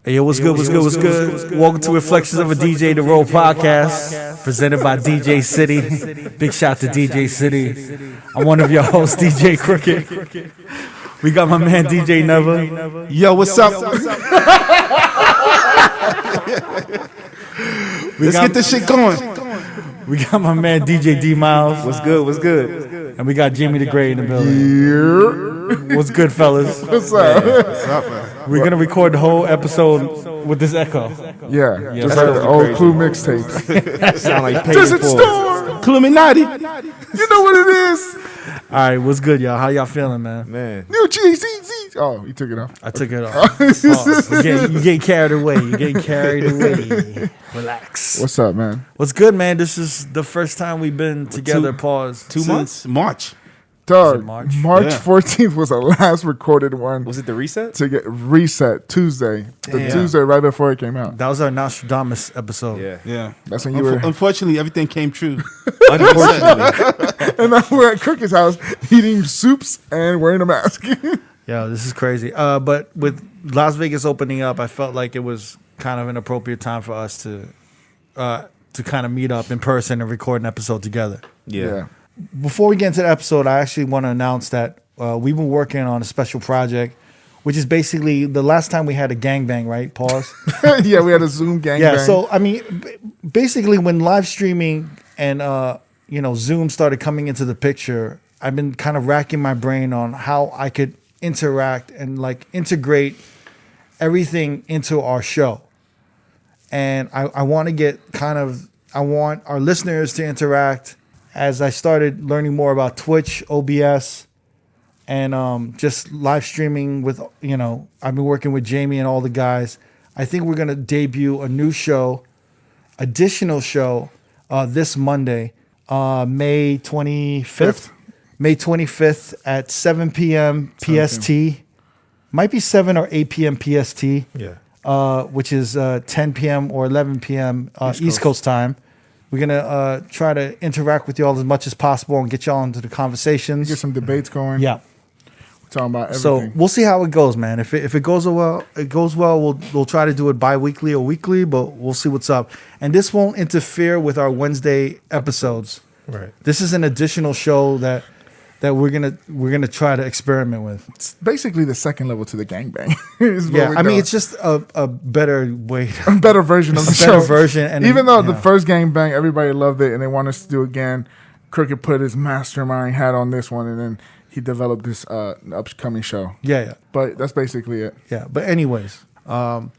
Hey, yo, what's good? Welcome to Reflections of a DJ, the R.O.A.D podcast, presented by DJ City. Big shout to DJ City. I'm one of your hosts, DJ Crooked. We got my man, DJ Never. Yo, what's up? Let's get this shit going. We got my man, DJ D Miles. What's good? And we got Jimmy the Gray in the building. Yeah. What's good, fellas? What's up? What's up, man? We're going to record the whole episode with this echo. Yeah, just like the old Clue mixtapes. Sound like Desert Storm, Illuminati. You know what it is. All right, what's good, y'all? How y'all feeling, man? New GCZ. Oh, you took it off. I took it off. You getting carried away. Relax. What's up, man? What's good, man? This is the first time we've been together. Pause. 2 months? March. Dog, March? March Yeah. 14th was the last recorded one. Was it the reset? To get reset Tuesday. The Damn. Tuesday right before it came out. That was our Nostradamus episode. Yeah. That's when you were. Unfortunately, everything came true. Unfortunately. And now we're at Crooked's house eating soups and wearing a mask. Yeah, this is crazy. But with Las Vegas opening up, I felt like it was kind of an appropriate time for us to kind of meet up in person and record an episode together. Yeah. Before we get into the episode, I actually want to announce that we've been working on a special project, which is basically the last time we had a gangbang, right? Pause. Yeah, we had a Zoom gangbang. Yeah, so I mean, basically, when live streaming and Zoom started coming into the picture, I've been kind of racking my brain on how I could interact and like integrate everything into our show. And I want to get I want our listeners to interact. As I started learning more about Twitch, OBS, and just live streaming with, I've been working with Jamie and all the guys. I think we're going to debut a new show, additional show, this Monday, May 25th. May 25th at 7 p.m. PST. Might be 7 or 8 p.m. PST. Yeah. Which is 10 p.m. or 11 p.m. East Coast time. We're going to try to interact with y'all as much as possible and get y'all into the conversations. Get some debates going. Yeah. We're talking about everything. So we'll see how it goes, man. If it goes well, we'll try to do it bi-weekly or weekly, but we'll see what's up. And this won't interfere with our Wednesday episodes. Right. This is an additional show that we're gonna try to experiment with. It's basically the second level to the gangbang. It's just a better way, a better version of the show. Better version. And even though the first gangbang, everybody loved it and they want us to do it again, Crooked put his mastermind hat on this one, and then he developed this upcoming show. Yeah. But that's basically it. Yeah. But anyways, but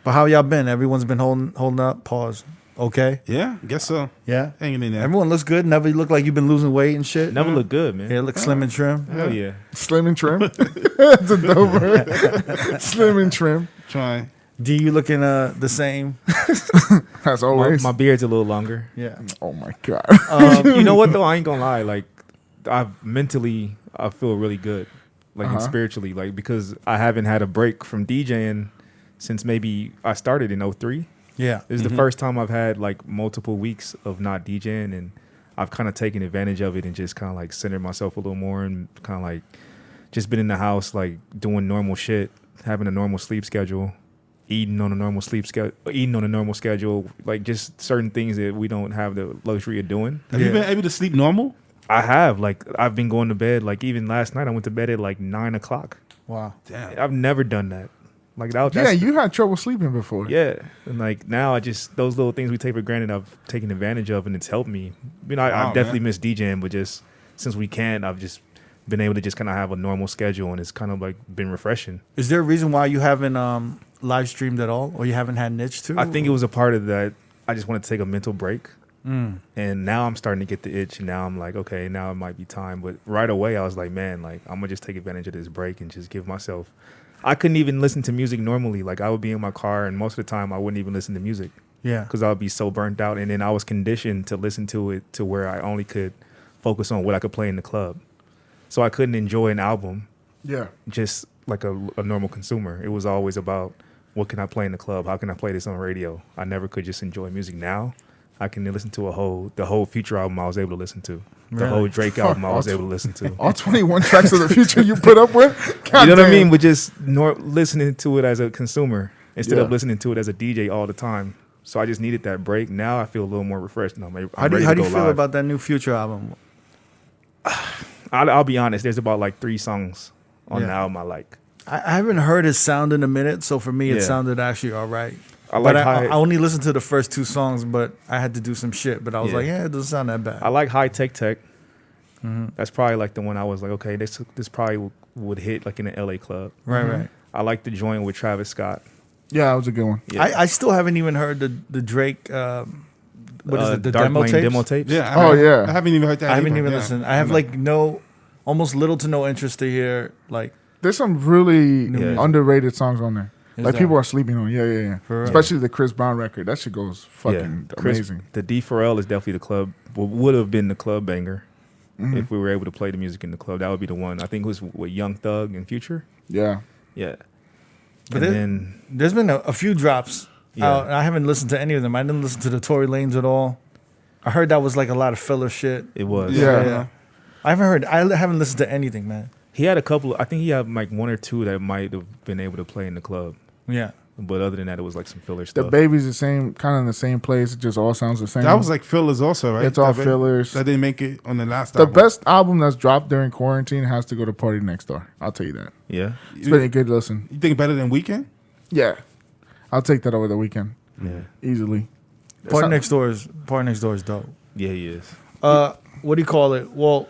how y'all been? Everyone's been holding up. Pause. Okay. Yeah, I guess so. Yeah. Hanging in there. Everyone looks good. Never, you look like you've been losing weight and shit. Never look good, man. Yeah, look slim and trim. Hell yeah. Slim and trim. That's a dope word. Slim and trim. Trying. D, you looking the same? As always. My beard's a little longer. Yeah. Oh my God. You know what though? I ain't gonna lie. Like, I feel really good. Like, and spiritually, like, because I haven't had a break from DJing since maybe I started in 2003. Yeah. This is the first time I've had like multiple weeks of not DJing, and I've kind of taken advantage of it and just kind of like centered myself a little more and kind of like just been in the house, like doing normal shit, having a normal sleep schedule, eating on a normal schedule, like just certain things that we don't have the luxury of doing. Have you been able to sleep normal? I have. Like, I've been going to bed, like even last night I went to bed at like 9 o'clock. Wow. Damn. I've never done that. Like that. Yeah, you had trouble sleeping before. Yeah, and like now, those little things we take for granted, I've taken advantage of, and it's helped me. I've definitely missed DJing, but just since we can, I've just been able to just kind of have a normal schedule, and it's kind of like been refreshing. Is there a reason why you haven't live streamed at all, or you haven't had an itch to? I think it was a part of that. I just wanted to take a mental break, and now I'm starting to get the itch. And now I'm like, okay, now it might be time. But right away, I was like, man, like I'm gonna just take advantage of this break and just give myself. I couldn't even listen to music normally. Like, I would be in my car, and most of the time I wouldn't even listen to music. Yeah. Because I would be so burnt out. And then I was conditioned to listen to it to where I only could focus on what I could play in the club. So I couldn't enjoy an album just like a normal consumer. It was always about, what can I play in the club? How can I play this on radio? I never could just enjoy music. Now I can listen to the whole Future album I was able to listen to. The whole Drake album I was able to listen to. All 21 tracks of the Future you put up with? God you know what I damn. mean? But just listening to it as a consumer. instead of listening to it as a DJ all the time. So I just needed that break. Now I feel a little more refreshed. And How do you feel about that new Future album? I'll be honest. There's about like 3 songs on the album I like. I haven't heard his sound in a minute, so for me, it sounded actually all right. I only listened to the first 2 songs, but I had to do some shit. But I was like, it doesn't sound that bad. I like High Tech Tech. That's probably like the one I was like, okay, this probably would hit like in an LA club. Right. I like the joint with Travis Scott. Yeah, that was a good one. Yeah. I still haven't even heard the Drake. What is it? The Dark Lane demo tapes? Yeah. I haven't even heard that. I haven't even listened. I have almost little to no interest to hear like. There's some really music. underrated songs on there. Is Like that- people are sleeping on. Yeah. For real? Especially the Chris Brown record. That shit goes fucking amazing. The D Pharrell is definitely the club. Would have been the club banger if we were able to play the music in the club. That would be the one. I think it was with Young Thug and Future. Yeah. Yeah. But And there's been a few drops. Yeah. Out, and I haven't listened to any of them. I didn't listen to the Tory Lanez at all. I heard that was like a lot of filler shit. it was. Yeah. I haven't listened to anything, man. He had a couple. I think he had like 1 or 2 that might have been able to play in the club. Yeah. But other than that, it was like some filler The stuff. Baby's the same, kind of in the same place. It just all sounds the same. That was like fillers also, right? It's all That- fillers. That didn't make it on the last The album. best album that's dropped during quarantine has to go to Party Next Door. I'll tell you that. Yeah. It's been a good listen. You think better than Weekend? Yeah. I'll take that over the weekend. Yeah. Easily. Party Next Door is dope. Yeah, he is. What do you call it? Well,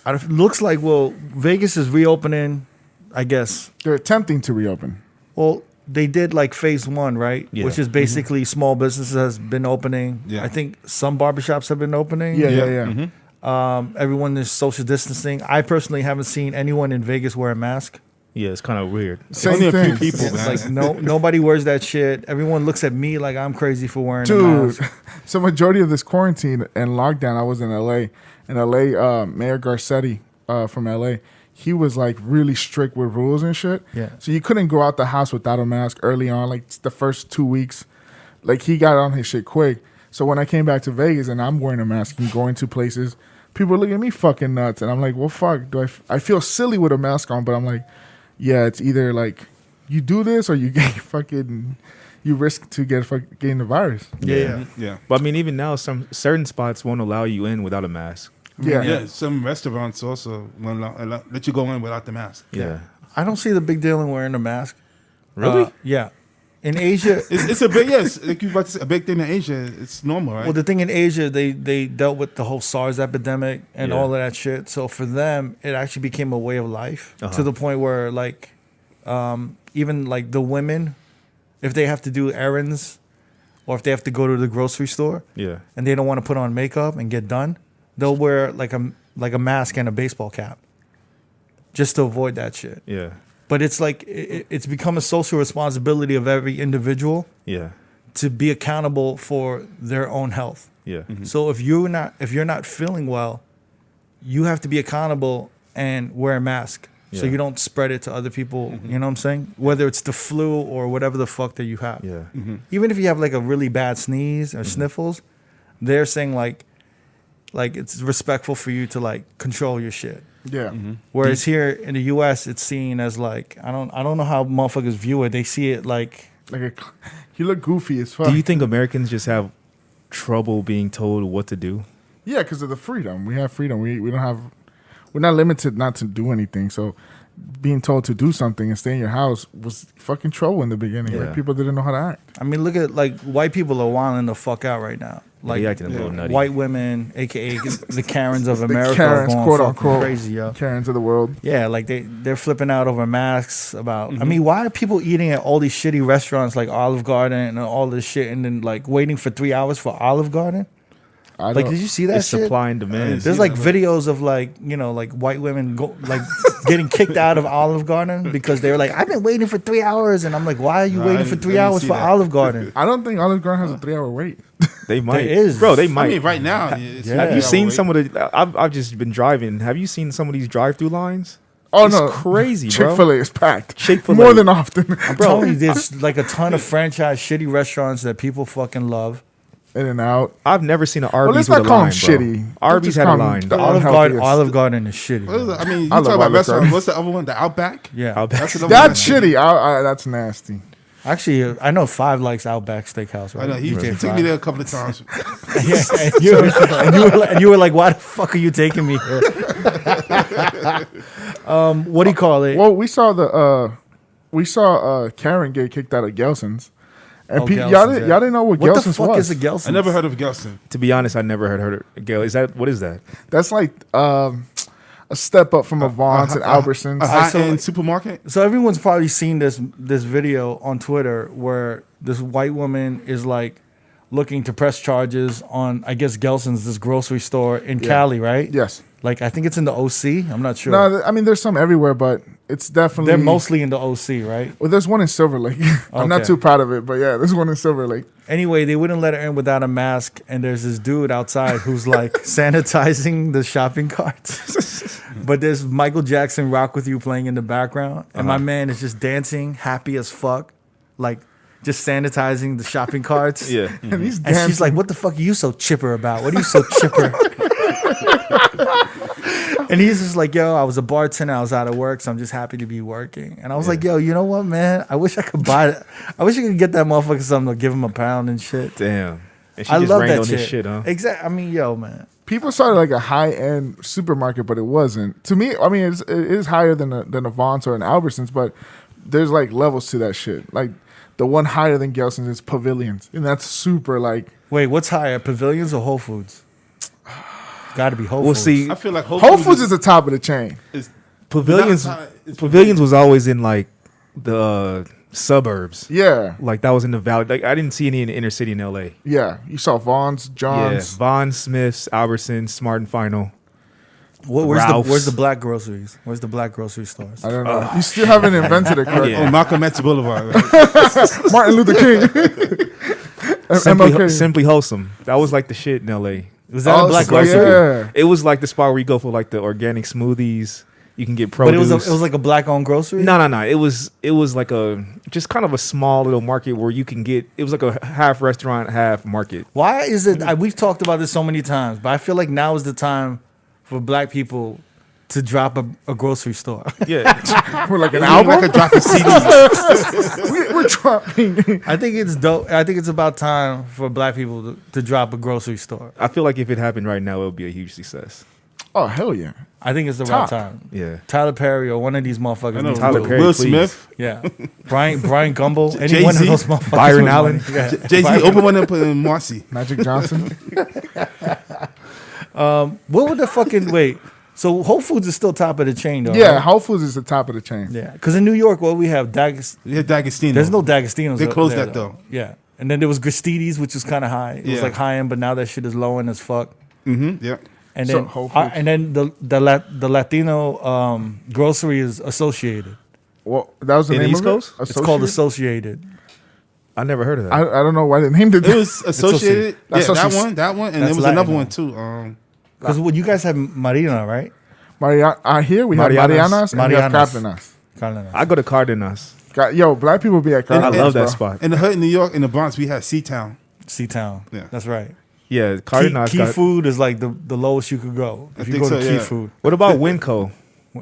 it looks like Vegas is reopening, I guess. They're attempting to reopen. Well, they did like phase 1, right? Yeah. Which is basically small businesses has been opening. Yeah. I think some barbershops have been opening. Yeah. Everyone is social distancing. I personally haven't seen anyone in Vegas wear a mask. Yeah, it's kind of weird. Same Only a thing. few people, man. Like nobody wears that shit. Everyone looks at me like I'm crazy for wearing a Dude, mask. so majority of this quarantine and lockdown, I was in LA. And LA, Mayor Garcetti from LA, he was like really strict with rules and shit. Yeah. So you couldn't go out the house without a mask early on, like the first 2 weeks. Like he got on his shit quick. So when I came back to Vegas and I'm wearing a mask and going to places, people look at me fucking nuts. And I'm like, well, fuck, I feel silly with a mask on, but I'm like, yeah, it's either like you do this or you get you risk to getting the virus. Yeah. Yeah. But I mean, even now, some certain spots won't allow you in without a mask. Yeah. Yeah. Some restaurants also won't let you go in without the mask. Yeah. I don't see the big deal in wearing a mask. Really? Yeah. In Asia, It's a big like you about to say, a big thing in Asia. It's normal, right? well, the thing in Asia, they dealt with the whole SARS epidemic and Yeah. all of that shit. So for them, it actually became a way of life Uh-huh. to the point where, like, even like the women, if they have to do errands or if they have to go to the grocery store Yeah. and they don't want to put on makeup and get done, they'll wear like a mask and a baseball cap just to avoid that shit. Yeah. But it's like it's become a social responsibility of every individual Yeah. to be accountable for their own health. Yeah. So if you're not feeling well, you have to be accountable and wear a mask so Yeah. you don't spread it to other people. You know what I'm saying? Whether it's the flu or whatever the fuck that you have. Yeah. Even if you have like a really bad sneeze or sniffles, they're saying like it's respectful for you to like control your shit. Yeah. Whereas here in the U.S., it's seen as like I don't know how motherfuckers view it. They see it like You look goofy as fuck. Do you think Americans just have trouble being told what to do? Yeah, because of the freedom. We have freedom. We're not limited not to do anything. So being told to do something and stay in your house was fucking trouble in the beginning. Yeah. Like people didn't know how to act. I mean, look at like white people are wilding the fuck out right now. Like They acting a little nutty. white women, aka the Karens of America, Karens, are going quote fucking unquote, crazy, yo. Karens of the world. Yeah, like they're flipping out over masks. About, I mean, why are people eating at all these shitty restaurants like Olive Garden and all this shit, and then like waiting for 3 hours for Olive Garden? I Like, don't- did you see that It's shit? supply and demand. There's like videos of like like white women getting kicked out of Olive Garden because they were like, I've been waiting for 3 hours, and I'm like, why are you No, waiting I for didn't- 3 I didn't hours see for that. Olive Garden? I don't think Olive Garden has a 3-hour wait. They might. is. Bro, they might. I mean, right now. It's Yeah. Have you Yeah. seen some of the? I've just been driving. Have you seen some of these drive-through lines? Oh It's no, crazy, bro. Chick-fil-A is packed. Chick-fil-A. more than often. I'm telling you, there's like a ton of franchise shitty restaurants that people fucking love. In and out. I've never seen an Well, Arby's let's with not a call line, them bro. shitty. Let's Arby's just had a call them line. the Olive unhealthiest. Garden is shitty. What is bro. it? I mean, you I love talk about Olive restaurants. Garden. What's the other one? The Outback. Yeah, Outback. That's another That's one. shitty. That's nasty. Actually, I know 5 likes Outback Steakhouse, right? I know he DJ took me there a couple of times. Yeah, and you were like, "Why the fuck are you taking me here?" What do you call it? Well, we saw Karen get kicked out of Gelson's. And Gelson's, y'all didn't know what the Gelson's fuck was. is a Gelson's? I never heard of Gelson. To be honest, I never heard of Gail. What is that? That's like a step up from a Vaughn's and Albertsons. A high-end supermarket? So everyone's probably seen this video on Twitter where this white woman is like looking to press charges on, I guess, Gelson's, this grocery store in Cali, right? Yes. Like, I think it's in the OC. I'm not sure. No, I mean, there's some everywhere, but it's definitely... They're mostly in the OC, right? Well, there's one in Silver Lake. I'm not Okay. too proud of it, but yeah, there's one in Silver Lake. Anyway, they wouldn't let her in without a mask, and there's this dude outside who's like sanitizing the shopping carts. But there's Michael Jackson Rock With You playing in the background, and my man is just dancing, happy as fuck, like just sanitizing the shopping carts. Yeah. And he's And dancing. she's like, "What the fuck are you so chipper about? What are you so chipper?" And he's just like, "Yo, I was a bartender. I was out of work, so I'm just happy to be working." And I was like, "Yo, you know what, man? I wish I could buy it. I wish I could get that motherfucker something to give him a pound and shit." Damn. And she I just love rained that on shit. this shit, huh? Exactly. I mean, yo, man. People saw it like a high-end supermarket, but it wasn't. To me, I mean, it is higher than a Vaughn's or an Albertsons, but there's like levels to that shit. Like the one higher than Gelson's is Pavilions, and that's super like... Wait, what's higher, Pavilions or Whole Foods? Got to be Whole Well, Foods. see, I feel like Whole Foods is the top of the chain. Pavilions was always in like the suburbs. Yeah, Like that was in the valley. Like I didn't see any in the inner city in LA. yeah. You saw Vaughn's, Yeah, John's. Vaughn, Smith's, Albertsons, Smart and Final. Where's Ralph's. the black groceries? Where's the black grocery stores? I don't know. You still haven't invented it correctly. Yeah. on Malcolm X Boulevard. Right? Martin Luther King. MLK. Simply Wholesome. That was like the shit in LA. Was that a black so grocery? yeah. It was like the spot where you go for like the organic smoothies. You can get But produce. it was like a black owned grocery. No. It was like a just kind of a small little market where you can get. It was like a half restaurant, half market. Why is it? We've talked about this so many times, but I feel like now is the time for black people to drop a grocery store. Yeah, We're like an Like a album. drop of CDs. We're dropping. I think it's dope. I think it's about time for black people to drop a grocery store. I feel like if it happened right now, it would be a huge success. Oh hell yeah! I think it's the Top. right time. Yeah, Tyler Perry or one of these motherfuckers. I know. needs to Tyler do it. Perry, Will please. Smith. Yeah. Brian Gumble. Any Jay-Z. one of those motherfuckers. Byron with Allen. money. Yeah. Jay-Z Byron- open one up in Marcy. Magic Johnson. What would the fucking wait? So Whole Foods is still top of the chain, though. Yeah, right? Whole Foods is the top of the chain. Yeah. Because in New York, what we have, We had D'Agostino. there's no D'Agostino's. They up closed there, that, though. Yeah. And then there was Gristedes, which was kind of high. It was Yeah. like high end, but now that shit is low end as fuck. Mm-hmm. Yeah. And So then Whole Foods. and then the Latino grocery is Associated. Well, that was the In name East of it? Coast? It's called Associated? Associated. I never heard of that. I don't know why they named it. It was associated. Yeah, Associated. that one, and there That's was Latin, another though. one too. Because you guys have Marina, right? Here we have Marianas. Marianas and we have Marianas. Cardenas. I go to Cardenas. Yo, black people be at I Cardenas. love that bro. spot. In the hood in New York, in the Bronx, we had Seatown. Seatown. Yeah. That's right. Yeah, Key, Cardenas. Key got, Food is like the lowest you could go. If you think go to so, Key yeah. Food. What about Winco?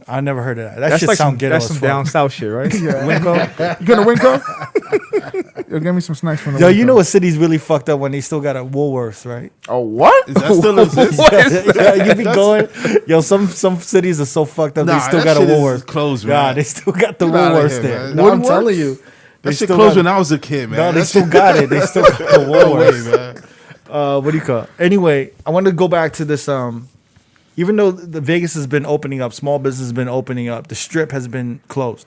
I never heard of that. That That's shit like sound some, ghetto that's as some fuck. down south shit, right? You going to Winco? Yo, give me some snacks from the Yo, Winco. you know a city's really fucked up when they still got a Woolworths, right? Oh, what? Is that still exist? Yeah, you be going. Yo, some cities are so fucked up. Nah, they still that got a shit is Woolworths. closed, Yeah, man. they still got the Get outta Woolworths here, there. man. No, I'm Woolworths? telling you, That shit still closed got- when I was a kid, man. No, they That still shit- got it. They still got the No way, Woolworths. man. What do you call it? Anyway, I want to go back to this. Even though the Vegas has been opening up, small business has been opening up, the Strip has been closed.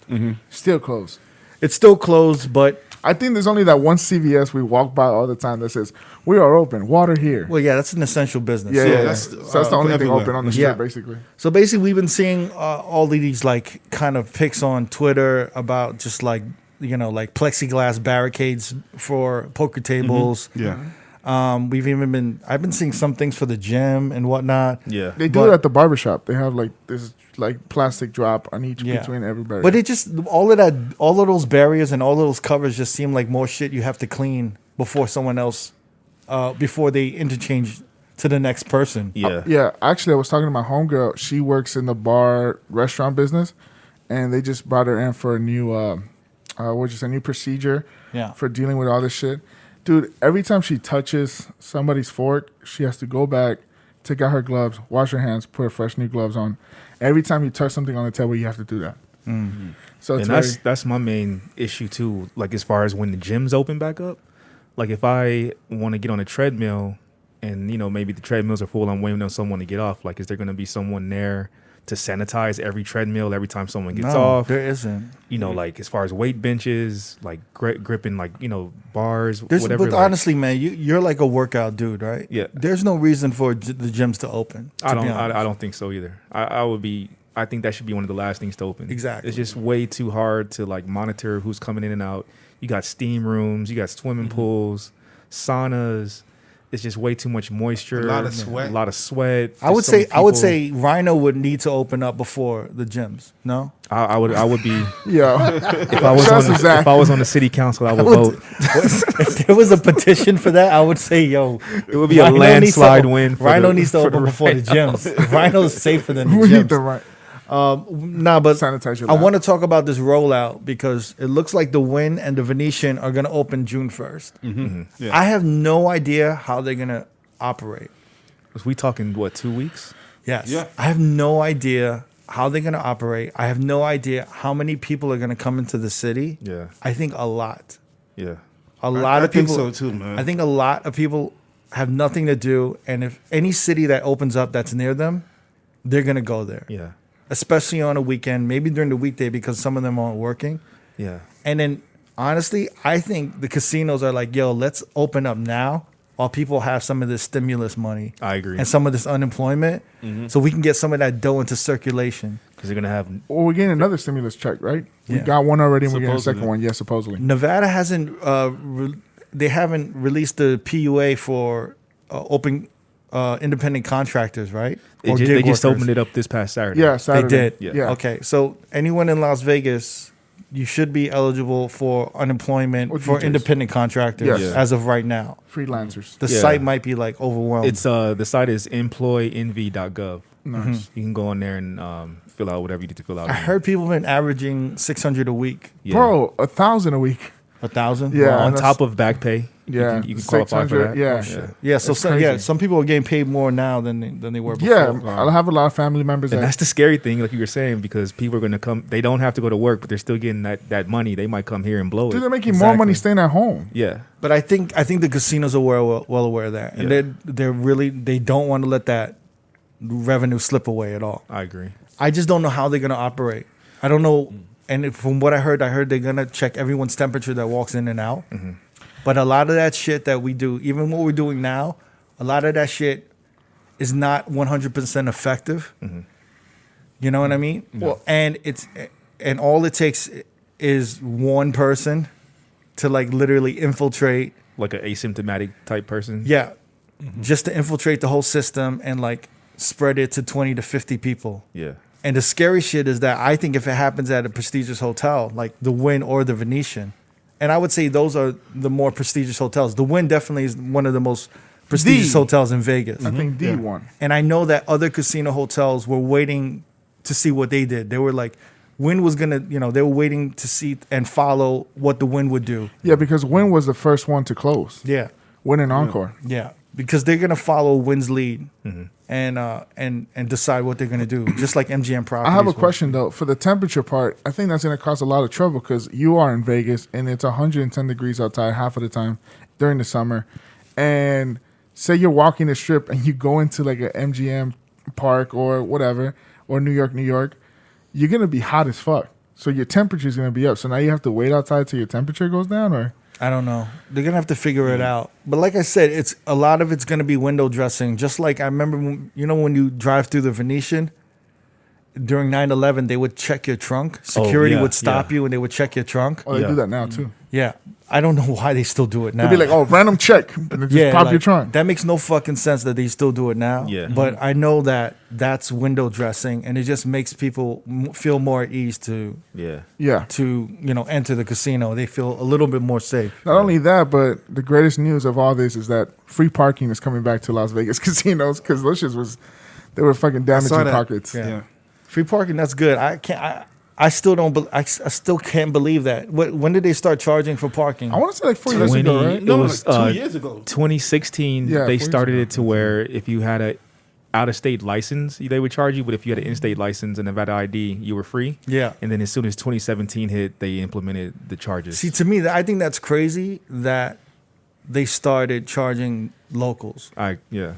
Still closed. It's still closed, but I think there's only that one CVS we walk by all the time that says, we are open, water here. well, yeah, that's an essential business. Yeah, So- yeah. that's, So that's the uh, only thing everywhere. open on the Yeah. strip, basically. So basically, we've been seeing all of these like kind of pics on Twitter about just like like plexiglass barricades for poker tables. Yeah. I've been seeing some things for the gym and whatnot. Yeah. They do But- it at the barbershop. They have like this like plastic drop on each Yeah. between everybody. But it just all of those barriers and all of those covers just seem like more shit you have to clean before someone else, before they interchange to the next person. Yeah. yeah, actually, I was talking to my homegirl. She works in the bar restaurant business, and they just brought her in for a new new procedure Yeah. for dealing with all this shit. Dude, every time she touches somebody's fork, she has to go back, take out her gloves, wash her hands, put her fresh new gloves on. Every time you touch something on the table, you have to do that. Mm-hmm. So it's And that's my main issue too. Like as far as when the gyms open back up, like if I want to get on a treadmill, and maybe the treadmills are full, I'm waiting on someone to get off. Like, is there going to be someone there to sanitize every treadmill every time someone gets off? There isn't. Like as far as weight benches, like gripping, like bars, But whatever. Like, honestly, man, you're like a workout dude, right? Yeah. There's no reason for the gyms to open. I don't think so either. I think that should be one of the last things to open. Exactly. It's just way too hard to like monitor who's coming in and out. You got steam rooms, you got swimming pools, saunas. It's just way too much moisture. A lot of sweat. I would say Rhino would need to open up before the gyms. No, I would be. Yeah. If I was on the city council, I would vote. If there was a petition for that, I would say, yo, It would be a landslide win. Rhino needs to open before the gyms. Rhino's safer than the We need gyms. the right. But Sanitize your I lap. want to talk about this rollout because it looks like the Wynn and the Venetian are going to open June 1st. Mm-hmm. Yeah. I have no idea how they're going to operate. Was we talking 2 weeks? Yes. Yeah. I have no idea how they're going to operate. I have no idea how many people are going to come into the city. Yeah. I think a lot. Yeah. A lot I of people. think so too, man. I think a lot of people have nothing to do. And if any city that opens up that's near them, they're going to go there. Yeah. Especially on a weekend, maybe during the weekday because some of them aren't working. Yeah. And then, honestly, I think the casinos are like, yo, let's open up now while people have some of this stimulus money. I agree. And some of this unemployment. So we can get some of that dough into circulation. Because they're gonna have. Well, we're getting another stimulus check, right? We Yeah. got one already, and we're getting a second Supposedly. one. Yeah, supposedly. Nevada hasn't, they haven't released the PUA for open independent contractors, right? They just opened it up this past Saturday. Yeah, They Saturday. did. Yeah. Okay. So anyone in Las Vegas, you should be eligible for unemployment Or for DJs. independent contractors Yes. Yeah. as of right now. Freelancers. The Yeah. site might be like overwhelmed. It's the site is employenvy.gov. Nice. You can go on there and fill out whatever you need to fill out. I heard people have been averaging 600 a week. Yeah. Bro, 1,000 a week. 1,000? Yeah. on that's- top of back pay. Yeah. you can qualify for 600, that. yeah. Yeah. So It's crazy. some people are getting paid more now than they were before. Yeah, I'll have a lot of family members And that that's the scary thing, like you were saying, because people are going to come. They don't have to go to work, but they're still getting that money. They might come here and blow it. dude, they're making more money staying at home. Yeah, But I think the casinos are well aware of that, and Yeah. they don't want to let that revenue slip away at all. I agree. I just don't know how they're gonna operate. I don't know. And from what I heard they're gonna check everyone's temperature that walks in and out. But a lot of that shit that we do, even what we're doing now, a lot of that shit is not 100% effective. You know what I mean? Well, and all it takes is one person to like literally infiltrate. Like an asymptomatic type person. Yeah, just to infiltrate the whole system and like spread it to 20 to 50 people. Yeah. And the scary shit is that I think if it happens at a prestigious hotel, like the Wynn or the Venetian, and I would say those are the more prestigious hotels. The Wynn definitely is one of the most prestigious hotels in Vegas. I think D1. And I know that other casino hotels were waiting to see what they did. They were like, Wynn was going to, they were waiting to see and follow what the Wynn would do. Yeah, because Wynn was the first one to close. Yeah. Wynn and Encore. Yeah. Because they're going to follow Wynn's lead and decide what they're going to do, just like MGM Properties. I have a will. question though. For the temperature part, I think that's going to cause a lot of trouble because you are in Vegas and it's 110 degrees outside half of the time during the summer. And say you're walking the strip and you go into like a MGM park or whatever, or New York, you're going to be hot as fuck. So your temperature is going to be up. So now you have to wait outside till your temperature goes down, or? I don't know. They're gonna have to figure it out. But like I said, it's a lot of it's gonna be window dressing. Just like I remember, when you drive through the Venetian during 9/11, they would check your trunk. Security yeah, would stop yeah. you and they would check your trunk. Oh, they Yeah. do that now too. Yeah, I don't know why they still do it now. They'll be like, oh, random check. And then just pop your like, trunk. That makes no fucking sense that they still do it now. Yeah. But I know that that's window dressing, and it just makes people feel more at ease to Yeah. Yeah. enter the casino. They feel a little bit more safe. Not only that, but the greatest news of all this is that free parking is coming back to Las Vegas casinos because those shits they were fucking damaging saw that. pockets. Yeah. Yeah. Free parking, that's good. I still don't. I still can't believe that. When did they start charging for parking? I want to say like 4 years ago, right? It No, was like 2 years ago. 2016. Yeah, 4 they years started ago. it to where if you had a out-of-state license, they would charge you, but if you had an in-state license and a Nevada ID, you were free. Yeah. And then as soon as 2017 hit, they implemented the charges. See, to me, I think that's crazy that they started charging locals. Yeah.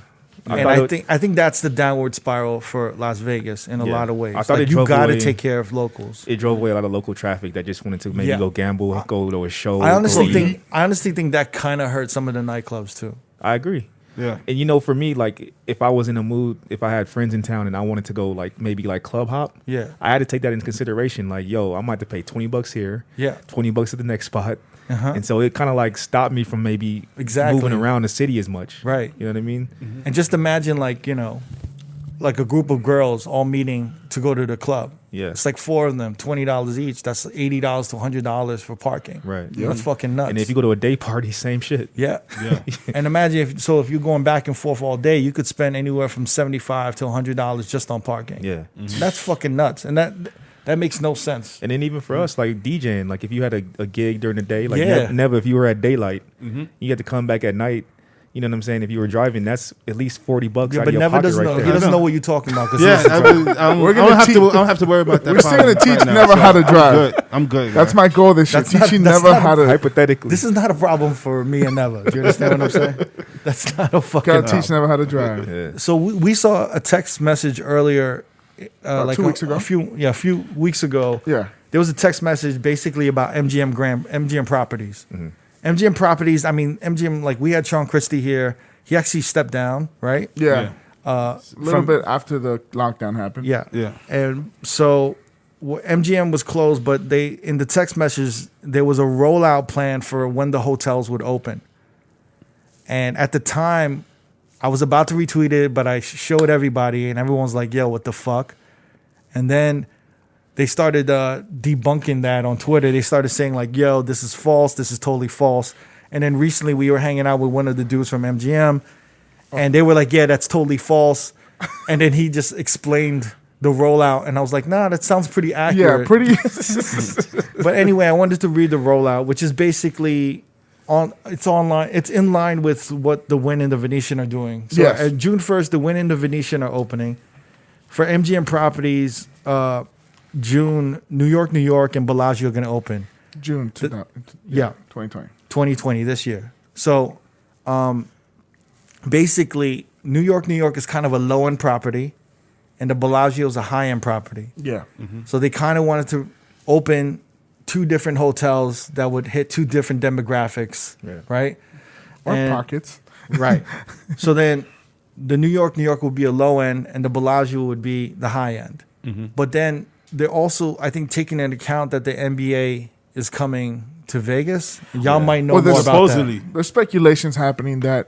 And I think that's the downward spiral for Las Vegas in a lot of ways. I thought Like, it you drove got to away- take care of locals. It drove away a lot of local traffic that just wanted to maybe Yeah. go gamble, go to a show. I honestly go think eat. that kind of hurt some of the nightclubs too. I agree. Yeah. And you know, for me, like if I was in a mood, if I had friends in town and I wanted to go like maybe like club hop, Yeah. I had to take that into consideration. Like, yo, I might have to pay $20 here, Yeah. $20 at the next spot. Uh-huh. And so it kind of like stopped me from maybe Exactly. moving around the city as much. Right. You know what I mean? And just imagine, like, you know, like a group of girls all meeting to go to the club. Yeah. It's like 4 of them, $20 each. That's $80 to $100 for parking. Right. That's fucking nuts. And if you go to a day party, same shit. yeah. Yeah. And imagine if you're going back and forth all day, you could spend anywhere from $75 to $100 just on parking. Yeah. That's fucking nuts. And that makes no sense. And then even for us, like DJing, like if you had a gig during the day, like Yeah. never if you were at daylight, you had to come back at night. You know what I'm saying? If you were driving, that's at least $40 Yeah, out but of your Never pocket doesn't right know. there. He doesn't know what you're talking about. 'Cause Yeah, he has to drive. I We're don't gonna have teach- to. I don't have to worry about that. We're still gonna part teach right now, Never so how to I'm drive. good. I'm good. That's guys. my goal this year. That's not- Teaching that's Never not- how to. Hypothetically. This is not a problem for me and Never. Do you understand what I'm saying? That's not a fucking Gotta problem. teach Never how to drive. Yeah. So we saw a text message earlier, like 2 weeks ago? a few weeks ago. Yeah. There was a text message basically about MGM Properties. MGM Properties. I mean, MGM. Like, we had Sean Christie here. He actually stepped down, right? Yeah. Uh, A little bit after the lockdown happened. Yeah. Yeah. And so MGM was closed, but in the text message there was a rollout plan for when the hotels would open. And at the time, I was about to retweet it, but I showed everybody, and everyone was like, "Yo, what the fuck?" And then they started debunking that on Twitter. They started saying like, "Yo, this is false. This is totally false." And then recently we were hanging out with one of the dudes from MGM, and they were like, "Yeah, that's totally false." And then he just explained the rollout, and I was like, "Nah, that sounds pretty accurate." Yeah, pretty. But anyway, I wanted to read the rollout, which is basically it's online. It's in line with what the Wynn and the Venetian are doing. So Yes. June 1st, the Wynn and the Venetian are opening. For MGM Properties, June, New York, and Bellagio are going to open. June Yeah. 2020. 2020 this year. So basically, New York is kind of a low end property, and the Bellagio is a high end property. Yeah. So they kind of wanted to open 2 different hotels that would hit 2 different demographics, right? Or And- pockets. Right. So then the New York would be a low end, and the Bellagio would be the high end. But then they're also, I think, taking into account that the NBA is coming to Vegas. Y'all might know Well, more there's about supposedly. that. There's speculations happening that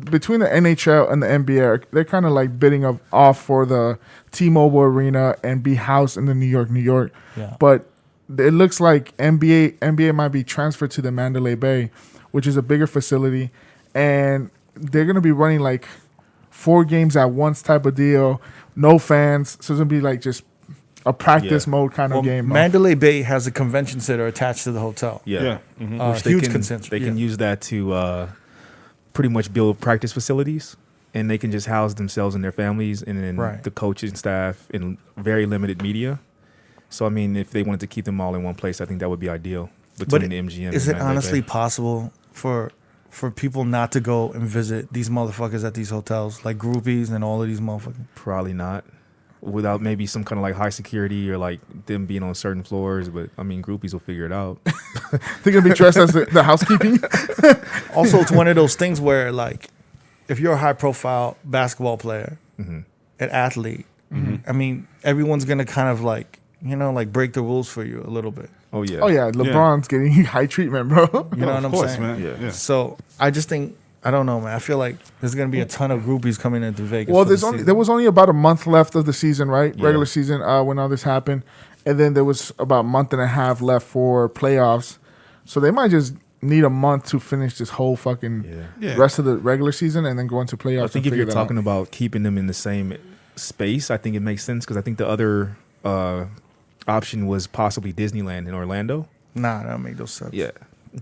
between the NHL and the NBA, they're kind of like bidding off for the T-Mobile Arena and be housed in the New York. Yeah. But it looks like NBA might be transferred to the Mandalay Bay, which is a bigger facility, and they're gonna be running like 4 games at once type of deal, no fans, so it's gonna be like just a practice mode kind of game. Mandalay Bay has a convention center attached to the hotel. Yeah. Yeah. Which they Huge can, consensus. They can Yeah. use that to pretty much build practice facilities, and they can just house themselves and their families, and then Right. the coaches and staff in very limited media. So I mean, if they wanted to keep them all in one place, I think that would be ideal between the MGM. Is and it Mandalay honestly Bay. possible for people not to go and visit these motherfuckers at these hotels, like groupies and all of these motherfuckers? Probably not. Without maybe some kind of like high security or like them being on certain floors, but I mean, groupies will figure it out. They're gonna be dressed as the housekeeping. Also, it's one of those things where, like, if you're a high-profile basketball player, an athlete, I mean, everyone's gonna kind of like, break the rules for you a little bit. Oh yeah. Oh yeah, LeBron's getting high treatment, bro. You know what of I'm course, saying? man. Yeah. So I just think, I don't know, man. I feel like there's gonna be a ton of groupies coming into Vegas. Well, for the there season. was only about a month left of the season, right? Yeah. Regular season when all this happened, and then there was about a month and a half left for playoffs. So they might just need a month to finish this whole fucking Yeah. rest of the regular season and then go into playoffs. I think if you're talking about keeping them in the same space, I think it makes sense because I think the other option was possibly Disneyland in Orlando. Nah, that don't make no sense. Yeah,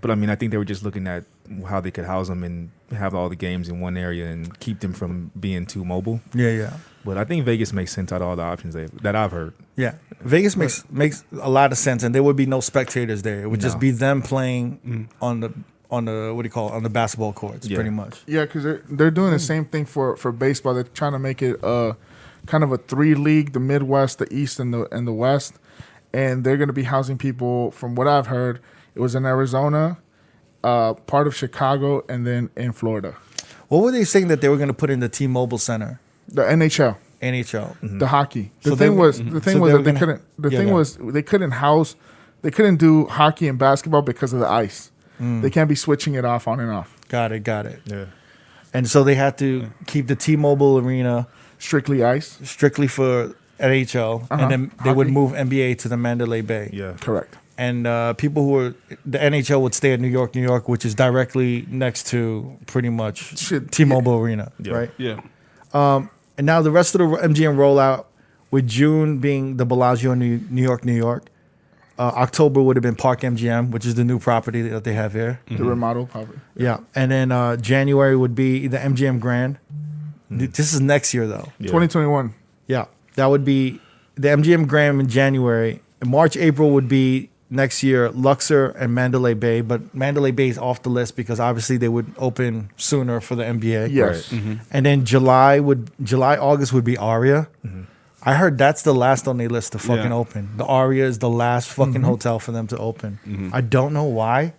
but I mean, I think they were just looking at how they could house them and have all the games in one area and keep them from being too mobile. Yeah. But I think Vegas makes sense out of all the options that I've heard. Yeah, Vegas makes a lot of sense, and there would be no spectators there. It would just be them playing on the what do you call it, on the basketball courts, pretty much. Yeah, because they're doing the same thing for baseball. They're trying to make it kind of a 3-league: the Midwest, the East, and the West. And they're going to be housing people. From what I've heard, it was in Arizona, part of Chicago, and then in Florida. What were they saying that they were going to put in the T-Mobile Center? The NHL. NHL. The hockey. The So thing they- was so that they they were gonna- couldn't. The Yeah, thing go was they couldn't do hockey and basketball because of the ice. They can't be switching it off on and off. Got it. Yeah. And so they had to keep the T-Mobile Arena Strictly ice. strictly for NHL, and then they would Hockey. move NBA to the Mandalay Bay. Yeah. Correct. And people who were the NHL would stay at New York, which is directly next to pretty much Shit, T-Mobile Arena, Yeah. right? Yeah. And now the rest of the MGM rollout, with June being the Bellagio in New York. October would have been Park MGM, which is the new property that they have here. The remodel probably. Yeah. And then January would be the MGM Grand. This is next year, though. Yeah. 2021. Yeah. That would be the MGM Grand in January. In March, April would be next year Luxor and Mandalay Bay. But Mandalay Bay is off the list because obviously they would open sooner for the NBA. Yes. And then August would be Aria. I heard that's the last on their list to fucking Yeah. open. The Aria is the last fucking hotel for them to open. I don't know why,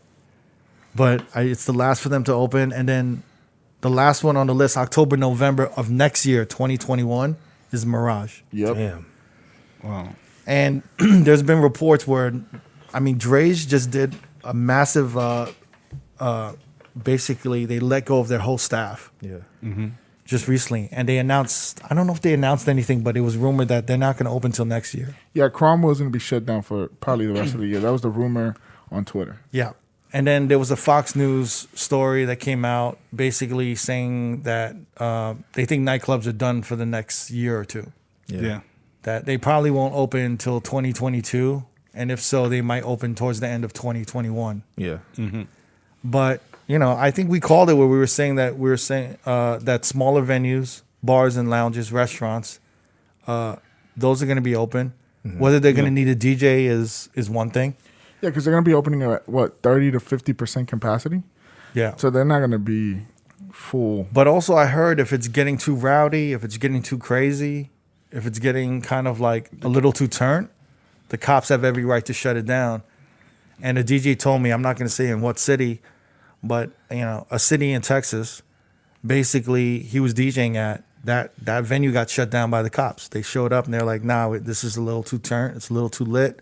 but it's the last for them to open. And then the last one on the list, October, November of next year, 2021, is Mirage. Yep. Damn. Wow. And there's been reports where, I mean, Dre's just did a massive, basically, they let go of their whole staff Yeah. just recently. And they announced, I don't know if they announced anything, but it was rumored that they're not going to open till next year. Yeah, Cromwell's going to be shut down for probably the rest of the year. That was the rumor on Twitter. Yeah. And then there was a Fox News story that came out basically saying that they think nightclubs are done for the next year or two. Yeah. That they probably won't open until 2022. And if so, they might open towards the end of 2021. Yeah. But, you know, I think we called it where we were saying that that smaller venues, bars and lounges, restaurants, those are going to be open. Whether they're going to need a DJ is one thing. Yeah, because they're going to be opening at, 30 to 50% capacity? Yeah. So they're not going to be full. But also I heard if it's getting too rowdy, if it's getting too crazy, if it's getting kind of like a little too turned, the cops have every right to shut it down. And the DJ told me, I'm not going to say in what city, but, you know, a city in Texas, basically he was DJing at, that venue got shut down by the cops. They showed up and they're like, nah, this is a little too turned. It's a little too lit.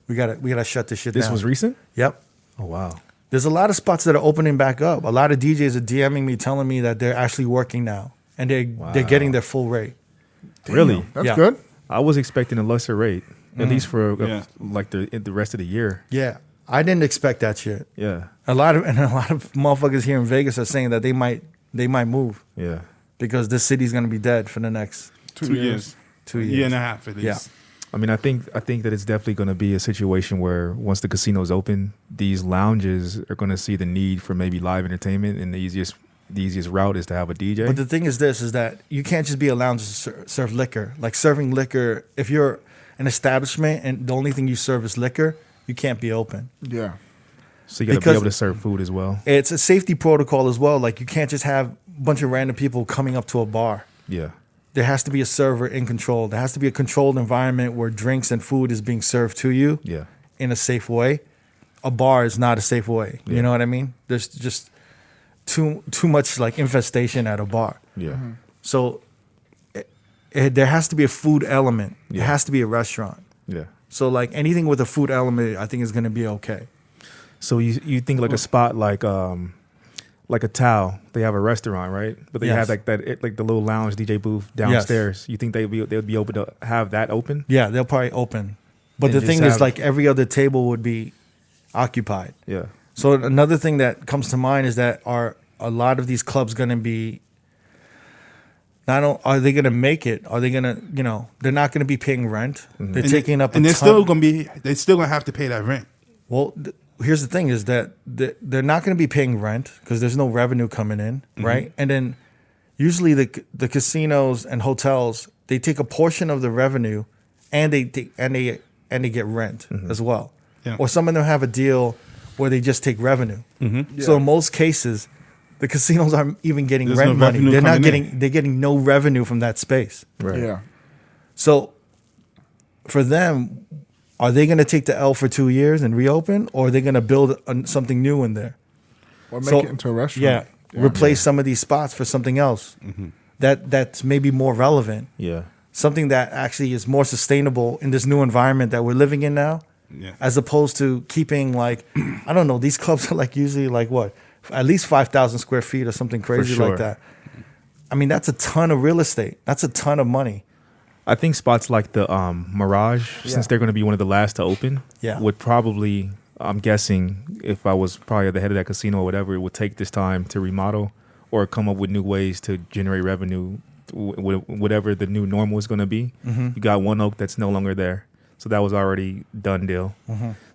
We gotta shut this shit down. This was recent? Yep. Oh, wow. There's a lot of spots that are opening back up. A lot of DJs are DMing me, telling me that they're actually working now and they're getting their full rate. Really? That's Yeah. good. I was expecting a lesser rate, at least for Yeah. like the rest of the year. Yeah, I didn't expect that shit. Yeah. A lot of motherfuckers here in Vegas are saying that they might move Yeah. because this city's gonna be dead for the next 2 years. 2 A years. year and a half at least. Yeah. I mean, I think that it's definitely going to be a situation where once the casinos open, these lounges are going to see the need for maybe live entertainment, and the easiest route is to have a DJ. But the thing is that you can't just be a lounge to serve liquor. Like serving liquor, if you're an establishment and the only thing you serve is liquor, you can't be open. Yeah. So you got to be because- able to serve food as well. It's a safety protocol as well. Like you can't just have a bunch of random people coming up to a bar. Yeah. There has to be a server in control. There has to be a controlled environment where drinks and food is being served to you Yeah. in a safe way. A bar is not a safe way. Yeah. You know what I mean? There's just too much like infestation at a bar. Yeah. So there has to be a food element. Yeah. It has to be a restaurant. Yeah. So like anything with a food element, I think is going to be okay. So you think like a spot like a Tao, they have a restaurant, right? But they Yes. have like the little lounge DJ booth downstairs. You think they would be open to have that open? Yeah, they'll probably open. But And the just thing is have- like every other table would be occupied. Yeah. So another thing that comes to mind is that are a lot of these clubs going to be Are they gonna make it? Are they gonna, they're not gonna be paying rent. They're taking up, and they're still gonna have to pay that rent. Well, here's the thing: is that they're not gonna be paying rent because there's no revenue coming in, right? And then usually the casinos and hotels, they take a portion of the revenue, and they get rent as well. Yeah. Or some of them have a deal where they just take revenue. So in most cases, the casinos aren't even getting There's rent no money. revenue They're not coming getting. They're getting no revenue from that space. Right. Yeah. So for them, are they going to take the L for 2 years and reopen, or are they going to build something new in there? Or make it into a restaurant. Yeah, replace some of these spots for something else that's maybe more relevant. Yeah. Something that actually is more sustainable in this new environment that we're living in now, as opposed to keeping like, I don't know, these clubs are like usually like what, at least 5,000 square feet or something crazy like that. I mean, that's a ton of real estate. That's a ton of money. I think spots like the Mirage, since they're going to be one of the last to open, would probably, I'm guessing, if I was probably at the head of that casino or whatever, it would take this time to remodel or come up with new ways to generate revenue, whatever the new normal is going to be. You got One Oak that's no longer there. So that was already done deal.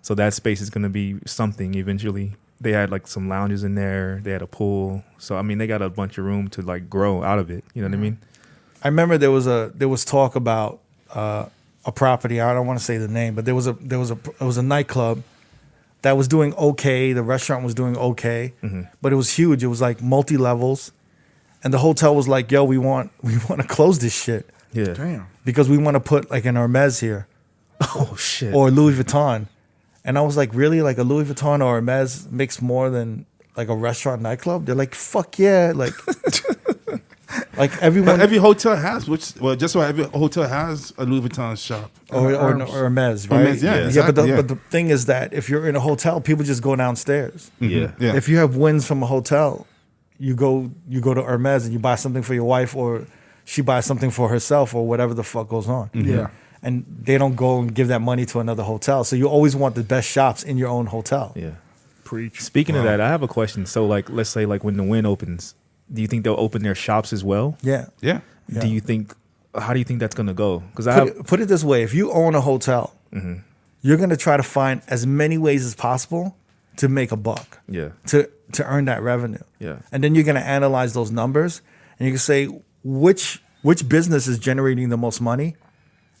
So that space is going to be something eventually. They had like some lounges in there. They had a pool. So, I mean, they got a bunch of room to like grow out of it. You know what I mean? I remember there was talk about a property. I don't want to say the name, but there was a nightclub that was doing okay. The restaurant was doing okay, but it was huge. It was like multi levels, and the hotel was like, "Yo, we want to close this shit." Yeah. Damn. Because we want to put like an Hermes here. Oh shit. Or Louis Vuitton, and I was like, really? Like a Louis Vuitton or Hermes makes more than like a restaurant nightclub? They're like, fuck yeah, like. Like everyone, but every hotel has, just about every hotel has a Louis Vuitton shop or Hermes, right? Hermes, yeah, exactly, but the thing is that if you're in a hotel, people just go downstairs. Yeah. If you have wins from a hotel, you go to Hermes and you buy something for your wife, or she buys something for herself, or whatever the fuck goes on. Yeah. And they don't go and give that money to another hotel. So you always want the best shops in your own hotel. Yeah. Preach. Speaking of that, I have a question. So, like, let's say, like, when the Wynn opens, do you think they'll open their shops as well? Yeah. Yeah. How do you think that's going to go? Because put it this way: if you own a hotel, you're going to try to find as many ways as possible to make a buck. Yeah. To earn that revenue. Yeah. And then you're going to analyze those numbers, and you can say which business is generating the most money,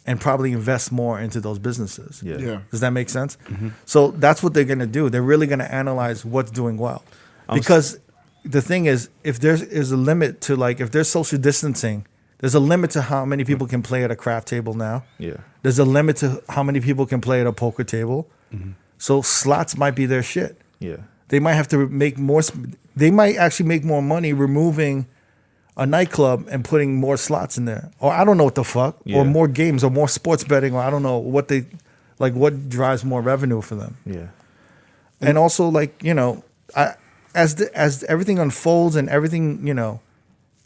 and probably invest more into those businesses. Yeah. Yeah. Does that make sense? So that's what they're going to do. They're really going to analyze what's doing well, because the thing is, if there is a limit to, like, if there's social distancing, there's a limit to how many people can play at a craft table now. Yeah. There's a limit to how many people can play at a poker table. So slots might be their shit. Yeah. They might have to make more. They might actually make more money removing a nightclub and putting more slots in there, or I don't know what the fuck, or more games, or more sports betting, or I don't know what they like. What drives more revenue for them? Yeah. And also, like, as everything unfolds and everything,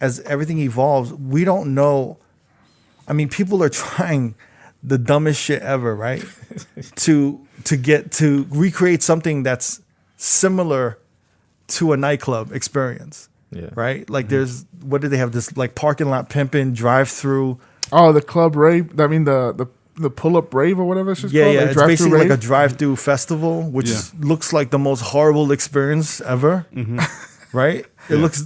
as everything evolves, we don't know. I mean, people are trying the dumbest shit ever, right? to recreate something that's similar to a nightclub experience. Yeah. Right? Like there's, what do they have? This like parking lot pimping, drive through. Oh, the club rave. I mean the pull up rave or whatever it's called. Yeah. Like It's drive-through basically rave? like a drive through festival, which looks like the most horrible experience ever. Right? It looks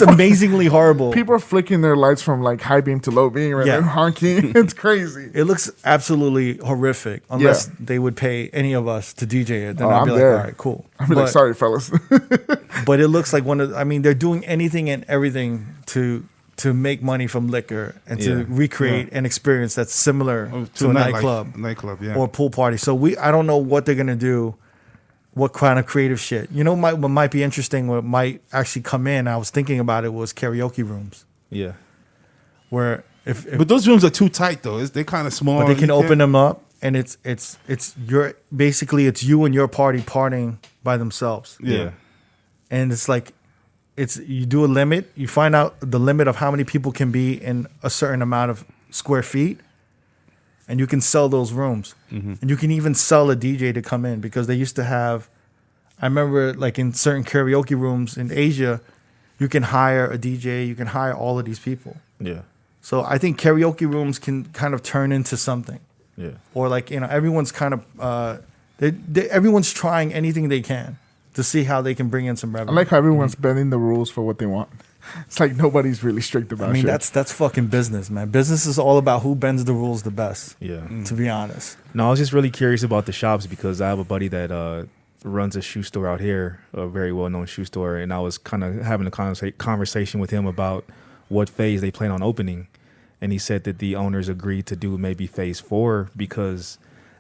amazingly horrible. People are flicking their lights from like high beam to low beam, right? Yeah. They're honking. It's crazy. It looks absolutely horrific unless they would pay any of us to DJ it. Then I'd I'm be like, there. all right, cool. I'd be like, sorry, fellas. But it looks like they're doing anything and everything to make money from liquor and to recreate an experience that's similar to a nightclub. Or a pool party. So I don't know what they're gonna do, what kind of creative shit. What might be interesting, what might actually come in, I was thinking about it, was karaoke rooms. Yeah. Where but those rooms are too tight though. They're kind of small. But they can open them up, and it's you and your party partying by themselves. Yeah. And it's like, you do a limit, you find out the limit of how many people can be in a certain amount of square feet, and you can sell those rooms. And you can even sell a DJ to come in, because they used to have, I remember like in certain karaoke rooms in Asia, You can hire a DJ. You can hire all of these people. Yeah. So I think karaoke rooms can kind of turn into something. Yeah. Or like, everyone's kind of everyone's trying anything they can to see how they can bring in some I revenue. like how everyone's bending the rules for what they want. It's like nobody's really strict about I mean, shit. that's fucking business, man. Business is all about who bends the rules the best. Yeah. To be honest. No, I was just really curious about the shops because I have a buddy that runs a shoe store out here, a very well-known shoe store, and I was kind of having a conversation with him about what phase they plan on opening, and he said that the owners agreed to do maybe phase 4 because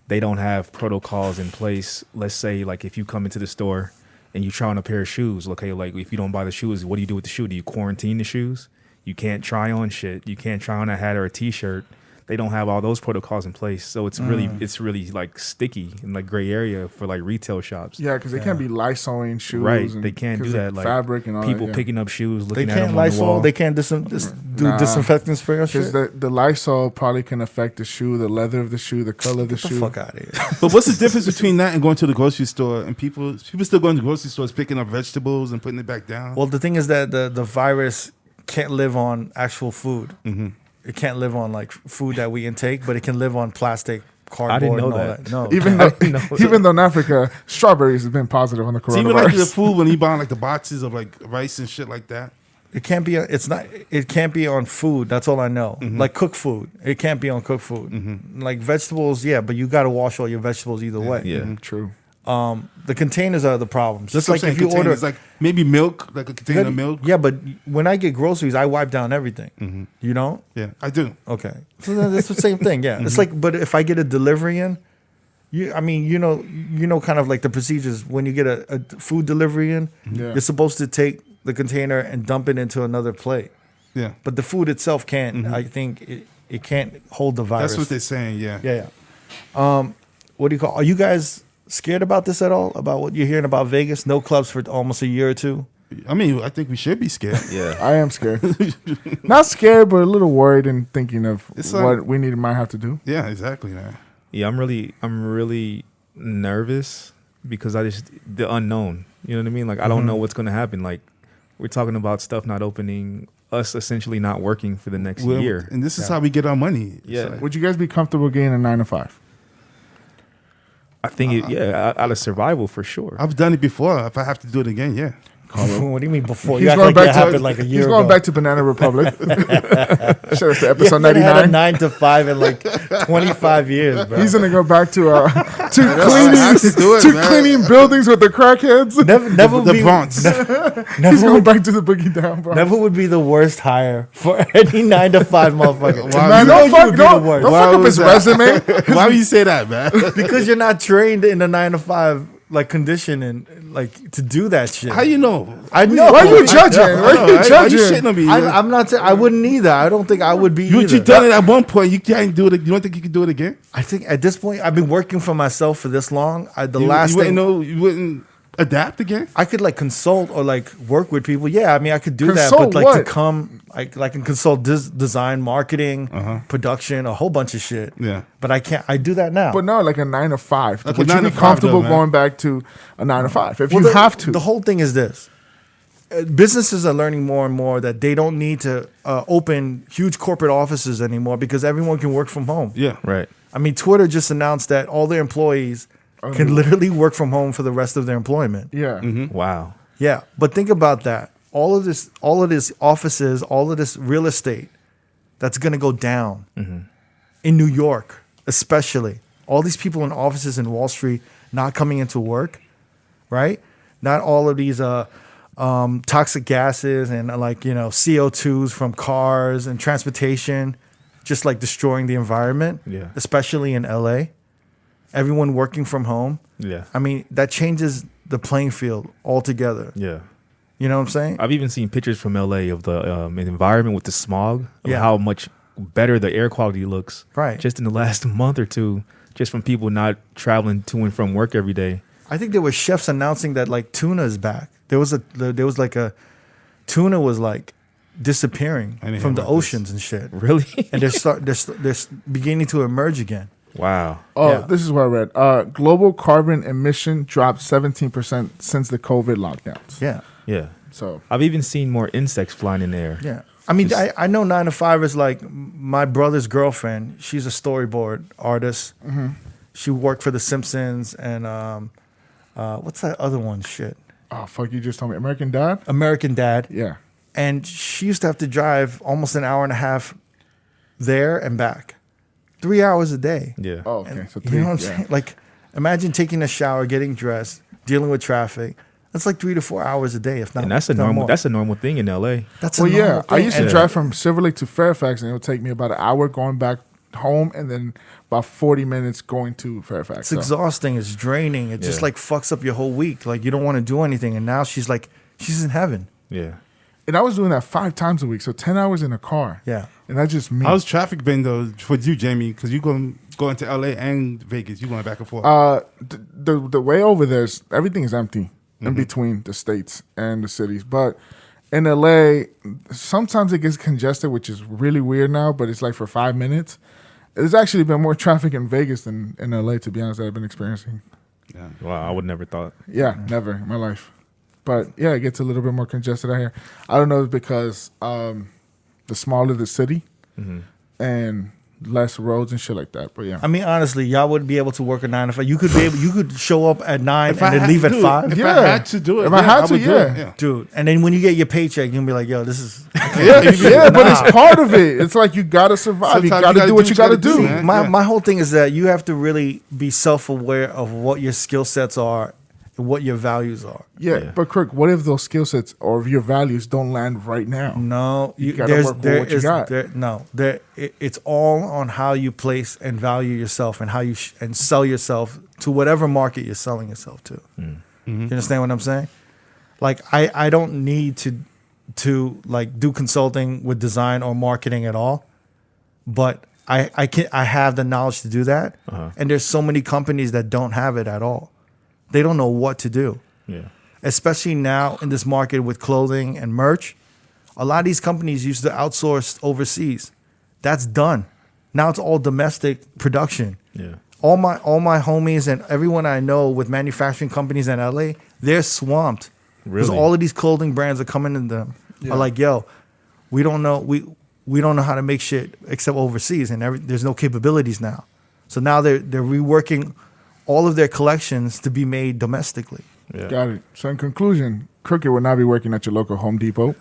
they don't have protocols in place. Let's say, like, if you come into the store and you try on a pair of shoes, okay, like if you don't buy the shoes, what do you do with the shoe? Do you quarantine the shoes? You can't try on shit. You can't try on a hat or a t-shirt. They don't have all those protocols in place. So it's really like sticky and like gray area for like retail shops. Yeah, because they can't be Lysoling shoes. Right. and- They can't do 'cause that. of Like fabric and all people that, yeah. picking up shoes, They looking at can't them on the Lysol. wall. They can't do disinfectant spray or Because shit. the Lysol probably can affect the shoe, the leather of the shoe, the color of the Get the shoe. fuck out of here. But what's the difference between that and going to the grocery store and people still going to grocery stores picking up vegetables and putting it back down? Well, the thing is that the virus can't live on actual food. Mm-hmm. It can't live on like food that we intake, but it can live on plastic, cardboard, didn't know and all that. that. No, Even though in Africa, strawberries have been positive on the So even like the coronavirus. food when you buy like the boxes of like rice and shit like that. it can't be. It's not. It can't be on food. That's all I know. Mm-hmm. Like cooked food, it can't be on cooked food. Like vegetables, yeah, but you got to wash all your vegetables either way. Yeah. True. The containers are the problems. That's Just what like I'm if saying. you order, Containers, like maybe milk, like a container of milk. yeah, but when I get groceries, I wipe down everything. You don't? Yeah, I do. Okay, so then it's the same thing. Yeah, it's like, but if I get a delivery in, you know, kind of like the procedures when you get a food delivery in, Yeah. you're supposed to take the container and dump it into another plate. Yeah, But the food itself can't. I think it can't hold the virus. that's what they're saying. Yeah. Yeah. What do you call? Are you guys scared about this at all? About what you're hearing about Vegas? No clubs for almost a year or two. I mean, I think we should be scared. Yeah. I am scared. Not scared, but a little worried and thinking of It's what like- we might have to do. Yeah, exactly, man. Yeah, I'm really nervous because the unknown. You know what I mean? Like I don't know what's gonna happen. Like we're talking about stuff not opening, us essentially not working for the next year. And this is how we get our money. It's Yeah. like- Would you guys be comfortable getting a 9 to 5? I think out of survival for sure. I've done it before. If I have to do it again, yeah. What do you mean before? He's You act going like back it to happened like a year he's ago. going back to Banana Republic. Should have said episode You haven't had a 99. 9 to 5 in like 25 years, bro. He's gonna go back to I have to do it, to man. cleaning buildings with the crackheads. never The be, Bronx. He's Never going would, back to the boogie down, bro. never would be the worst hire for any 9 to 5 motherfucker. Why Man, You don't know you would be the worst. don't Why fuck up was his that? resume. Why would you say that, man? Because you're not trained in a 9 to 5 like condition and like to do that shit. How you know? I know. Why are you judging? I know. Why are you Why you judging? shitting on me? I'm not saying I wouldn't either. I don't think I would be You either. done it at one point. You can't do it. You don't think you can do it again? I think at this point I've been working for myself for this long. The You, last you thing wouldn't know. You wouldn't adapt again. I could like consult or like work with people. Yeah, I mean I could do that, Consult but like to what? come like and consult design, marketing, production, a whole bunch of shit. Yeah. But I can't. I do that now. But no, like a 9 to 5. Like a Would you 9 be to 5 comfortable though, man. going back to a 9 to 5 if Well, you have to? The whole thing is this. Businesses are learning more and more that they don't need to open huge corporate offices anymore because everyone can work from home. Yeah. Right. I mean, Twitter just announced that all their employees can literally work from home for the rest of their employment. yeah. Wow. Yeah, but think about that. All of this offices, all of this real estate, that's going to go down in New York, especially. All these people in offices in Wall Street not coming into work, right? Not all of these toxic gases and CO2s from cars and transportation, just like destroying the environment. Yeah. Especially in LA. Everyone working from home. Yeah. I mean, that changes the playing field altogether. Yeah. You know what I'm saying? I've even seen pictures from LA of the environment with the smog, of Yeah. how much better the air quality looks. Right. Just in the last month or two, just from people not traveling to and from work every day. I think there were chefs announcing that like tuna is back. There was like a tuna was like disappearing I didn't from hear the about this. oceans and shit, Really? and they're beginning to emerge again. Wow. Oh, Yeah. this is what I read. Global carbon emission dropped 17% since the COVID lockdowns. Yeah, Yeah. So I've even seen more insects flying in the air. Yeah. I mean, I know 9 to 5 is like my brother's girlfriend. She's a storyboard artist. Mm-hmm. She worked for The Simpsons and what's that other one? Shit. oh fuck, you just told me American Dad. American Dad. Yeah. And she used to have to drive almost an hour and a half there and back. 3 hours a day. Yeah. Oh, okay. And So you 3. know what I'm yeah. saying? Like, imagine taking a shower, getting dressed, dealing with traffic. That's like 3 to 4 hours a day, if not. And that's a if not normal. more. That's a normal thing in LA. That's a Well, normal yeah. thing. I used to And- drive from Silver Lake to Fairfax, and it would take me about an hour going back home, and then about 40 minutes going to Fairfax. It's So, exhausting. It's draining. It just Yeah. like fucks up your whole week. Like you don't want to do anything. And now she's like, she's in heaven. Yeah. and I was doing that 5 times a week, so 10 hours in a car. Yeah. And that's just me. How's traffic been though for you, Jamie? Because you going to LA and Vegas. You going back and forth. The way over there's everything is empty in between the states and the cities. But in LA, sometimes it gets congested, which is really weird now, but it's like for 5 minutes. There's actually been more traffic in Vegas than in LA, to be honest, that I've been experiencing. Yeah. Wow, I would never thought. Yeah, never in my life. But yeah, it gets a little bit more congested out here. I don't know if it's because the smaller the city and less roads and shit like that. But yeah. I mean, honestly, y'all would be able to work a 9 to 5. You could show up at 9 If and I then had- leave at dude, 5. If Yeah. I had to do it, If I had to, would do yeah. it. Dude, and then when you get your paycheck, you'll be like, yo, this is yeah, but it's part of it. It's like you gotta survive. You Sometimes gotta do what you gotta do. man. my Yeah. my whole thing is that you have to really be self-aware of what your skill sets are and what your values are. Yeah, Yeah. but Kirk, what if those skill sets or if your values don't land right now? No, You gotta work with what you got. It's all on how you place and value yourself and how you and sell yourself to whatever market you're selling yourself to. You understand what I'm saying? Like I don't need to like do consulting with design or marketing at all, but I have the knowledge to do that. And there's so many companies that don't have it at all. They don't know what to do. Yeah. Especially now in this market with clothing and merch. A lot of these companies used to outsource overseas. That's done. Now it's all domestic production. Yeah. All my homies and everyone I know with manufacturing companies in LA, they're swamped. Because Really? all of these clothing brands are coming in them. Are like, yo, we don't know we don't know how to make shit except overseas, and there's no capabilities now. So now they're reworking all of their collections to be made domestically. Yeah. Got it. So in conclusion, Crooked will not be working at your local Home Depot.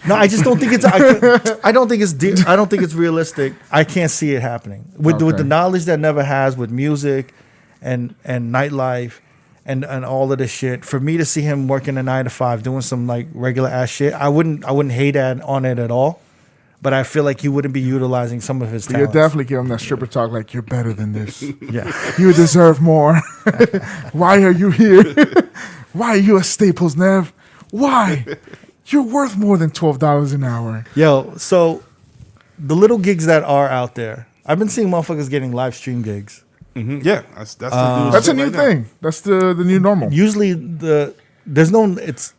No, I just don't think it's. I don't think it's. I don't think it's realistic. I can't see it happening with Okay. the knowledge that Never has with music, and nightlife, and all of this shit. For me to see him working a 9 to 5, doing some like regular ass shit, I wouldn't hate on it at all. But I feel like he wouldn't be utilizing some of his You'll talents. definitely give him that stripper talk like, you're better than this. Yeah. You deserve more. Why are you here? Why are you at Staples, Nev? Why? You're worth more than $12 an hour. Yo, so the little gigs that are out there, I've been seeing motherfuckers getting live stream gigs. Yeah, that's the newest That's a shit new right now. thing. That's the new normal. Usually it's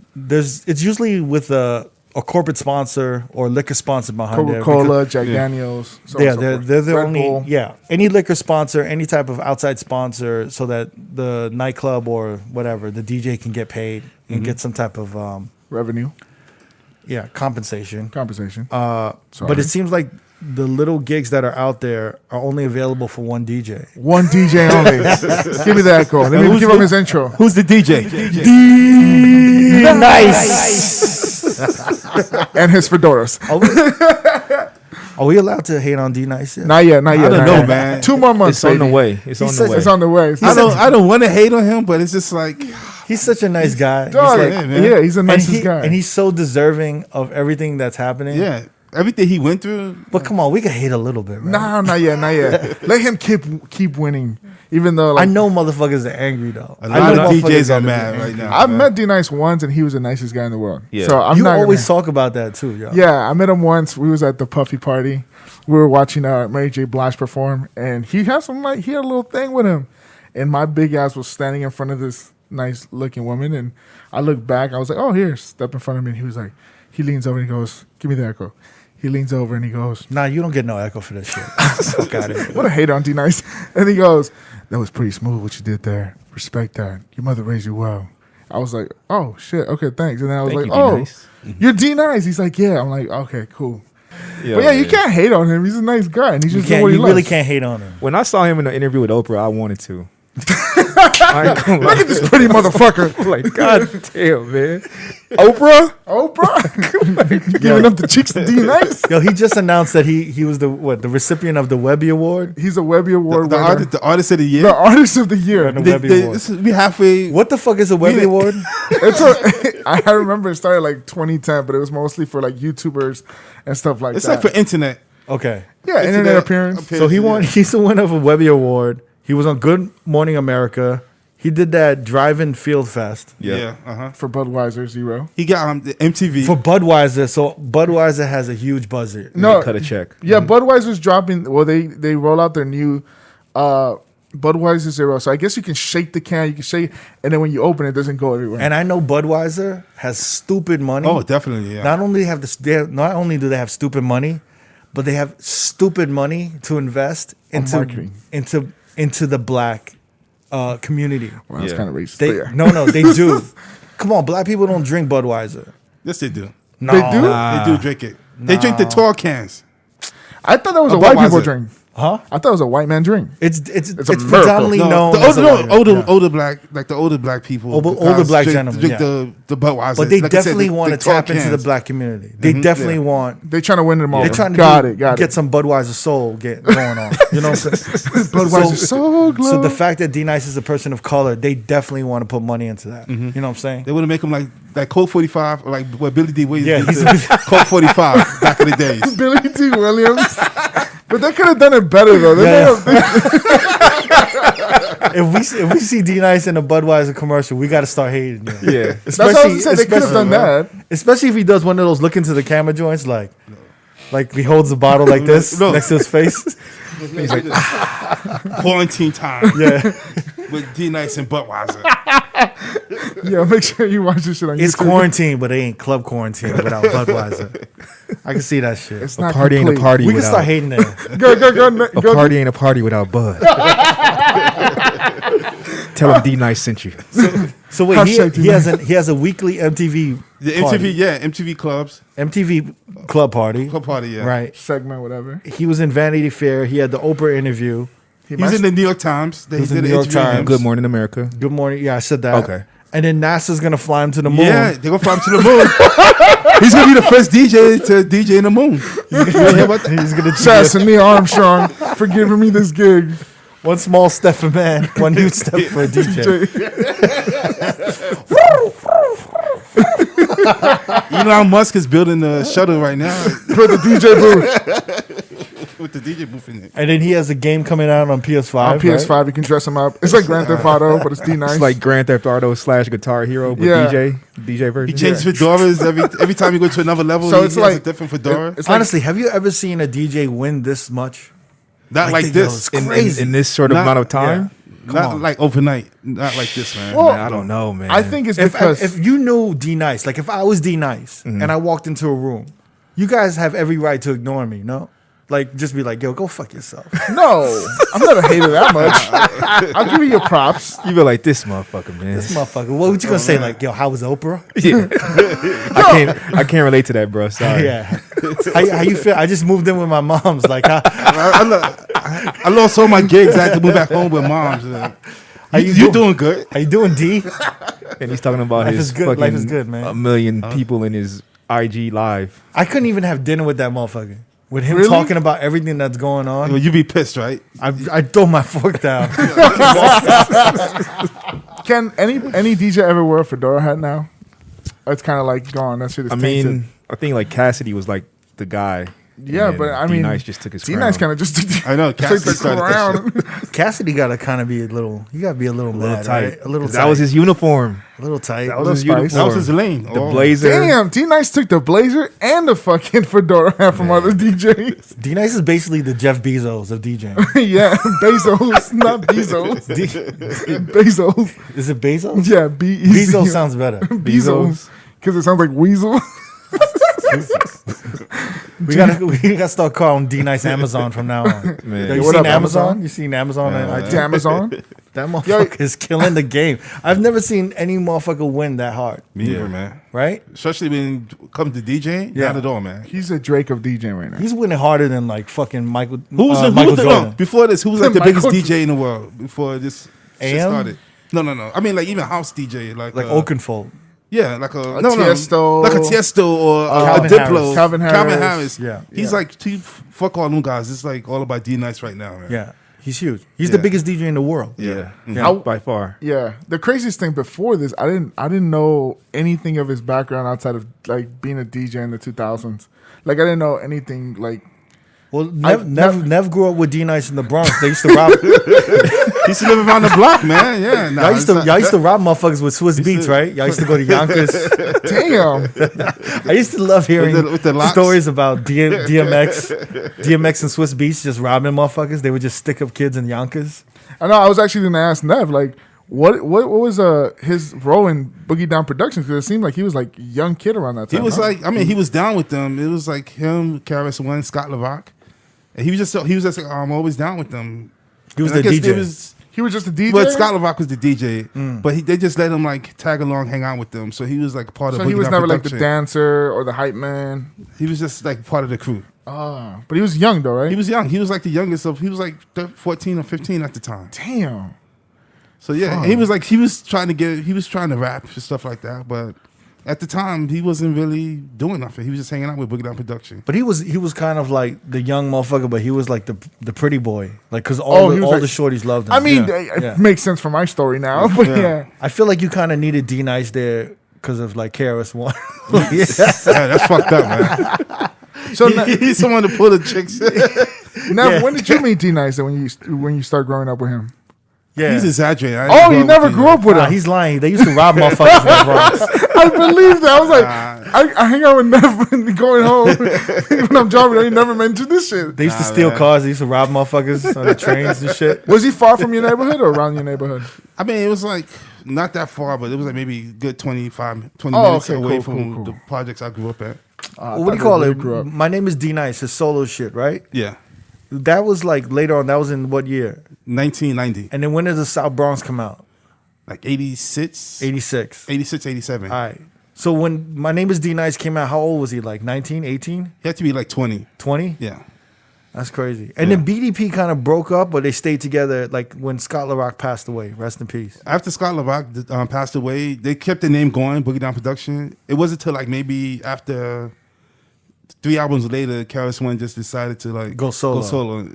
usually with a corporate sponsor or liquor sponsor behind it. Coca-Cola, because- Jack Daniels. So Yeah, on and so they're forth. the Red only Bull. any liquor sponsor, any type of outside sponsor, so that the nightclub or whatever the DJ can get paid and get some type of Revenue, compensation. compensation. But it seems like the little gigs that are out there are only available for one DJ. One DJ only. Give me the echo. Let me give him his intro. Who's the DJ? Nice. And his fedoras. Are we allowed to hate on D Nice yet? Not yet. I don't know, yet. man. 2 more months. It's on the baby. way. It's on the way. It's on the way. I don't want to hate on him, but it's just like He's such a nice guy. Dog, He's Yeah, man. yeah, he's the nicest and guy. and he's so deserving of everything that's happening. yeah, everything he went through. But come on, we can hate a little bit, man. No, not yet. Let him keep winning. Even though, like, I know motherfuckers are angry though. A I lot know of motherfuckers DJs are be mad angry. right now. I've man. met D Nice once, and he was the nicest guy in the world. Yeah. So I'm You not always gonna, talk about that too, yo. Yeah, I met him once. We was at the Puffy party. We were watching Mary J. Blige perform, and he had he had a little thing with him. And my big ass was standing in front of this nice looking woman, and I looked back. I was like, "Oh, here, step in front of me." And he was like, he leans over and he goes, "Give me the echo." He leans over and he goes, Nah, you don't get no echo for this shit. Fuck out of here. "What a hater on D Nice." And he goes, "That was pretty smooth what you did there. Respect that. Your mother raised you well." I was like, oh shit, okay, thanks. And then I was Thank like, you, oh, D-Nice. you're D-Nice. He's like, yeah. I'm like, okay, cool. Yeah, But yeah, you can't hate on him. He's a nice guy, and he's You just doing what he really loves. can't hate on him. When I saw him in the interview with Oprah, I wanted to. I ain't gonna lie. Look at this pretty motherfucker. Like, God damn, man. Oprah, giving up the cheeks to D-Nice. Yo, he just announced that he was the recipient of the Webby Award. He's a Webby Award The, winner. the artist of the year. The artist of the year. The Webby Award. We halfway. What the fuck is a Webby Award? I remember it started like 2010, but it was mostly for like YouTubers and stuff like It's that. like for internet. Okay, yeah, internet appearance. so he won. He's the winner of a Webby Award. He was on Good Morning America. He did that Drive-In Field Fest Yeah. Uh-huh. For Budweiser, 0. He got the MTV. for Budweiser. So Budweiser has a huge buzzer. No, Cut a check. yeah, Budweiser's dropping. Well, they roll out their new Budweiser 0. So I guess you can shake the can, you can shake, and then when you open it, it doesn't go everywhere. And I know Budweiser has stupid money. Oh, definitely. Yeah. Not only not only do they have stupid money, but they have stupid money to invest marketing. into the black community. well, that's Yeah. kind of racist. They but yeah. no, they do. Come on, black people don't drink Budweiser. Yes, they do. No. They do? They do drink it. They drink the tall cans. I thought that was A a white people Budweiser. drink. Huh? I thought it was a white man drink. It's America. predominantly known the as a white- yeah. older black, like the older black people, Older the guys black drink, gentlemen, drink yeah. the Budweiser. But they Like I said, definitely want to tall tap into the cans. black community. They definitely want. They trying to win them all. They're trying to got do- it. get some Budweiser soul going on. You know what I'm saying? Budweiser so glow. So the fact that D-Nice is a person of color, they definitely want to put money into that. You know what I'm saying? They want to make them like Colt 45, or like what Billy D. Williams Yeah, did to Colt 45 back in the days. Billy D. Williams. But they could have done it better though. If we see D-Nice in a Budweiser commercial, we got to start hating him. Yeah. That's what I was saying. They could have done that. Especially if he does one of those look into the camera joints, like he holds the bottle like this No. next to his face. He's like quarantine time. Yeah, With D-Nice and Budweiser. Yeah, make sure you watch this shit on it's YouTube. quarantine, but it ain't club quarantine without Budweiser. I can see that shit. It's A not party ain't a complete. party We can without. start hating there. A Go. party ain't a party without Bud. Tell him D-Nice sent you. So wait, Hashtag he has a weekly MTV The party. MTV clubs. MTV club party. Club party, yeah. Right. Segment, whatever. He was in Vanity Fair. He had the Oprah interview. He was in the New York Times. They was in did the an New York interview with him. Times. Good Morning America. Good morning. Yeah, I said that. Okay. And then NASA's gonna fly him to the moon. Yeah, they're gonna fly him to the moon. He's gonna be the first DJ to DJ in the moon. You hear about that? He's gonna Shout out to Neil Armstrong for giving me this gig. one small step for man, one huge step for a DJ. Elon Musk is building a shuttle right now For the DJ booth. with the DJ booth in it. And then he has a game coming out on PS5. On PS5, you can dress him up. It's like Grand Theft Auto, but it's D-Nice. It's like Grand Theft Auto / Guitar Hero, but Yeah. DJ version. He changes fedoras every time you go to another level. So he it's has like- a different fedora. It's like- Honestly, have you ever seen a DJ win this much? Not like yo, this. it's crazy. in this sort of Not- amount of time. Come Not on. like overnight. Not like this, man. Well, Man, I don't know, man. I think it's If because you knew D-Nice, like if I was D-Nice and I walked into a room, you guys have every right to ignore me, no? Like, just be like, yo, go fuck yourself. no, I'm not a hater that much. I'll give you your props. you be like this motherfucker, man. This motherfucker. What would you gonna say? Like, yo, how was Oprah? Yeah. I can't relate to that, bro. Sorry. Yeah. how you feel? I just moved in with my mom's. Like, I lost all my gigs. I had to move back home with moms. How You doing good? how you doing, D? And he's talking about Life his is good. fucking Life is good, man. a million people in his IG live. I couldn't even have dinner with that motherfucker. With him Really? talking about everything that's going on, Well, you be pissed, right? I throw my fork down. Can any DJ ever wear a fedora hat now? It's kind of like gone. That shit is I tainted. mean, I think like Cassidy was like the guy. Yeah, and but I mean, D-Nice just took his D-Nice crown. kind of just I know. take Cassidy the started that crown. Cassidy gotta kind of be a little. You gotta be a little mad, tight. right? A little tight. That was his uniform. a little tight. That was his Little uniform. spice. That was his lane. The Oh. blazer. Damn, D-Nice took the blazer and the fucking fedora hat from other DJs. D-Nice is basically the Jeff Bezos of DJing. Yeah, Bezos, not Bezos. Bezos. Is it Bezos? Yeah, B-E-Z. Bezos sounds better. Bezos. Because it sounds like weasel. We gotta start calling D Nice Amazon from now on. Man. You What seen up, Amazon? You seen Amazon? To Amazon. That motherfucker is killing the game. I've never seen any motherfucker win that hard. Me either, man. Right? Especially when it comes to DJing, Yeah. not at all, man. He's a Drake of DJing right now. He's winning harder than like fucking Michael. Who was Michael Jordan? before this? Who was like the Michael biggest DJ in the world before this shit AM? started? No. I mean, like even house DJ, like Oakenfold. yeah, like a Tiesto. like a Tiesto or a Calvin Diplo, Calvin Harris. Harris. Yeah. He's like fuck all them guys. It's like all about D Nice right now, man. Yeah, he's huge. He's the Yeah. biggest DJ in the world. Yeah. Yeah, by far. Yeah, the craziest thing before this, I didn't know anything of his background outside of like being a DJ in the 2000s. Like I didn't know anything like. Well, I've Nev grew up with D Nice in the Bronx. They used to rob. He used to live around the block, man. Yeah, nah, y'all used to rob motherfuckers with Swiss Beats, right? Y'all used to go to Yonkers. Damn. I used to love hearing with the locks? stories about DMX and Swiss Beats just robbing motherfuckers. They would just stick up kids in Yonkers. I know. I was actually going to ask Nev like. What was his role in Boogie Down Productions? Because it seemed like he was like a young kid around that time. He was huh? like, I mean, he was down with them. It was like him, Karis One, Scott LaRock, and he was just like, I'm always down with them. He was And I the guess DJ. He was just a DJ. But Scott LaRock was the DJ, but they just let him like tag along, hang out with them. So he was like part of. So he Boogie was Down never like production. the dancer or the hype man. He was just like part of the crew. Ah, but he was young though, right? He was young. He was like the youngest of. He was like 14 or 15 at the time. Damn. So yeah, he was trying to rap and stuff like that, but at the time he wasn't really doing nothing. He was just hanging out with Boogie Down Production. But he was kind of like the young motherfucker, but he was like the pretty boy, like because all he was like- the shorties loved him. I mean, Yeah. it Yeah. makes sense for my story now, but yeah. I feel like you kind of needed D Nice there because of like KRS One. Yeah, that's fucked up, man. So He's someone to pull the chicks. now, when did you meet D Nice? When you start growing up with him? Yeah. He's exaggerating. Oh, you never grew up with Nah, him. he's lying. They used to rob motherfuckers in the Bronx. I believe that. I was like, I hang out with Nev when going home when I'm driving. I never mentioned this shit. They used to steal cars. They used to rob motherfuckers on the trains and shit. Was he far from your neighborhood or around your neighborhood? I mean, it was like not that far, but it was like maybe a good 20 minutes okay, away cool, from cool. the projects I grew up at. What do you call it? My name is D Nice. His solo shit, right? Yeah, That was like later on. That was in what year? 1990, And then when did the South Bronx come out? like 86, 86. 86, 87. All right. So when My Name is D Nice came out, how old was he? Like 19, 18, He had to be like 20. 20? Yeah. That's crazy. And then BDP kind of broke up, but they stayed together like when Scott LaRock passed away. Rest in peace. After Scott LaRock passed away, they kept the name going, Boogie Down Production. It wasn't until like maybe after 3 albums later, Karis One just decided to like Go solo.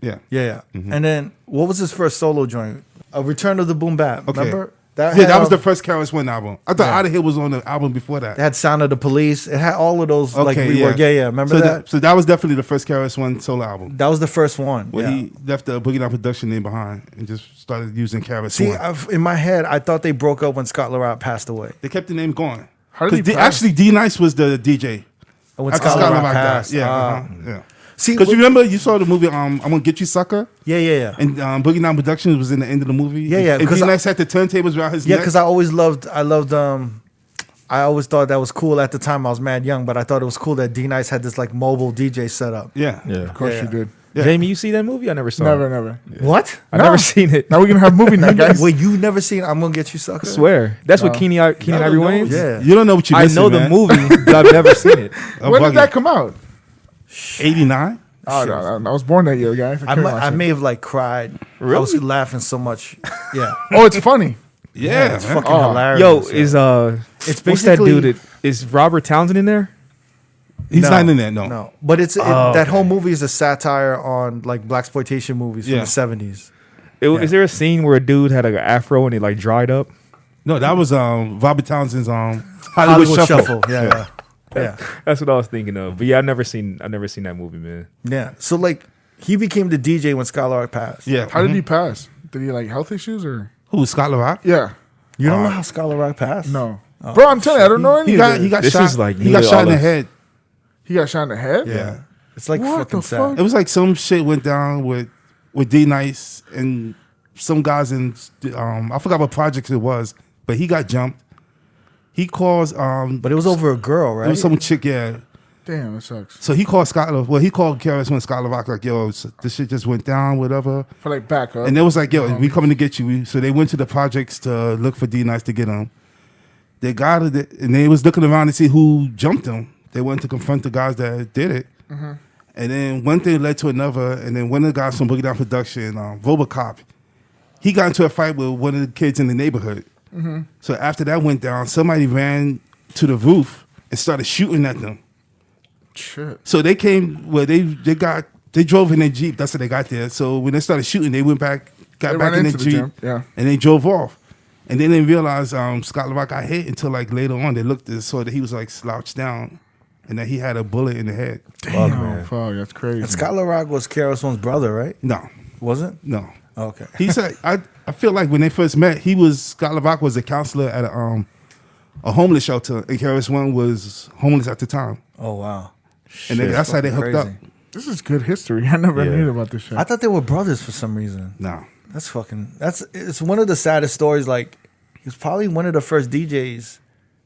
Yeah. Yeah. And then what was his first solo joint? A Return of the Boom Bap. Okay. Remember? That had, was the first Karis One album. I thought Out of Here was on the album before that. It had Sound of the Police. It had all of those like Okay, rework. Yeah. Remember so that? So that was definitely the first Karis One solo album. That was the first one. Where Yeah. he left the Boogie Down Production name behind and just started using Karis See, One. in my head, I thought they broke up when Scott LaRock passed away. They kept the name going. How did he pass? Actually, D Nice was the DJ. When After Scott LaRock died. passed. Yeah. Ah. Yeah. See, Because you remember you saw the movie I'm Gonna Get You Sucker? yeah. And Boogie Down Productions was in the end of the movie. Yeah. And Because D Nice had the turntables around his Yeah, neck. because I always thought that was cool at the time. I was mad young, but I thought it was cool that D Nice had this like mobile DJ setup. Yeah. Yeah. Of course Yeah. you did. Yeah. Jamie, you see that movie? I never saw it. Never. What? I never seen it. Now we're gonna have movie night, guys. Wait, you never seen I'm Gonna Get You Sucker? I swear. That's what Keenan Ivory Wayans? Yeah. You don't know what you're I missing, know the man. movie, but I've never seen it. I'm When did bugging. that come out? 89? Oh, no, I was born that year, guys. I may have like cried. I was laughing so much. Yeah. Oh, it's funny. Yeah, It's man. fucking Yo, hilarious. is It's what's that basically- dude? Is Robert Townsend in there? He's No, not in there, no. No, but that whole movie is a satire on like blaxploitation movies from Yeah. the 70s. Is there a scene where a dude had like an afro and it like dried up? No, that was Robert Townsend's Hollywood Shuffle. Yeah. That's what I was thinking of. But yeah, I've never seen that movie, man. Yeah. So like he became the DJ when Scott LaRock passed. Yeah. How did he pass? Did he like health issues or? Who, Scott LaRock? Yeah. You don't know how Scott LaRock passed? No. Bro, I'm telling you, I don't know any He of got this. got This shot. is like he got nearly shot in all the of- head. He got shot in the head? Yeah. It's like What fucking the sad. fuck? It was like some shit went down with D Nice and some guys in I forgot what projects it was, but he got jumped. He calls But it was over a girl, right? it was some chick, yeah. Damn, it sucks. So he called Scott. Well, he called KRS-One, Scott LaRock, like, yo, this shit just went down, whatever. For like backup. And they was like, yo, we coming to get you. So they went to the projects to look for D-Nice to get him. They got it, and they was looking around to see who jumped him. They went to confront the guys that did it. Mm-hmm. And then one thing led to another, and then one of the guys from Boogie Down Production, Robocop, he got into a fight with one of the kids in the neighborhood. Mm-hmm. So after that went down, somebody ran to the roof and started shooting at them. Shit. So they came, they drove in their Jeep. That's how they got there. So when they started shooting, they went back, got back in their Jeep, and they drove off. And then they realized Scott LaRock got hit until like later on they looked and saw that he was like slouched down and that he had a bullet in the head. Damn, fuck, that's crazy. And Scott LaRock was KRS-One's brother, right? No. Wasn't? No. Okay. He said, I feel like when they first met, Scott LaRock was a counselor at a homeless shelter, and KRS-One was homeless at the time. Oh, wow. And that's how they hooked up. This is good history. I never knew about this shit. I thought they were brothers for some reason. No. It's one of the saddest stories. Like, he was probably one of the first DJs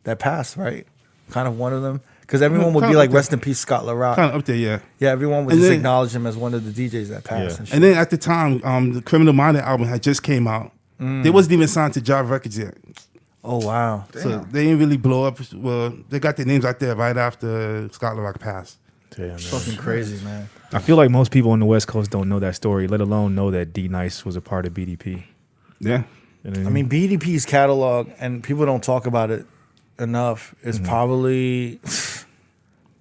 that passed, right? Kind of one of them. Because everyone would be like, rest in peace, Scott LaRock. Kind of up there, yeah. Yeah, everyone would just acknowledge him as one of the DJs that passed. Yeah. And, and then at the time, the Criminal Minded album had just came out. They wasn't even signed to Jive Records yet. Oh, wow. So they didn't really blow up. Well, they got their names out there right after Scott LaRock passed. Damn, it's fucking crazy, man. I feel like most people on the West Coast don't know that story, let alone know that D-Nice was a part of BDP. Yeah. You know I mean, BDP's catalog, and people don't talk about it enough, is probably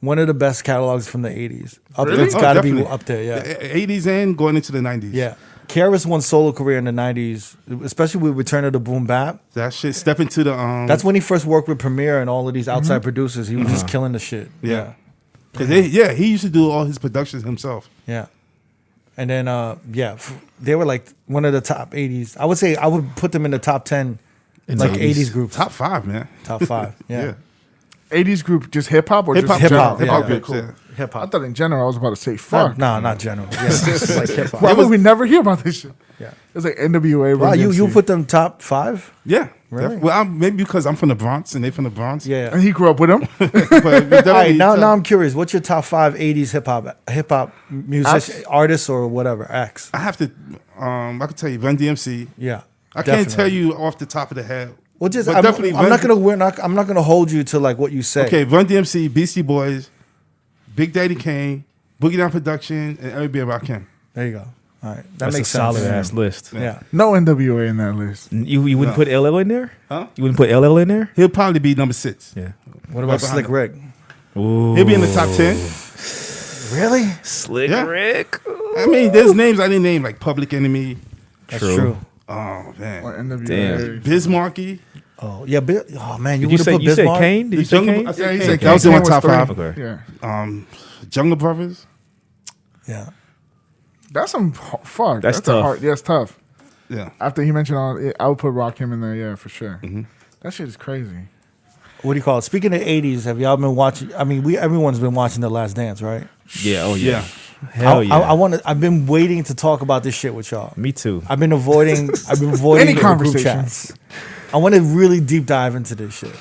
one of the best catalogs from the 80s. Really? It's got to be definitely. up there, yeah. The 80s and going into the 90s. Yeah. KRS-One's solo career in the 90s, especially with Return of the Boom Bap. That shit, step into the... That's when he first worked with Premier and all of these outside producers. He was just killing the shit. Yeah. He used to do all his productions himself. Yeah. And then, they were like one of the top 80s. I would say I would put them in the top 10, In like the 80s groups. Top 5, man. Top 5, yeah. 80s group, just hip hop or Hip-hop, just hip-hop, general? yeah. Okay, Yeah. cool. Yeah. Hip I hop. thought in general I was about to say fuck. Not general. Yeah, it's like hip hop. Why would we never hear about this shit? Yeah. It's like NWA. Wow, Run you DMC. put them top 5? Yeah. Really? Well, maybe because I'm from the Bronx and they from the Bronx. Yeah. And he grew up with him. But All right, now I'm curious. What's your top 5 80s hip hop musician, artists or whatever? X. I have to... I can tell you, Run DMC. Yeah. I can't tell you off the top of the head. Well, just But I'm definitely not gonna hold you to like what you say. Okay, Run DMC, Beastie Boys, Big Daddy Kane, Boogie Down Production, and Eric B. and Rakim. There you go. All right, that That's makes a solid sense. ass list. Yeah. No NWA in that list. You wouldn't put LL in there? Huh? You wouldn't put LL in there? He'll probably be number 6. Yeah. What about Right behind Slick him. Rick? Ooh. He'll be in the top 10. Really? Slick Yeah. Rick. I mean, there's names I didn't name, like Public Enemy. That's True. true. Oh, man. Or NWA. Damn. Bismarcky. Oh yeah, oh man, you Did you would say have put you said Bismarck? Kane? Did you The say Jungle- Kane? I said Yeah, he Kane. said That was in Kane my top 5. Okay. Yeah. Jungle Brothers. Yeah. That's some fuck. That's a tough. hard. Yeah, it's tough. Yeah. After he mentioned all, I would put Rakim in there. Yeah, for sure. That shit is crazy. What do you call it? Speaking of 80s, have y'all been watching? I mean, everyone's been watching The Last Dance, right? Yeah. Oh yeah. Yeah. Hell yeah. I've been waiting to talk about this shit with y'all. Me too. I've been avoiding Any the group conversations. chats. I want to really deep dive into this shit.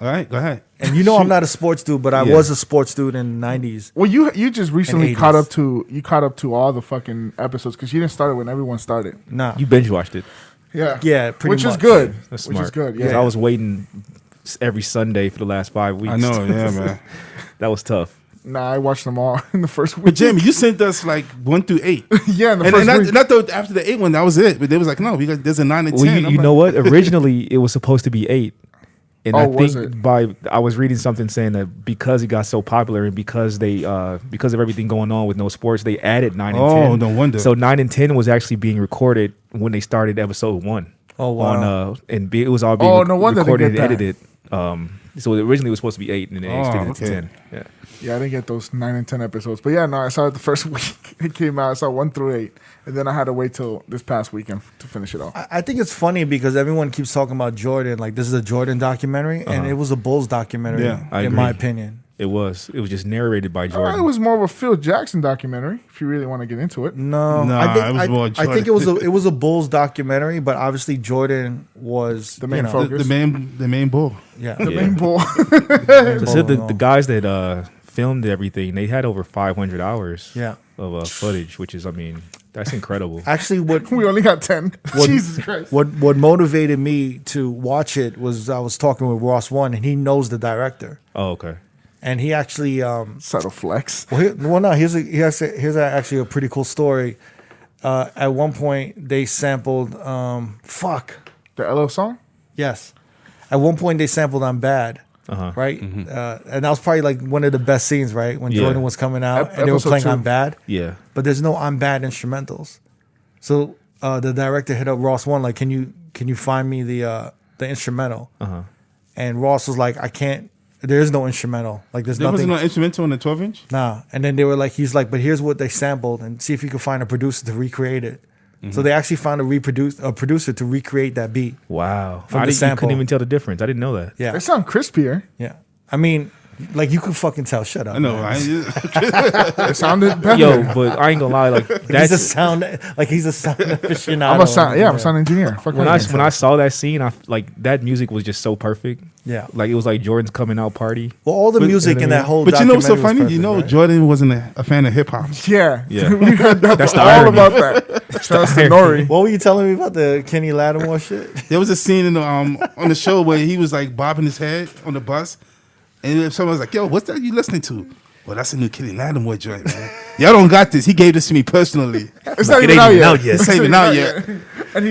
All right, go ahead. And you know I'm not a sports dude, but I was a sports dude in the 90s. Well, you just recently 80s. caught up to all the fucking episodes because you didn't start it when everyone started. Nah. You binge watched it. Yeah, pretty which is much. good. That's which smart. is good. 'Cause Yeah, I was waiting every Sunday for the last 5 weeks. I know, yeah, man. That was tough. Nah, I watched them all in the first week. But Jamie, you sent us like 1 through 8. Yeah, in the And first not, week. not the, after the 8 one, that was it. But they was like, no, there's a 9 and 10. Well, I'm you like, know what? Originally, it was supposed to be 8. And I was think it? I was reading something saying that because it got so popular and because because of everything going on with no sports, they added 9 and 10. Oh, no wonder. So 9 and 10 was actually being recorded when they started episode 1. Oh, wow. And it was all being Oh, no wonder they recorded did and that. edited. So originally it was supposed to be 8 and then they extended it to okay. 10. Yeah. Yeah, I didn't get those 9 and 10 episodes. But yeah, no, I saw it the first week. It came out. I saw 1 through 8. And then I had to wait till this past weekend to finish it off. I think it's funny because everyone keeps talking about Jordan. Like, this is a Jordan documentary, and it was a Bulls documentary, Yeah, I in my agree. opinion. It was just narrated by Jordan. It was more of a Phil Jackson documentary, if you really want to get into it. No, Nah, I think, it was more I think it was a Bulls documentary, but obviously Jordan was The main you know, focus. the main bull. Yeah, The Yeah. main ball. the guys that filmed everything, they had over 500 hours Yeah. of footage, which is, I mean, that's incredible. Actually, what We only got 10. Jesus Christ. what motivated me to watch it was I was talking with Ross One, and he knows the director, Oh, okay. and he actually Subtle flex. here's actually a pretty cool story. At one point, they sampled The LO song? yes. At one point, they sampled "I'm Bad." Right, and that was probably like one of the best scenes, right? When Jordan was coming out and they were Episode playing 2. "I'm Bad," Yeah. but there's no "I'm Bad" instrumentals. So the director hit up Ross One like, "Can you find me the instrumental?" And Ross was like, "I can't. There is no instrumental. Like there's There nothing." wasn't no instrumental on the 12-inch? Nah. And then they were like, he's like, "But here's what they sampled, and see if you can find a producer to recreate it." So they actually found a producer to recreate that beat. Wow. From the You sample. couldn't even tell the difference. I didn't know that. Yeah, They sound crispier. yeah. I mean, like you could fucking tell. Shut up. I know, man. right? It sounded better. Yo, but I ain't gonna lie, like He's a that's sound aficionado. I'm a sound engineer. Fuck when me. I saw that scene, I like that music was just so perfect. Yeah. Like it was like Jordan's coming out party. Well, all the music in that whole. But you know what's so funny? documentary was You know, perfect, right? Jordan wasn't a fan of hip hop. Yeah. Yeah. We heard that That's the all irony. about that. Shout out to Nori. What were you telling me about the Kenny Lattimore shit? There was a scene in the, on the show where he was like bobbing his head on the bus, and someone was like, "Yo, what's that you listening to?" Well, that's a new Kenny Lattimore joint, man. Y'all don't got this. He gave this to me personally. It's not It even ain't out even yet. out yet. It's not even out yet. And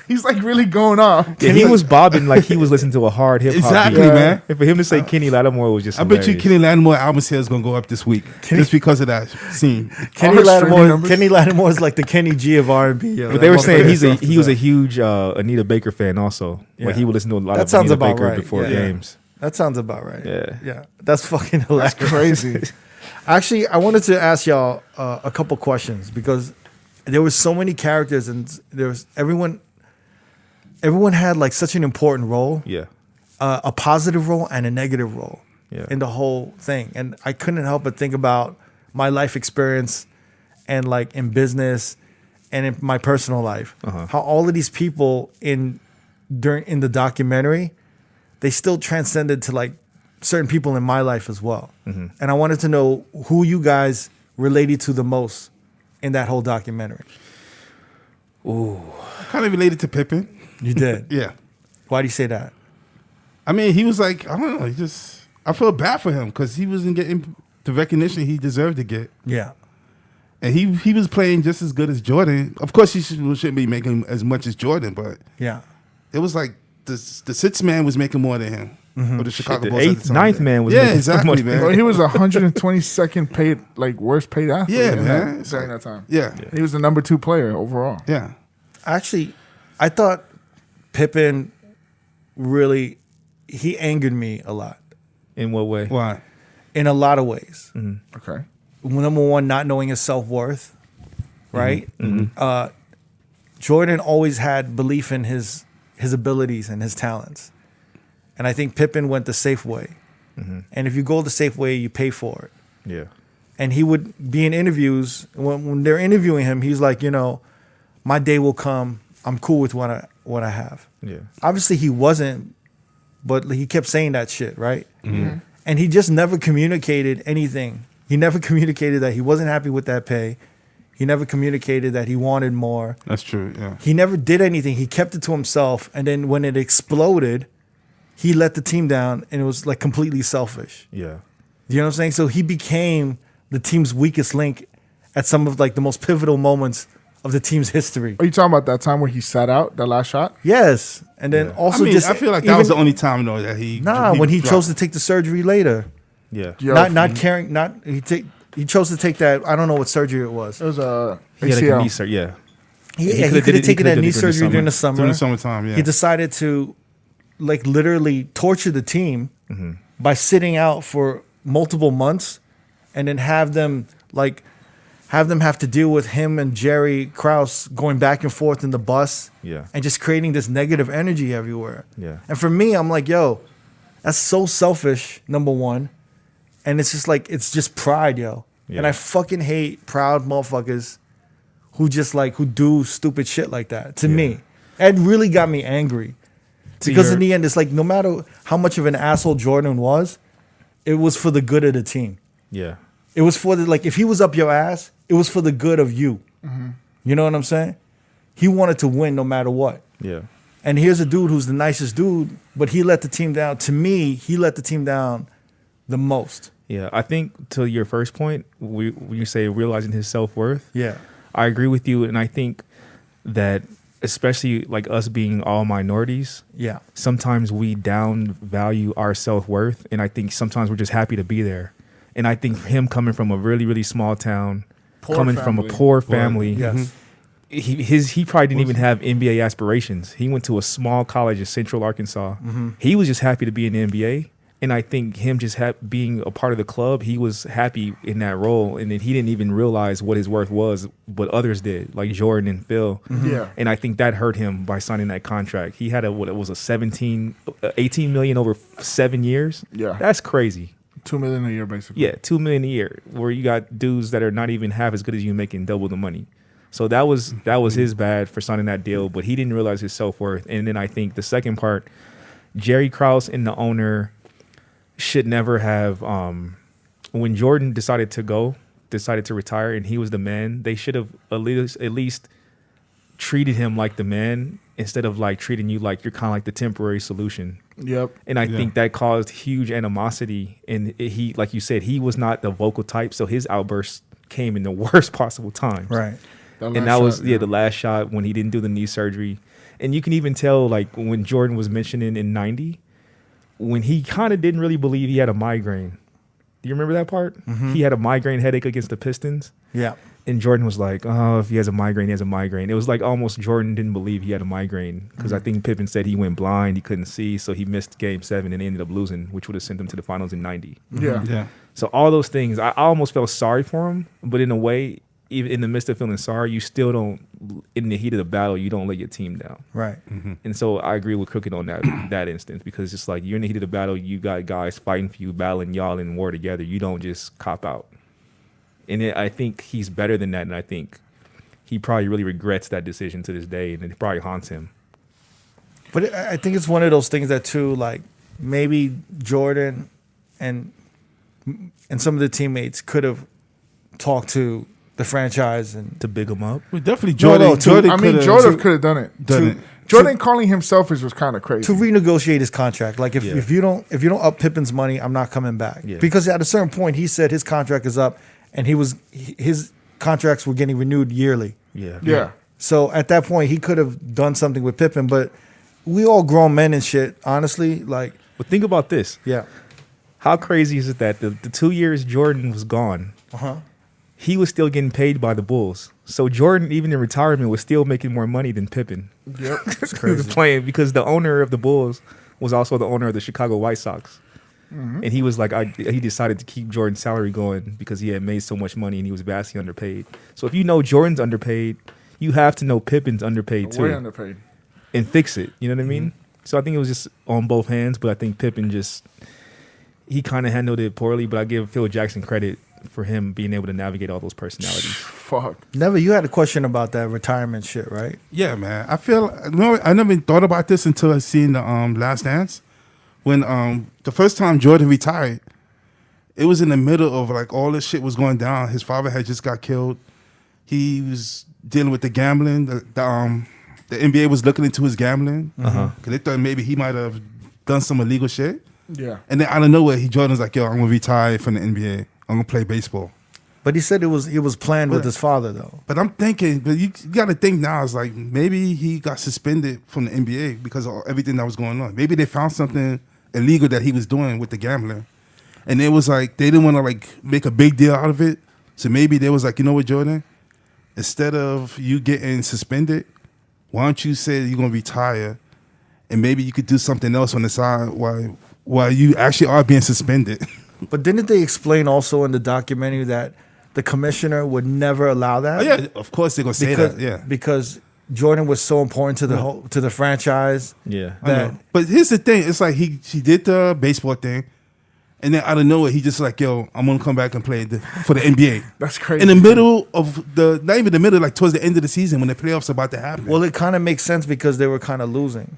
he's like really going off. Yeah, he was bobbing like he was listening to a hard hip hop. Exactly, beat. man. And for him to say Kenny Lattimore was just I bet you hilarious. Kenny Lattimore album sales gonna go up this week just because of that scene. Kenny her streaming Lattimore. numbers. Kenny Lattimore is like the Kenny G of R&B. But they were saying he was a huge Anita Baker fan also. Yeah. Like he would listen to a lot That of sounds Anita about Baker right. before Yeah. games. That sounds about right. Yeah. Yeah. That's fucking hilarious. Crazy. Actually, I wanted to ask y'all a couple questions because there was so many characters and there was everyone had like such an important role, Yeah. a positive role and a negative role Yeah. in the whole thing. And I couldn't help but think about my life experience and like in business and in my personal life, how all of these people in the documentary, they still transcended to like certain people in my life as well. And I wanted to know who you guys related to the most in that whole documentary. Kind of related to Pippin. You did. Yeah. Why do you say that? I mean, he was like, I don't know, I feel bad for him because he wasn't getting the recognition he deserved to get. Yeah. And he was playing just as good as Jordan. Of course, he shouldn't be making as much as Jordan, but Yeah. it was like the sixth man was making more than him. Or the Chicago The Bulls. at the time. ninth man was Yeah, making so exactly, much man. Well, he was 122nd paid, like worst paid athlete. Yeah, in man. that, during that time. Yeah. He was the number 2 player overall. Yeah. Actually, I thought Pippin really, he angered me a lot In what way? Why? in a lot of ways. Okay. Number one, not knowing his self-worth, right? Jordan always had belief in his abilities and his talents. And I think Pippin went the safe way. And if you go the safe way, you pay for it. Yeah. And he would be in interviews. When they're interviewing him, he's like, my day will come. I'm cool with what I have. Yeah. Obviously, he wasn't, but he kept saying that shit, right? And he just never communicated anything. He never communicated that he wasn't happy with that pay. He never communicated that he wanted more. That's true. Yeah. He never did anything. He kept it to himself. And then when it exploded, he let the team down, and it was like completely selfish. Yeah. You know what I'm saying? So he became the team's weakest link at some of like the most pivotal moments of the team's history. Are you talking about that time where he sat out, that last shot? Yes, and then also I just feel like that was the only time though that he when he dropped. chose to take the surgery later, Yeah. Yo, not caring, he chose to take that. I don't know what surgery it was. It was a He had a ACL. knee surgery. Yeah. He could've could did have it- taken that did it knee during the surgery during the summer. summer. During the summertime, yeah. He decided to like literally torture the team by sitting out for multiple months, and then have them have to deal with him and Jerry Krause going back and forth in the bus, Yeah. and just creating this negative energy everywhere. Yeah. And for me, I'm like, yo, that's so selfish. Number one, and it's just like it's just pride, yo. And Yeah. I fucking hate proud motherfuckers who just like who do stupid shit like that. To me, it really got me angry. Because your- in the end, it's like no matter how much of an asshole Jordan was, it was for the good of the team. Yeah. It was for the, like, if he was up your ass, it was for the good of you. You know what I'm saying? He wanted to win no matter what. Yeah. And here's a dude who's the nicest dude, but he let the team down. To me, he let the team down the most. Yeah. I think to your first point, when you say realizing his self-worth, Yeah. I agree with you. And I think that especially like us being all minorities, Yeah. sometimes we downvalue our self-worth. And I think sometimes we're just happy to be there. And I think him coming from a really, really small town, from a poor family, Yes. he probably didn't even have NBA aspirations. He went to a small college in Central Arkansas. He was just happy to be in the NBA. And I think him just being a part of the club, he was happy in that role. And then he didn't even realize what his worth was, but others did, like Jordan and Phil. Yeah. And I think that hurt him by signing that contract. He had 18 million over 7 years. Yeah. That's crazy. $2 million a year, basically. Yeah, $2 million a year, where you got dudes that are not even half as good as you making double the money. So that was his bad for signing that deal, but he didn't realize his self-worth. And then I think the second part, Jerry Krause and the owner should never have, when Jordan decided to retire and he was the man, they should have at least treated him like the man instead of like treating you like you're kind of like the temporary solution. Yep. And I think that caused huge animosity. And he, like you said, he was not the vocal type, so his outbursts came in the worst possible times. Right. That was the last shot when he didn't do the knee surgery. And you can even tell, like, when Jordan was mentioning in 90, when he kind of didn't really believe he had a migraine. Do you remember that part? He had a migraine headache against the Pistons. Yeah. And Jordan was like, oh, if he has a migraine, he has a migraine. It was like almost Jordan didn't believe he had a migraine because I think Pippin said he went blind, he couldn't see, so he missed Game 7 and ended up losing, which would have sent him to the finals in 90. Yeah. Yeah. So all those things, I almost felt sorry for him, but in a way, even in the midst of feeling sorry, you still don't, in the heat of the battle, you don't let your team down. Right. And so I agree with Crooked on that instance, because it's like you're in the heat of the battle, you got guys fighting for you, battling y'all in war together. You don't just cop out. And I think he's better than that, and I think he probably really regrets that decision to this day, and it probably haunts him. But I think it's one of those things that too, like maybe Jordan and some of the teammates could have talked to the franchise and To big him up. Well, definitely Jordan. Jordan could have done it. Done it. Jordan calling him selfish was kind of crazy. to renegotiate his contract. Like if you don't up Pippin's money, I'm not coming back. Yeah. Because at a certain point, he said his contract is up, and his contracts were getting renewed yearly. Yeah. So at that point, he could have done something with Pippin. But we all grown men and shit. Honestly, like But think about this. yeah, How crazy is it that the 2 years Jordan was gone, he was still getting paid by the Bulls. So Jordan, even in retirement, was still making more money than Pippen. Yep. He was playing because the owner of the Bulls was also the owner of the Chicago White Sox. And he was like, he decided to keep Jordan's salary going because he had made so much money and he was vastly underpaid. So if you know Jordan's underpaid, you have to know Pippen's underpaid too. Way underpaid. And fix it. You know what I mean? So I think it was just on both hands, but I think Pippen he kind of handled it poorly, but I give Phil Jackson credit for him being able to navigate all those personalities. Fuck. Never. You had a question about that retirement shit, right? Yeah, man. I feel I never thought about this until I seen the Last Dance. When the first time Jordan retired, it was in the middle of like all this shit was going down. His father had just got killed. He was dealing with the gambling. The NBA was looking into his gambling because they thought maybe he might have done some illegal shit. Yeah. And then out of nowhere, Jordan's like, "Yo, I'm gonna retire from the NBA. I'm gonna play baseball." But he said it was planned with his father though. But I'm thinking, but you got to think now. It's like maybe he got suspended from the NBA because of everything that was going on. Maybe they found something illegal that he was doing with the gambling, and it was like they didn't want to like make a big deal out of it. So maybe they was like, you know what, Jordan, instead of you getting suspended, why don't you say you're gonna retire, and maybe you could do something else on the side while you actually are being suspended. But didn't they explain also in the documentary that the commissioner would never allow that? Oh, yeah, of course they're gonna say that. Yeah, because Jordan was so important to the to the franchise. Yeah. That But here's the thing: it's like he did the baseball thing, and then out of nowhere he just like, yo, I'm gonna come back and play for the NBA. That's crazy. In the middle of not even the middle, like towards the end of the season when the playoffs are about to happen. well, it kind of makes sense because they were kind of losing.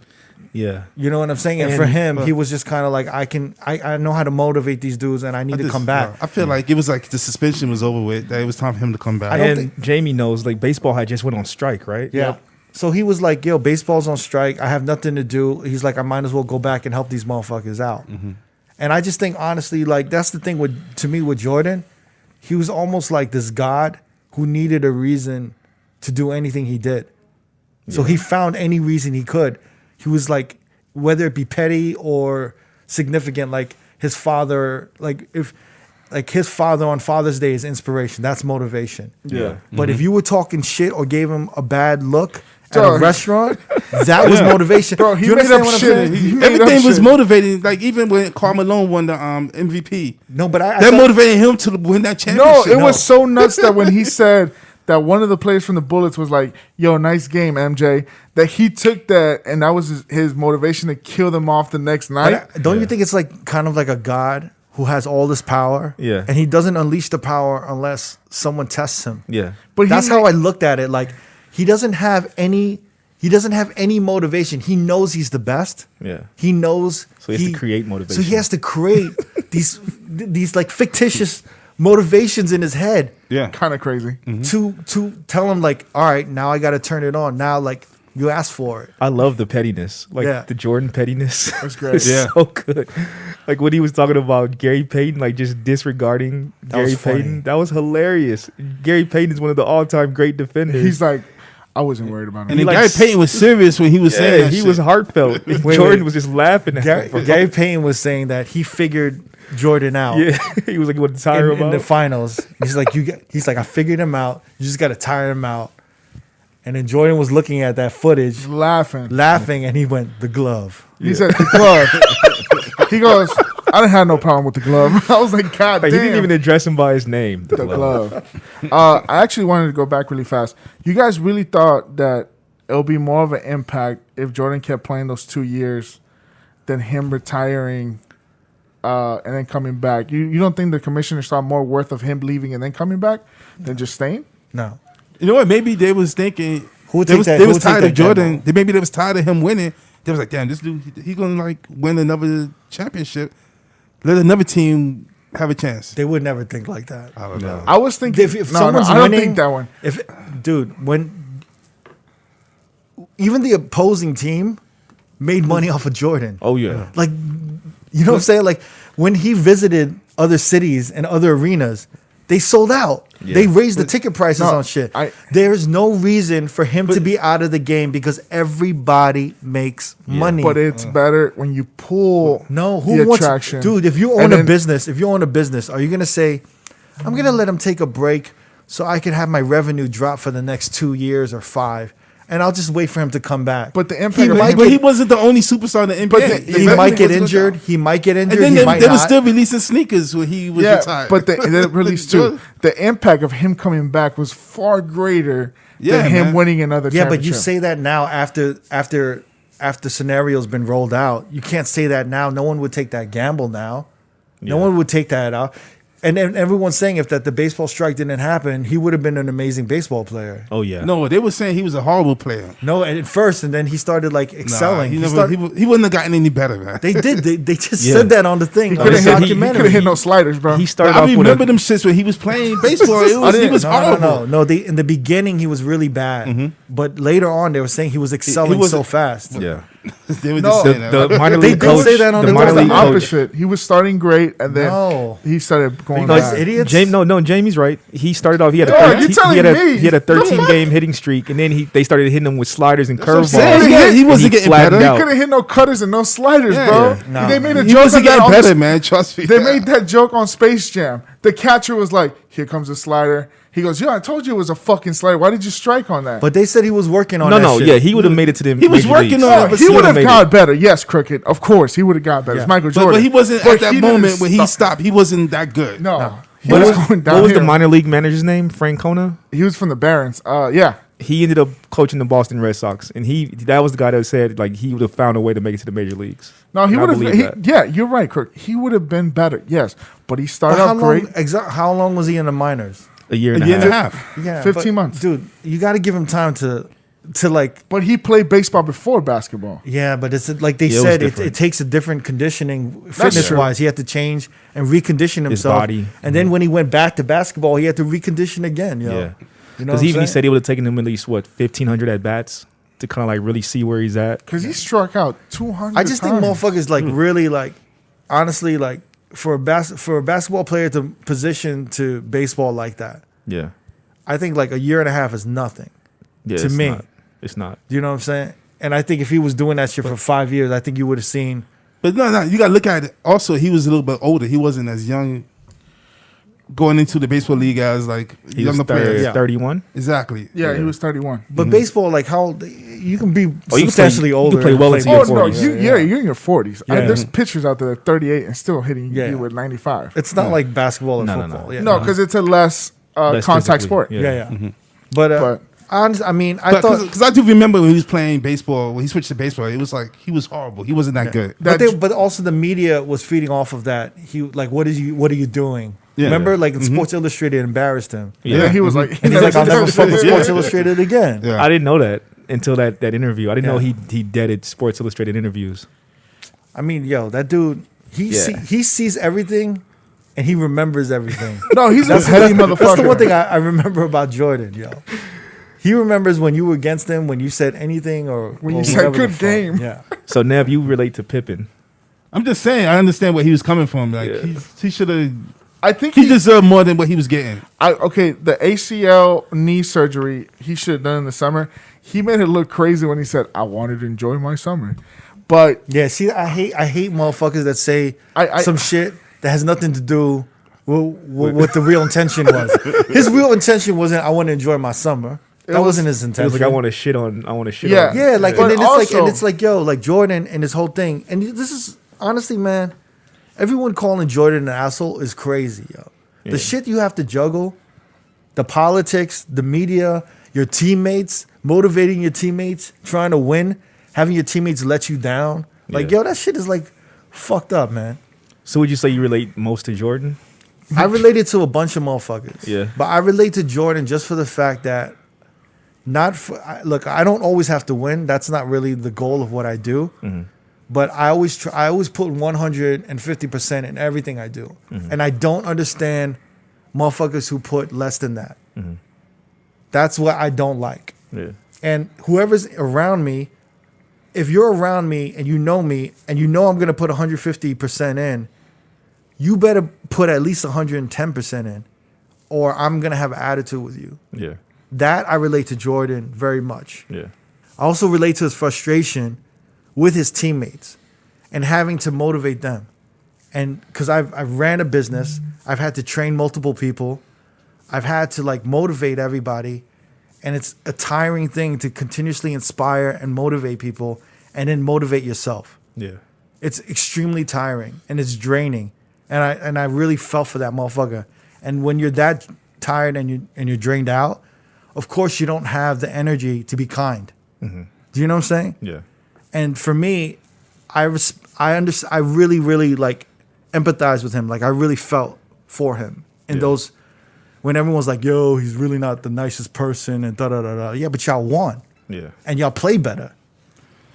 Yeah. You know what I'm saying? And for him, he was just kind of like, I know how to motivate these dudes, and I need to come back. I feel like it was like the suspension was over with. That it was time for him to come back. And Jamie knows, like, baseball had just went on strike, right? Yeah. Yep. So he was like, yo, baseball's on strike. I have nothing to do. He's like, I might as well go back and help these motherfuckers out. Mm-hmm. And I just think, honestly, like, that's the thing to me with Jordan. He was almost like this god who needed a reason to do anything he did. So he found any reason he could. He was like, whether it be petty or significant, like his father, like his father on Father's Day is inspiration. That's motivation. Yeah. But if you were talking shit or gave him a bad look at a restaurant, that was motivation. Bro, he you made understand up what I'm shit. saying? Everything was motivating. Like even when Karl Malone won the MVP, No, but I that thought- motivated him to win that No, championship. it was so nuts that when he said that one of the players from the Bullets was like, yo, nice game, MJ, that he took that and that was his motivation to kill them off the next night. Don't you think it's like kind of like a god who has all this power? Yeah. And he doesn't unleash the power unless someone tests him. Yeah. But That's how I looked at it. Like he doesn't have any motivation. He knows he's the best. Yeah. He knows. So he has to create motivation. So he has to create these like fictitious motivations in his head. Yeah. kind of crazy. To tell him like, all right, now I got to turn it on. Now like you asked for it. I love the pettiness, like Yeah. the Jordan pettiness. That's great. It's Yeah. so good. Like when he was talking about Gary Payton, like just disregarding Gary was funny. Payton. That was hilarious. Gary Payton is one of the all-time great defenders. He's like, I wasn't worried about him. And the like guy Payton was serious when he was saying yeah, that he shit. was heartfelt. Jordan was just laughing at him. Gary Payne was saying that he figured Jordan out. Yeah, he was like, "What to tire him in the out?" finals. He's like, I figured him out. You just got to tire him out. And then Jordan was looking at that footage, laughing, and he went, the glove. He said, the glove. He goes, I didn't have no problem with the glove. I was like, God Like, damn. he didn't even address him by his name. the glove. I actually wanted to go back really fast. You guys really thought that it'll be more of an impact if Jordan kept playing those 2 years than him retiring and then coming back? You don't think the commissioner saw more worth of him leaving and then coming back than just staying? No. You know what? Maybe they was thinking Who they take was, that- they who was take tired that of Jordan. gamble? Maybe they was tired of him winning. They was like, damn, this dude, he gonna like win another championship. Let another team have a chance. They would never think like that. I don't know. I was thinking, If no, someone's I don't winning, think that one. Dude, when even the opposing team made money off of Jordan. Oh yeah, Like, you know what I'm saying? Like, when he visited other cities and other arenas, they sold out. Yeah. They raised the ticket prices No, on shit. I- There's no reason for him to be out of the game because everybody makes money. But it's better when you pull No, the who wants, attraction. dude? If you And own a then- business, are you gonna say, "I'm gonna let him take a break so I can have my revenue drop for the next 2 years or 5, and I'll just wait for him to come back"? But the he impact of might him- But get, he wasn't the only superstar in the NBA. But the- he the might get wasn't injured. gonna- He might get injured. And then he they, might they not. were still releasing sneakers when he was retired. but they released too. The impact of him coming back was far greater Yeah, than him man. winning another Yeah, but championship. you say that now after scenario's been rolled out. You can't say that now. No one would take that gamble now. No one would take that out. And everyone's saying if the baseball strike didn't happen, he would have been an amazing baseball player. oh yeah. no, they were saying he was a horrible player. No, at first, and then he started like excelling. Nah, He he started- wouldn't have gotten any better, man. They did. They just Yeah. said that on the thing. On couldn't the hit- he documentary. couldn't hit no sliders, bro. He started I off with remember a, them shits when he was playing baseball. He was horrible. No. In the beginning, he was really bad, but later on, they were saying he was excelling was- so fast. yeah. They were No, just saying that. The minor They league did coach. say that on the the minor It was league the coach. opposite. He was starting great, and then No. he started going You guys bad. idiots. Jamie's right. He started off. He had a No, 13, you're telling me. he had a The 13 fuck? game hitting streak, and then they started hitting him with sliders and what I'm curveballs. saying. Yeah, he wasn't And getting flattened better. out. He couldn't hit no cutters and no sliders, Yeah, bro. yeah. No. They made a He joke wasn't of that getting on better, the- man. Trust me. They made that joke on Space Jam. The catcher was like, "Here comes a slider." He goes, "Yo, I told you it was a fucking slider. Why did you strike on that?" But they said he was working on that shit. Yeah, he would have made it to the. He was major working leagues. on it, Oh, but he he would have made got it. better. Yes, Crooked. Of course, he would have got better. It's Michael Jordan. But he wasn't But at that he didn't moment when he stop. stopped. He wasn't that good. No. He What was was, going down what was the here. minor league manager's name? Francona. He was from the Barons. Yeah. He ended up coaching the Boston Red Sox, and that was the guy that said like he would have found a way to make it to the major leagues. No, he And I would believe have. that. Yeah, you're right, Crook. He would have been better. Yes, but he But started how off great. long? How long was he in the minors? A year A and year and a half. half. Yeah, 15 but, months. dude. You got to give him time to to like. But he played baseball before basketball. Yeah, but it's like they Yeah, it was said, it different. takes a different conditioning, fitness wise. He had to change and recondition himself. body. And then when he went back to basketball, he had to recondition again. Yo. Yeah. You know, Because what I'm even he saying? said it would have taken him at least 1,500 at bats to kind of like really see where he's at. Because he struck out 200 I just think times. motherfuckers like really like, honestly, like for a basketball player to position to baseball like that, Yeah. I think like a year and a half is nothing. Yeah. To it's me. not. It's not. Do you know what I'm saying? And I think if he was doing that shit for 5 years, I think you would have seen. But no, you got to look at it. Also, he was a little bit older. He wasn't as young going into the baseball league as like He was younger players. 31. Exactly. Yeah, he was 31. But baseball, like how you can be Oh, you can play- substantially you can older. play and well play into your Oh, baseball. no, 40s. you're in your 40s. Yeah. There's pitchers out there that are 38 and still hitting Yeah. you with 95. It's not like basketball and No, no, football. no. Yeah. No, because it's a less Less contact physically, sport. yeah. Yeah. But I mean, I thought. Because I do remember when he was playing baseball, when he switched to baseball, it was like he was horrible. He wasn't that good. But also the media was feeding off of that. He like, what are you doing? Yeah. Remember, like Sports Illustrated embarrassed him, Yeah, he was like, and he's like, I'll never fuck with Yeah. Sports Illustrated again. Yeah. I didn't know that until that interview. I didn't know Yeah. he deaded Sports Illustrated interviews. I mean, yo, that dude, he sees everything, and he remembers everything. no, he's a heady motherfucker. That's the one thing I remember about Jordan, yo. He remembers when you were against him, when you said anything, or When or you said, whatever the "Good fuck. game." Yeah. So Nev, you relate to Pippin. I'm just saying, I understand where he was coming from. Like Yeah. he should have. I think He deserved more than what he was getting. the ACL knee surgery he should have done in the summer. He made it look crazy when he said, "I wanted to enjoy my summer," but Yeah, see, I hate motherfuckers that say I- some shit that has nothing to do with what the real intention was. His real intention wasn't I want to enjoy my summer. That wasn't his It intention. was like I want to shit on. Yeah. on. Yeah, like But and then also- it's like yo, like Jordan and his whole thing. And this is honestly, man, everyone calling Jordan an asshole is crazy, yo. Yeah. The shit you have to juggle, the politics, the media, your teammates, motivating your teammates, trying to win, having your teammates let you down. Like, Yeah. yo, that shit is like fucked up, man. So would you say you relate most to Jordan? I related to a bunch of motherfuckers. Yeah. But I relate to Jordan just for the fact that look, I don't always have to win. That's not really the goal of what I do. Mm-hmm. But I always put 150% in everything I do. Mm-hmm. And I don't understand motherfuckers who put less than that. Mm-hmm. That's what I don't like. Yeah. And whoever's around me, if you're around me and you know I'm going to put 150% in, you better put at least 110% in, or I'm going to have an attitude with you. Yeah. That I relate to Jordan very much. Yeah. I also relate to his frustration with his teammates and having to motivate them. And because I've ran a business, I've had to train multiple people, I've had to like motivate everybody, and it's a tiring thing to continuously inspire and motivate people and then motivate yourself. Yeah. It's extremely tiring and it's draining. And I really felt for that motherfucker. And when you're that tired and you're drained out, of course you don't have the energy to be kind. Mm-hmm. Do you know what I'm saying? Yeah. And for me, I really, really like empathize with him. Like I really felt for him in those, when everyone's like, yo, he's really not the nicest person and da-da-da-da. Yeah, but y'all won. Yeah. And y'all play better.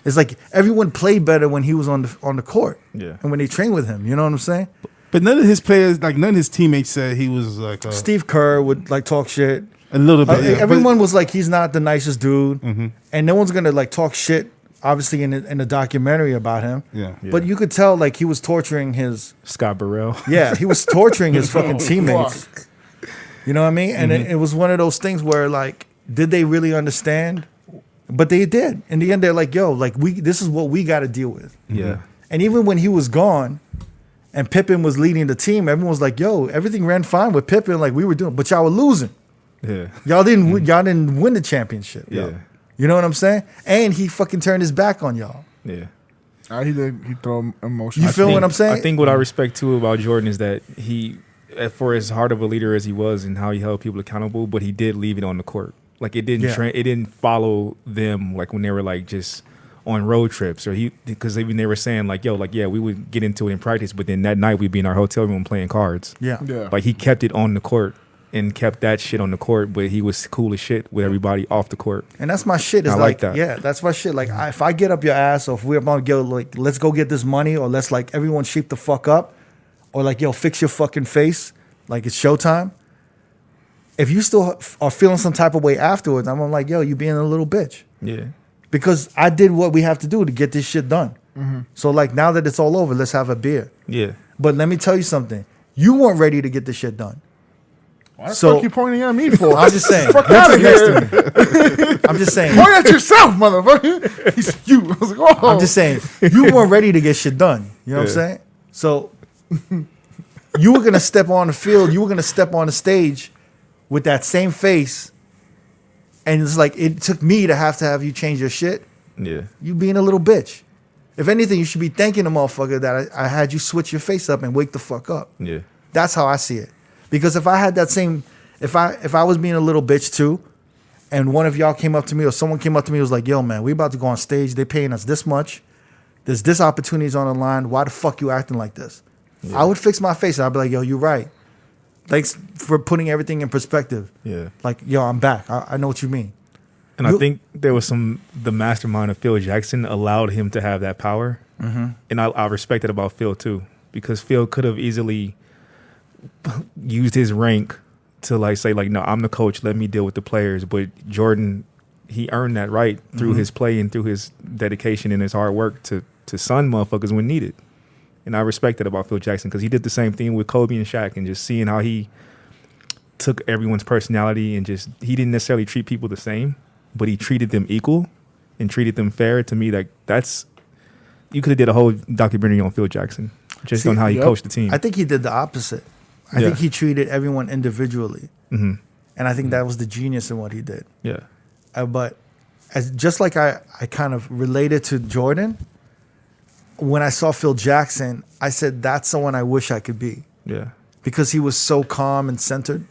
It's like everyone played better when he was on the court. Yeah. And when they trained with him. You know what I'm saying? But none of his players, like none of his teammates, said he was like Steve Kerr would like talk shit. a little bit. yeah. Everyone was like, he's not the nicest dude. Mm-hmm. And no one's going to like talk shit, obviously, in the documentary about him. Yeah. But you could tell like he was torturing his... Scott Burrell. Yeah, he was torturing his fucking teammates. You know what I mean? And Mm-hmm. it was one of those things where like, did they really understand? But they did. In the end, they're like, yo, like this is what we got to deal with. Yeah. And even when he was gone and Pippin was leading the team, everyone was like, yo, everything ran fine with Pippin, like we were doing, but y'all were losing. Yeah. Y'all didn't win the championship. Yo. Yeah. You know what I'm saying? And he fucking turned his back on y'all. Yeah. he did. He threw emotion. You feel what I'm saying? I think what I respect too about Jordan is that he, for as hard of a leader as he was and how he held people accountable, but he did leave it on the court. Like it didn't it didn't follow them like when they were like just on road trips or because even they were saying like, yo, like, yeah, we would get into it in practice, but then that night we'd be in our hotel room playing cards. Yeah. Yeah. Like he kept it on the court and kept that shit on the court, but he was cool as shit with everybody off the court. And that's my shit. It's I like that. Yeah, that's my shit. Like, if I get up your ass, or if we're about to go, like, let's go get this money, or let's, like, everyone shape the fuck up, or, like, yo, fix your fucking face, like, it's showtime. If you still are feeling some type of way afterwards, I'm like, yo, you being a little bitch. Yeah. Because I did what we have to do to get this shit done. So, like, now that it's all over, let's have a beer. Yeah. But let me tell you something. You weren't ready to get this shit done. Why the fuck you pointing at me for? I'm just saying. Fuck out of here. I'm just saying. Point at yourself, motherfucker. He's you. I was like, oh. I'm just saying. You weren't ready to get shit done. You know what I'm saying? So you were gonna step on the field. You were gonna step on the stage with that same face, and it's like it took me to have you change your shit. Yeah. You being a little bitch. If anything, you should be thanking the motherfucker that I had you switch your face up and wake the fuck up. Yeah. That's how I see it. Because if I had that same, if I was being a little bitch too, and one of y'all came up to me or someone came up to me and was like, yo, man, we about to go on stage. They paying us this much. There's this opportunities on the line. Why the fuck you acting like this? Yeah. I would fix my face and I'd be like, yo, you're right. Thanks for putting everything in perspective. Yeah. Like, yo, I'm back. I know what you mean. And I think there was the mastermind of Phil Jackson allowed him to have that power. Mm-hmm. And I respect it about Phil too, because Phil could have easily used his rank to like say like, no, I'm the coach, let me deal with the players. But Jordan, he earned that right through his play and through his dedication and his hard work to sun motherfuckers when needed. And I respect that about Phil Jackson, because he did the same thing with Kobe and Shaq, and just seeing how he took everyone's personality and just, he didn't necessarily treat people the same, but he treated them equal and treated them fair. To me, like, that's, you could have did a whole documentary on Phil Jackson just on how he coached the team. I think he did the opposite. I think he treated everyone individually. Mm-hmm. And I think that was the genius in what he did. Yeah. But just like I kind of related to Jordan, when I saw Phil Jackson, I said, that's someone I wish I could be. Yeah. Because he was so calm and centered.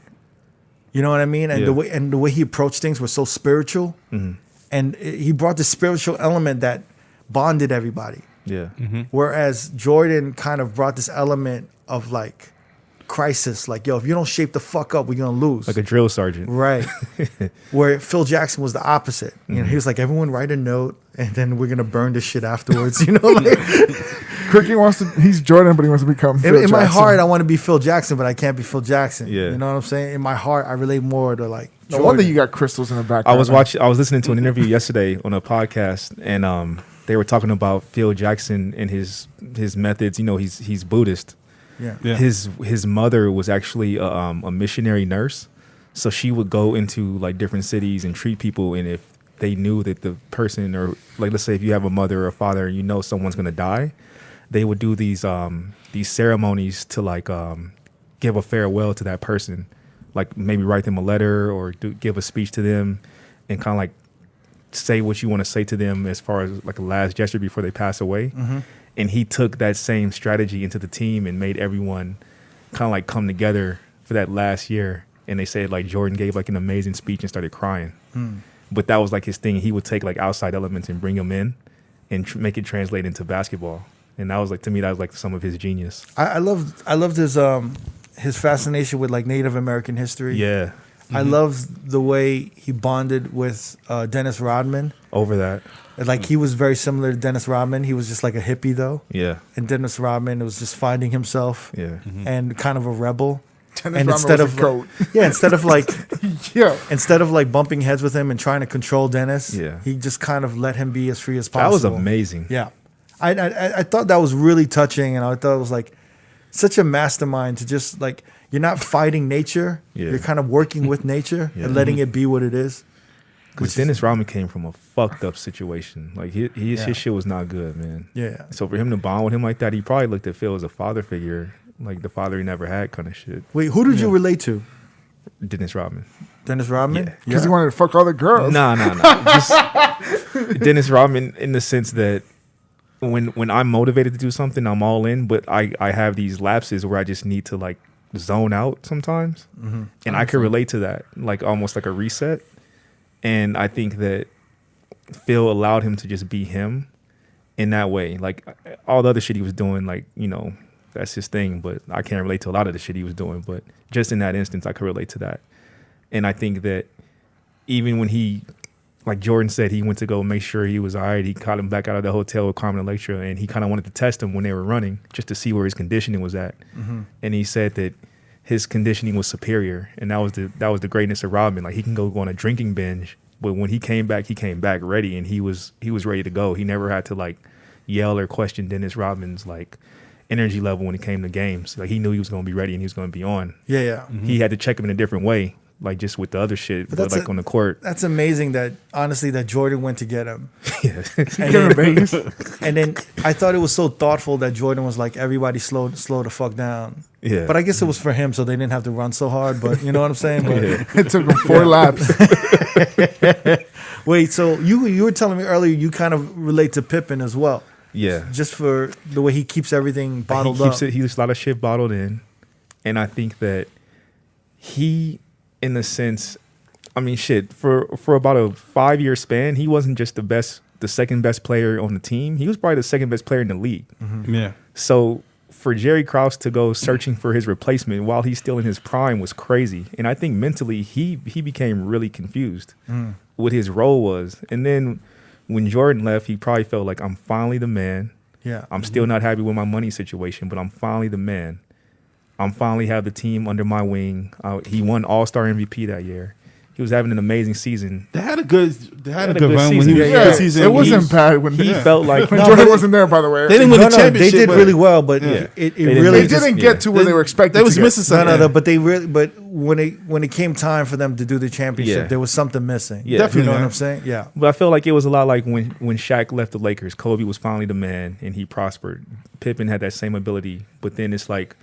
You know what I mean? And the way he approached things was so spiritual. Mm-hmm. And he brought the spiritual element that bonded everybody. Yeah. Mm-hmm. Whereas Jordan kind of brought this element of like crisis. Like, yo, if you don't shape the fuck up, we're going to lose. Like a drill sergeant. Right. Where Phil Jackson was the opposite. You know, he was like, everyone write a note and then we're going to burn this shit afterwards. You know, like Cricket wants to, he's Jordan, but he wants to become Phil in my Jackson. heart, I want to be Phil Jackson, but I can't be Phil Jackson. Yeah. You know what I'm saying? In my heart, I relate more to like No Jordan. wonder you got crystals in the background. I was listening to an interview yesterday on a podcast, and they were talking about Phil Jackson and his methods. You know, he's Buddhist. Yeah. His mother was actually a missionary nurse, so she would go into like different cities and treat people, and if they knew that the person, or like let's say if you have a mother or a father and you know someone's gonna die, they would do these ceremonies to like give a farewell to that person, like maybe write them a letter or give a speech to them, and kind of like say what you want to say to them as far as like a last gesture before they pass away. Mm-hmm. And he took that same strategy into the team and made everyone kind of like come together for that last year. And they said like Jordan gave like an amazing speech and started crying. But that was like his thing. He would take like outside elements and bring them in and make it translate into basketball. And that was like, to me, that was like some of his genius. I loved his fascination with like Native American history. Yeah. I loved the way he bonded with Dennis Rodman. Over that. Like he was very similar to Dennis Rodman. He was just like a hippie though. Yeah. And Dennis Rodman was just finding himself. Yeah. And kind of a rebel. Dennis and Rodman instead was of a goat. instead of like bumping heads with him and trying to control Dennis, he just kind of let him be as free as possible. That was amazing. Yeah. I thought that was really touching, and I thought it was like such a mastermind to just like, you're not fighting nature. Yeah. You're kind of working with nature and letting it be what it is. Because Dennis Rodman came from a fucked up situation. Like his shit was not good, man. Yeah. So for him to bond with him like that, he probably looked at Phil as a father figure, like the father he never had kind of shit. Wait, who did you relate to? Dennis Rodman. Dennis Rodman? Yeah. Because he wanted to fuck all the girls. No. Just Dennis Rodman in the sense that when I'm motivated to do something, I'm all in, but I have these lapses where I just need to like zone out sometimes. Mm-hmm. And I can relate to that, like almost like a reset. And I think that Phil allowed him to just be him in that way. Like all the other shit he was doing, like, you know, that's his thing. But I can't relate to a lot of the shit he was doing. But just in that instance, I could relate to that. And I think that even when he, like Jordan said, he went to go make sure he was all right. He caught him back out of the hotel with Carmen Electra, and he kind of wanted to test him when they were running just to see where his conditioning was at. And he said that his conditioning was superior, and that was the greatness of Rodman. Like, he can go on a drinking binge, but when he came back ready, and he was ready to go. He never had to like yell or question Dennis Rodman's like energy level when it came to games. Like, he knew he was going to be ready and he was going to be on. Yeah. He had to check him in a different way, like just with the other shit, but like on the court. That's amazing that, honestly, that Jordan went to get him. Yeah. And then I thought it was so thoughtful that Jordan was like, everybody slow the fuck down. Yeah. But I guess it was for him, so they didn't have to run so hard. But you know what I'm saying? But It took him 4 laps. wait, so you were telling me earlier you kind of relate to Pippin as well. Yeah. Just for the way he keeps everything bottled He keeps up. he keeps a lot of shit bottled in. And I think that he, in the sense, I mean, shit, for about a 5-year span, he wasn't just the second best player on the team. He was probably the second best player in the league. Yeah. So for Jerry Krause to go searching for his replacement while he's still in his prime was crazy. And I think mentally he became really confused what his role was. And then when Jordan left, he probably felt like, I'm finally the man. Yeah. I'm still not happy with my money situation, but I'm finally the man. I'm finally have the team under my wing. He won All-Star MVP that year. He was having an amazing season. They had a good run season. when he was Yeah, season. It wasn't bad when He felt like when Jordan wasn't there, by the way. They didn't win the They championship. did but really well, but Yeah. it didn't- really They didn't get to where they were expected. They was to missing get. something. but when it came time for them to do the championship, Yeah. there was something missing. Yeah. You Definitely, know what man. I'm saying? Yeah. But I feel like it was a lot like when Shaq left the Lakers. Kobe was finally the man, and he prospered. Pippen had that same ability, but then it's like,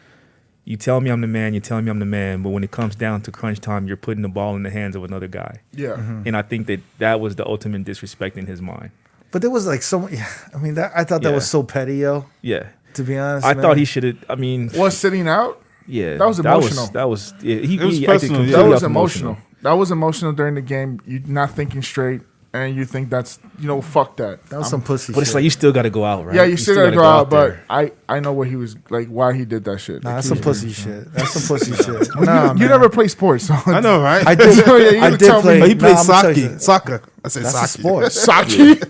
you tell me I'm the man, but when it comes down to crunch time, you're putting the ball in the hands of another guy. Yeah. And I think that was the ultimate disrespect in his mind. But there was like so. Yeah, I mean, I thought that Yeah. was so petty, yo. Yeah. To be honest, I man. thought he should have, I mean, Was sitting out? yeah. That was emotional. That was yeah, he was acted personal, yeah. completely That was off emotional. That was emotional during the game. You're not thinking straight, and you think that's, fuck that. That was some pussy. But it's shit. like, you still got to go out, right? Yeah, you still gotta go out, but there. I know what he was like, why he did that shit. Nah, Like, that's he some was- pussy shit. That's some pussy shit. Nah, You man. never play sports, so I know, right? I did. So, yeah, you I can did tell me. play. But he played I'ma tell you soccer. something. I said That's soccer. a sport. Saki.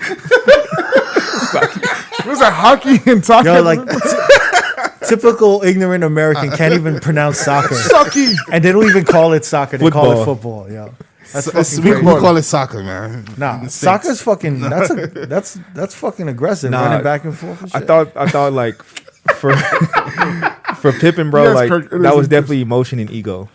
It was like hockey and soccer. Yo, like typical ignorant American can't even pronounce soccer, Saki. and they don't even call it soccer. They call it Football. football. Yo, that's It's- fucking we crazy. call it soccer, man. Nah, In the States. soccer's fucking. That's fucking aggressive, Nah, running back and forth. And I shit. thought like for Pippen, bro, Yes, like Kirk, it that is was definitely emotion and ego.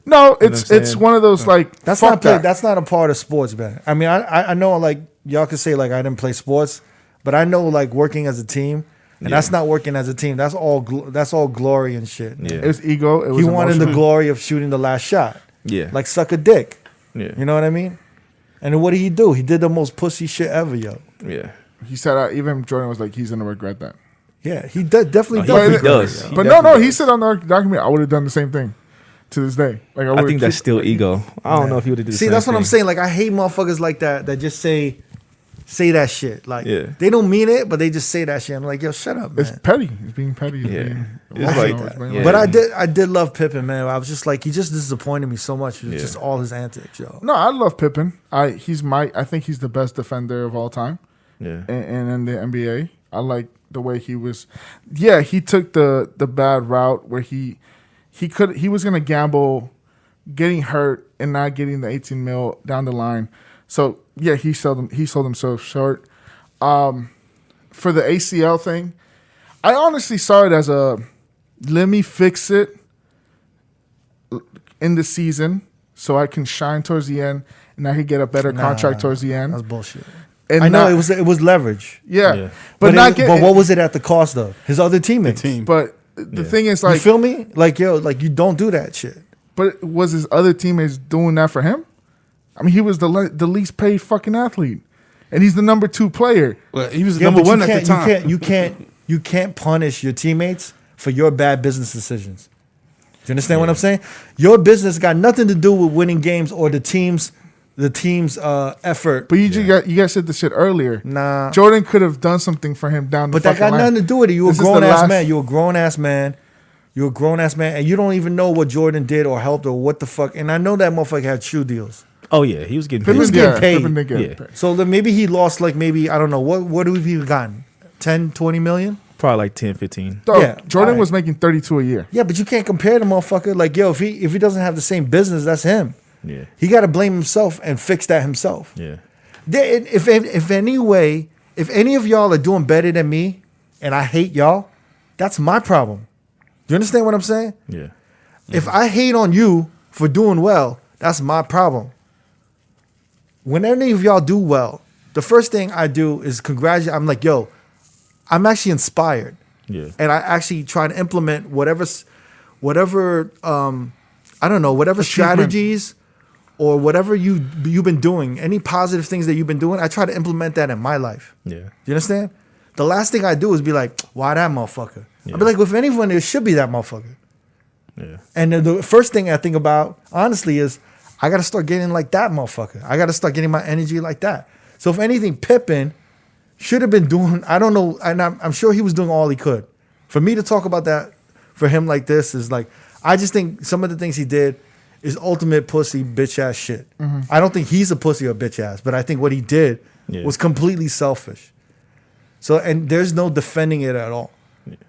No, what it's I'm it's saying? one of those like That's fuck not play, that. that's not a part of sports, man. I mean, I know like y'all can say like I didn't play sports, but I know like working as a team, and that's not working as a team. That's all glory and shit. Yeah. It was ego. It was He wanted the emotional. glory of shooting the last shot, Yeah. like suck a dick. Yeah. You know what I mean? And then what did he do? He did the most pussy shit ever, yo. Yeah. He said even Jordan was like he's gonna regret that. Yeah, he definitely No, he does. does. Yo. He But definitely he does. said on the document I would have done the same thing to this day. Like I think that's still ego. I don't know if he would have did the See, same that's what I'm thing. saying. Like, I hate motherfuckers like that just say that shit. Like, Yeah. they don't mean it, but they just say that shit. I'm like, yo, shut up, It's man. petty. It's being petty. It's Yeah. being It's emotional, like it's being yeah. But I did love Pippin, man. I was just like, he just disappointed me so much. It was Yeah. just all his antics, yo. No, I love Pippen. I think he's the best defender of all time. Yeah. And in the NBA, I like the way he was. Yeah, he took the bad route where he was gonna gamble, getting hurt and not getting the 18 mil down the line. So yeah, he sold himself short. For the ACL thing, I honestly saw it as a let me fix it in the season so I can shine towards the end and I could get a better contract towards the end. That's bullshit. And I know not- it was leverage. Yeah, Yeah. but what was it at the cost of? His other teammates. team. But the Yeah. thing is, You like, feel me? Like, yo, like you don't do that shit. but was his other teammates doing that for him? I mean, he was the least paid fucking athlete, and he's the number 2 player. Well, he was Yeah, number but one at the time. You can't punish your teammates for your bad business decisions. Do you understand what I'm saying? Your business got nothing to do with winning games or the team's the team's effort. But you guys said the shit earlier. Nah. Jordan could have done something for him down the But that got line. nothing to do with it. You were a This is the grown ass last- man. You're a grown ass man. You're a grown ass man, and you don't even know what Jordan did or helped or what the fuck. And I know that motherfucker had shoe deals. Oh yeah, he was getting Pippin paid. was getting paid. Pippin did get Yeah. paid. So then maybe he lost like maybe, I don't know, what do we gotten? 10, 20 million? Probably like 10, 15. Dog, Yeah, Jordan alright. was making 32 a year. Yeah, but you can't compare the motherfucker. Like, yo, if he doesn't have the same business, that's him. Yeah, He got to blame himself and fix that himself. yeah, If any of y'all are doing better than me and I hate y'all, that's my problem. Do you understand what I'm saying? yeah. If I hate on you for doing well, that's my problem. When any of y'all do well, the first thing I do is congratulate. I'm like, yo, I'm actually inspired. Yeah. And I actually try to implement whatever I don't know, whatever strategies or whatever you've been doing, any positive things that you've been doing, I try to implement that in my life. Yeah. You understand? The last thing I do is be like, why that motherfucker? Yeah. I'll be like, well, if anyone, it should be that motherfucker. Yeah. And then the first thing I think about, honestly, is I got to start getting like that motherfucker. I got to start getting my energy like that. So if anything, Pippin should have been doing, I don't know, and I'm sure he was doing all he could. For me to talk about that for him like this is like, I just think some of the things he did is ultimate pussy bitch ass shit. I don't think he's a pussy or bitch ass, but I think what he did was completely selfish. So, and there's no defending it at all.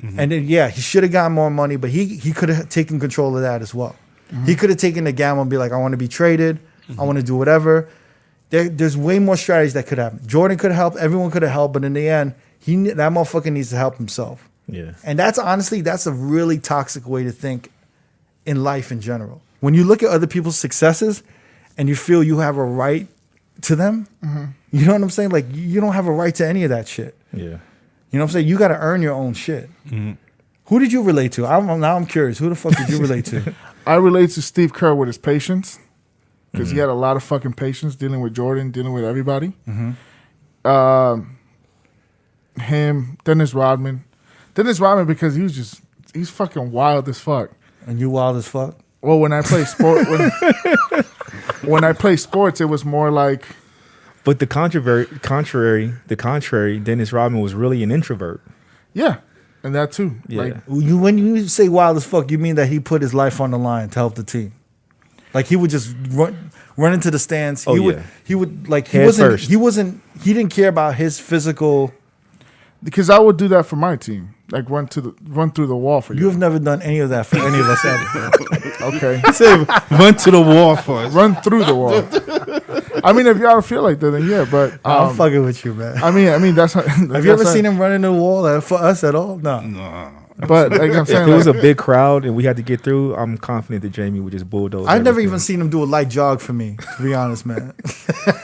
And then, yeah, he should have gotten more money, but he could have taken control of that as well. He could have taken the gamble and be like, I want to be traded. I want to do whatever. There's way more strategies that could happen. Jordan could have helped. Everyone could have helped. But in the end, that motherfucker needs to help himself. Yeah. And that's honestly, that's a really toxic way to think in life in general. When you look at other people's successes and you feel you have a right to them, you know what I'm saying? Like, you don't have a right to any of that shit. Yeah. You know what I'm saying? You got to earn your own shit. Who did you relate to? Now I'm curious. Who the fuck did you relate to? I relate to Steve Kerr with his patience because he had a lot of fucking patience dealing with Jordan, dealing with everybody. Him, Dennis Rodman because he's fucking wild as fuck. And you wild as fuck? Well, when I play sport, when I play sports, it was more like. But the contrary, Dennis Rodman was really an introvert. Yeah, and that too. Yeah. Like, When you say wild as fuck, you mean that he put his life on the line to help the team? Like he would just run into the stands. He would like he didn't care about his physical. because I would do that for my team, like run through the wall for you. You have never done any of that for any of us ever. Okay, He said, run to the wall first. run through the wall. I mean, if y'all feel like that, then yeah. But I'm fucking with you, man. I mean that's. Have you ever seen him running the wall for us at all? No. Nah. But like I'm If saying, it was a like, big crowd and we had to get through, I'm confident that Jamie would just bulldoze. I've never everything. even seen him do a light jog for me, to be honest, man.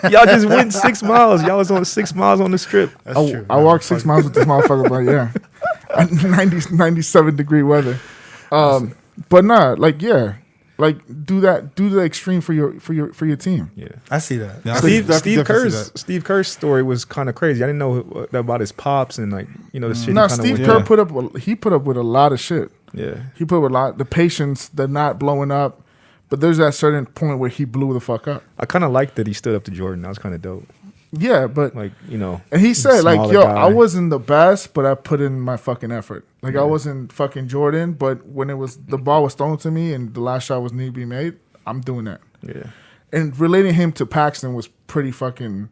Y'all just went 6 miles. Y'all was on 6 miles on the strip. I walked 6 miles with this motherfucker, but yeah, 97 degree weather. But nah, like yeah, like do the extreme for your team. Yeah. I see that. Yeah, I Steve definitely see that. Steve Kerr's story was kind of crazy. I didn't know about his pops and like the shit. No, he kinda Steve went Kerr through. put up with a lot of shit. Yeah. He put up with a lot, the patience, the not blowing up. But there's that certain point where he blew the fuck up. I kind of liked that he stood up to Jordan. That was kind of dope. Yeah, but Like and he said like, smaller yo, guy. I wasn't the best, but I put in my fucking effort. Like I wasn't fucking Jordan, but when the ball was thrown to me and the last shot was need to be made, I'm doing that. Yeah. And relating him to Paxton was pretty fucking.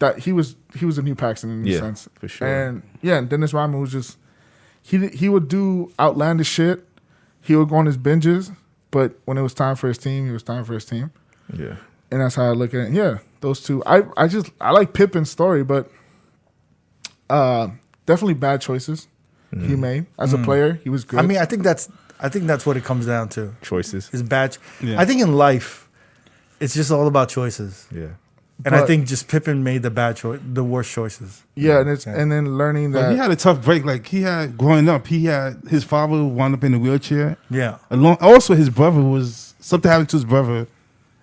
That he was a new Paxton in a sense, for sure. And yeah, and Dennis Rodman was just he would do outlandish shit. He would go on his binges, but when it was time for his team, it was time for his team. Yeah. And that's how I look at it. Yeah, those two. I like Pippin's story, but definitely bad choices he made as a player. He was good. I mean, I think that's what it comes down to. Choices. His bad. Yeah. I think in life, it's just all about choices. Yeah. And I But- think just Pippin made the worst choices. yeah, and then learning Like, that. he had a tough break. Like growing up, his father wound up in a wheelchair. Yeah. Also, his brother something happened to his brother,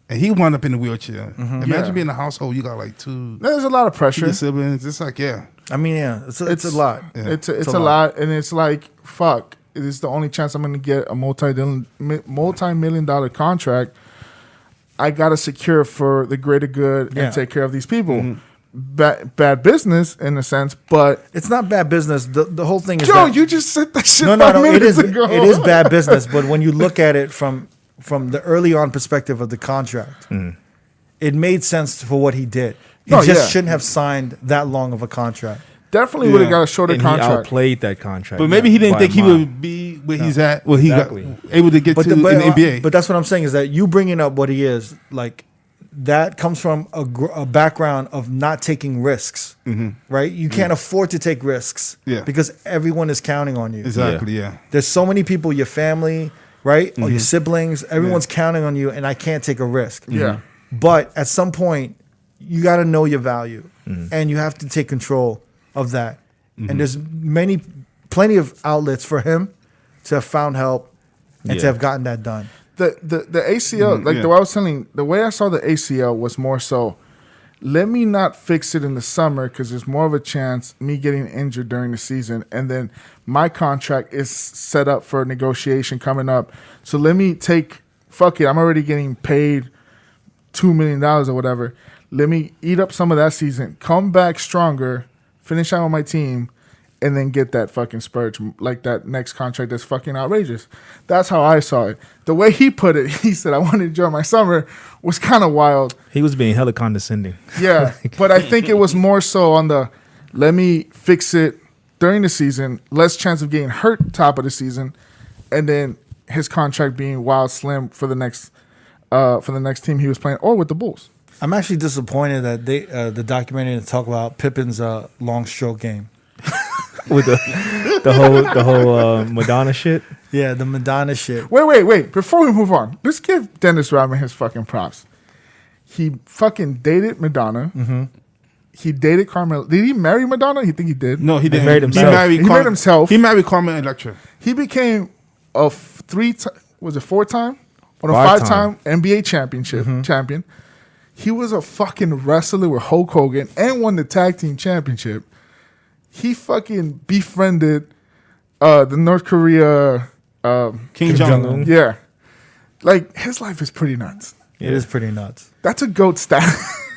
and he wound up in a wheelchair. Imagine Yeah. being in a household, you got like two There's a lot of pressure. siblings. It's like, yeah. I mean, yeah, it's a lot. Yeah. It's a lot, and it's like fuck. It is the only chance I'm going to get a multi-million-dollar contract. I gotta secure for the greater good and take care of these people. Bad business in a sense, but it's not bad business. The whole thing is you just said that shit. No, minutes ago. It is bad business. But when you look at it from the early on perspective of the contract, it made sense for what he did. He shouldn't have signed that long of a contract. Definitely would have got a shorter contract. He outplayed that contract. But maybe he didn't think he would be where he's at. Well, he got able to get to in the NBA. But that's what I'm saying is that you bringing up what he is, like, that comes from a background of not taking risks, right? You can't afford to take risks because everyone is counting on you. Exactly, yeah. There's so many people, your family, right? Or your siblings, everyone's counting on you, and I can't take a risk. Yeah. But at some point, you got to know your value, and you have to take control of that. And there's plenty of outlets for him to have found help and to have gotten that done. The ACL, the way I was telling, the way I saw the ACL was more so, let me not fix it in the summer because there's more of a chance me getting injured during the season, and then my contract is set up for negotiation coming up. So let me fuck it, I'm already getting paid $2 million or whatever. Let me eat up some of that season, come back stronger, finish out on my team, and then get that fucking spurge, like that next contract that's fucking outrageous. That's how I saw it. The way he put it, he said, I want to enjoy my summer, was kind of wild. He was being hella condescending. Yeah, but I think it was more so on the, let me fix it during the season, less chance of getting hurt top of the season, and then his contract being wild slim for the next team he was playing, or with the Bulls. I'm actually disappointed that the documentary didn't talk about Pippin's long stroke game. With the whole Madonna shit. Yeah, the Madonna shit. Wait. Before we move on, let's give Dennis Rodman his fucking props. He fucking dated Madonna. He dated Carmelo. Did he marry Madonna? You think he did? No, he didn't. He married himself. He married himself. He married Carmen Electra. He became a four-time or a Five-time. five-time NBA champion. He was a fucking wrestler with Hulk Hogan and won the tag team championship. He fucking befriended the North Korea Kim Jong-un. Yeah. Like, his life is pretty nuts. It is pretty nuts. That's a GOAT stat.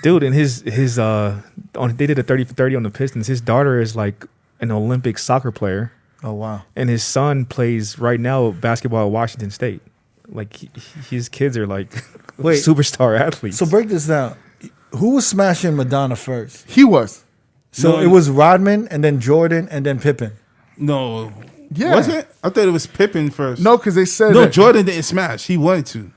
Dude, and they did a 30 for 30 on the Pistons. His daughter is like an Olympic soccer player. Oh, wow. And his son plays right now basketball at Washington State. Like, his kids are like superstar athletes. So break this down. Who was smashing Madonna first? He was. So it was Rodman, and then Jordan, and then Pippen. No. Yeah. Was it? I thought it was Pippen first. No, because they said No, Jordan didn't smash. He wanted to.